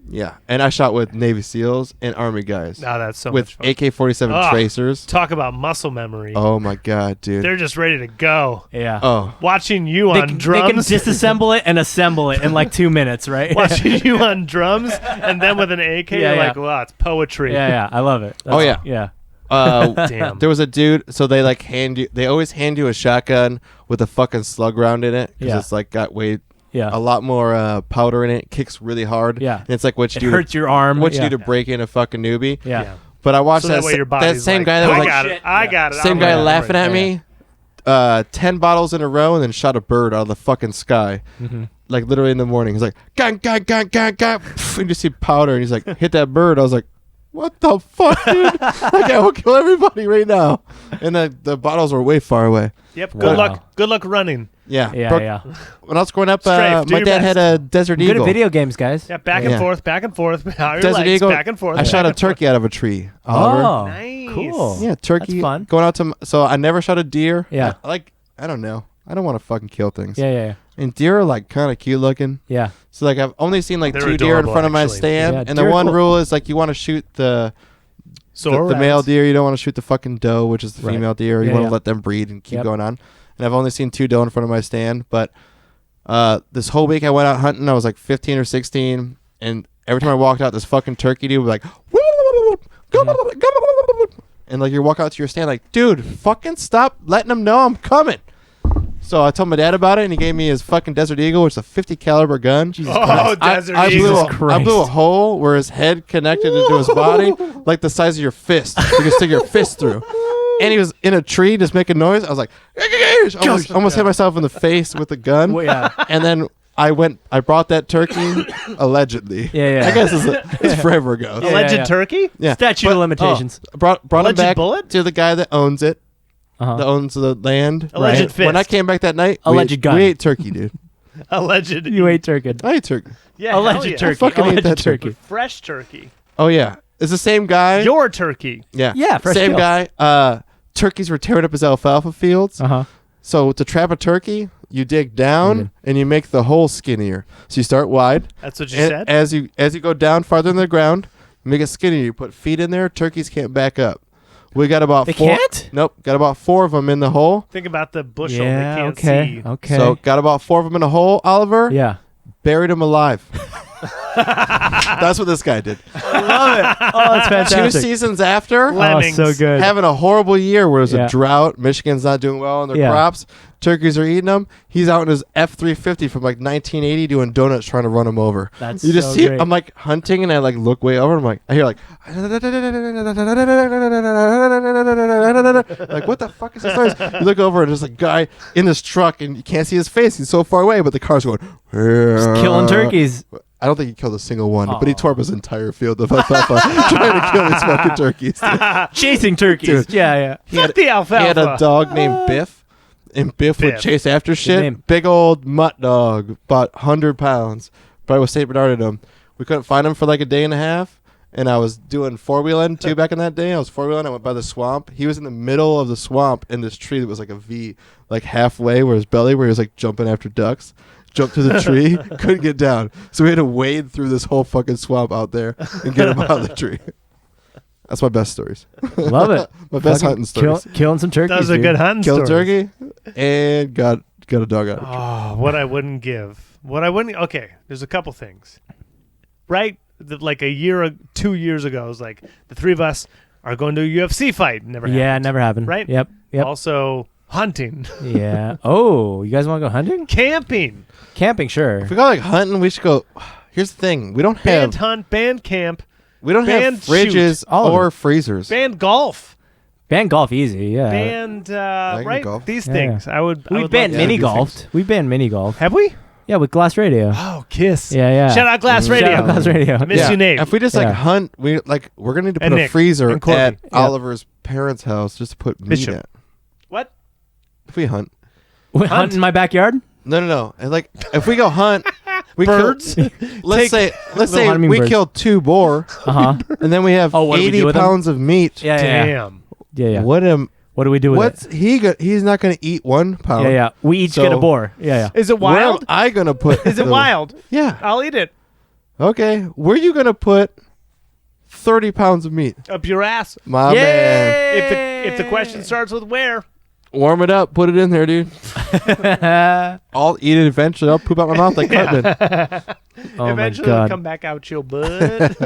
Yeah. And I shot with Navy SEAls and Army guys. Now that's so with much fun. AK-47 Ah. tracers. Talk about muscle memory. Oh my God, dude. They're just ready to go. Yeah. Oh. Watching you They on can drums. disassemble it and assemble it in like 2 minutes, right? Watching you on drums, and then with an AK, Yeah, you're yeah. like, wow, it's poetry. Yeah. I love it. Oh, yeah. Yeah. Damn. There was a dude, so they like they always hand you a shotgun with a fucking slug round in it because Yeah. it's like got way Yeah. a lot more powder in it. Kicks really hard. Yeah. And it's like what you It do. hurts your arm. What you yeah. do to break in a fucking newbie. Yeah. Yeah. But I watched So that way your body's same like, guy that was I like got it. I got it. same I'm guy ready. laughing at Yeah. me. 10 bottles in a row and then shot a bird out of the fucking sky. Mm-hmm. Like literally in the morning. He's like, gang, gang, gang, gang, gang. And you just see powder and he's like, hit that bird. I was like, what the fuck, dude? Like I will kill everybody right now. And the bottles were way far away. Yep. Wow. Good luck. Good luck running. Yeah. Yeah. Broke- Yeah. When I was growing up, Strafe, do my your dad best. had a Desert I'm good Eagle. at video games, guys. Yeah. Back Yeah. and forth. Back and forth. How your Desert legs, Eagle. back and forth. I back shot a and forth. turkey out of a tree. Oliver. Oh. Nice. Cool. Yeah, turkey. That's fun. Going out to so I never shot a deer. Yeah. I don't know. I don't want to fucking kill things. Yeah. And deer are like kind of cute looking. Yeah. So like I've only seen like They're 2 deer in adorable, front of my actually. stand, Yeah, and the deer are one cool. rule is like you want to shoot the male deer. You don't want to shoot the fucking doe, which is the Right. female deer. You Yeah, want to yeah. let them breed and keep Yep. going on. And I've only seen 2 doe in front of my stand, but this whole week I went out hunting. I was like 15 or 16, and every time I walked out, this fucking turkey dude was like, and like you walk out to your stand like, dude, fucking stop letting them know I'm coming. So I told my dad about it, and he gave me his fucking Desert Eagle, which is a 50 caliber gun. Jesus Oh, Christ. Desert I Eagle. blew, I blew a hole where his head connected into his body, like the size of your fist. You can stick your fist through. And he was in a tree just making noise. I was like, almost hit myself in the face with the gun. Well, yeah. And then I brought that turkey allegedly. Yeah. I guess it's forever ago. Yeah. Alleged turkey? Yeah. Statute But- of limitations. Brought him Alleged back bullet? to the guy that owns it, Uh-huh. that owns the land. Alleged And fist. When I came back that night, Alleged gun. we ate turkey, dude. Alleged. You ate turkey. I ate turkey. Yeah. hell Alleged yeah. turkey. fucking ate Alleged that turkey. Fresh turkey. Oh yeah, it's the same guy. Your turkey. Yeah, Yeah, fresh same kill. guy. Turkeys were tearing up his alfalfa fields. Uh-huh. So to trap a turkey, you dig down and you make the hole skinnier. So you start wide. That's what you And said? as you go down farther in the ground, make it skinnier. You put feet in there. Turkeys can't back up. We got about They 4. can't? Nope. Got about 4 of them in the hole. Think about the bushel. Yeah. They can't Okay. see. Okay. So got about 4 of them in a hole. Oliver yeah. buried them alive. That's what this guy did. Love it. Oh, that's 2 fantastic. seasons after. Lemmings. Oh, so good. Having a horrible year where there's Yeah. a drought. Michigan's not doing well in their Yeah. crops. Turkeys are eating them. He's out in his F-350 from like 1980 doing donuts trying to run them over. That's You just so see great. I'm like hunting and I like look way over and I'm like I hear like like what the fuck is this noise? You look over and there's a guy in this truck and you can't see his face. He's so far away, but the car's going Just killing turkeys. I don't think he killed a single one, but he Aw. tore up his entire field of alfalfa trying to kill these fucking turkeys. Chasing turkeys. Dude. Yeah. Fuck the alfalfa. He had a dog named Biff, and Biff would Biff. chase after shit. name. Big old mutt dog, about 100 pounds. Probably with St. Bernard in him. We couldn't find him for like a day and a half, and I was doing four-wheeling too back in that day. I was four-wheeling. I went by the swamp. He was in the middle of the swamp in this tree that was like a V, like halfway where his belly, where he was like jumping after ducks. Jumped to the tree, couldn't get down. So we had to wade through this whole fucking swamp out there and get him out of the tree. That's my best stories. Love it. My best Fucking hunting stories. Killing some turkeys. That was a dude. good hunting Killed story. turkey and got a dog out of the tree. Oh, what I wouldn't give. Okay, there's a couple things. Right? Like 2 years ago, it was like the three of us are going to a UFC fight. Never happened. Yeah, never happened. Right? Yep. Also, Hunting. Yeah. Oh, you guys want to go hunting? Camping. Camping, sure. If we go like hunting, we should go. Here's the thing: we don't Band have hunt, band camp, we don't have band fridges All of or it. freezers. band golf, Band golf, easy. Yeah. band can right. golf. These Yeah. things. I would We've love banned to- mini these golfed. We've banned mini golf. Have we? Yeah, with Glass Radio. Oh, Kiss. Yeah. Shout out Glass Mm. Radio. Shout out Glass Radio. I miss you, Nate. If we just Yeah. hunt, we're gonna need to And put a Nick. freezer And Courtney. at Yeah. Oliver's parents' house just to put meat Bishop. at. What? If we hunt, Hunt in my backyard? no. And like if we go hunt, we Birds? Kill, let's say hunting we birds. killed 2 boar, Uh-huh. and then we have Oh, what do we do 80 with them? pounds of meat. Yeah. Damn. Yeah. What What do we do with What's it? he? He's not gonna eat 1 pound. Yeah. We each get a So- boar. Yeah. Is it Where am wild? I gonna put? Is it wild? Yeah. I'll eat it. Okay. Where you gonna put 30 pounds of meat? Up your ass. My man. If the question starts with where, Warm it up. Put it in there, dude. I'll eat it eventually. I'll poop out my mouth like Cartman. Oh eventually my it'll god. come back out your butt.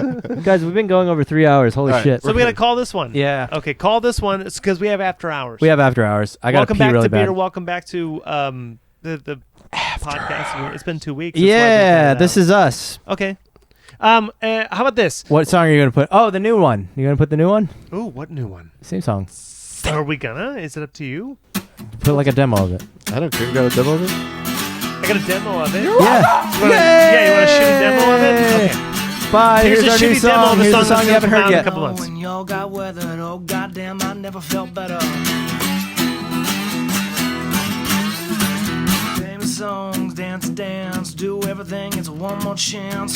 Guys, we've been going over 3 hours. Holy All right. shit. So we gotta call this one. Yeah. Okay, call this one. It's because we have after hours. We have after hours. I got to Welcome pee back really to bad. Peter. Welcome back to the podcast. It's been 2 weeks. That's why we Yeah, put it this out. is us. Okay. How about this? What song are you going to put? Oh, the new one. You going to put the new one? Ooh, what new one? Same song. Are we gonna? Is it up to you? Put like a demo of it. I don't care. You got a demo of it? I got a demo of it. Yeah. You want a shitty demo of it? Okay. Bye. Here's Here's a our new shitty demo of song. the Here's the song song that's you haven't gonna heard come out in a yet. couple months. When y'all got weathered, oh goddamn, I never felt better. Famous songs, dance, do everything, it's one more chance.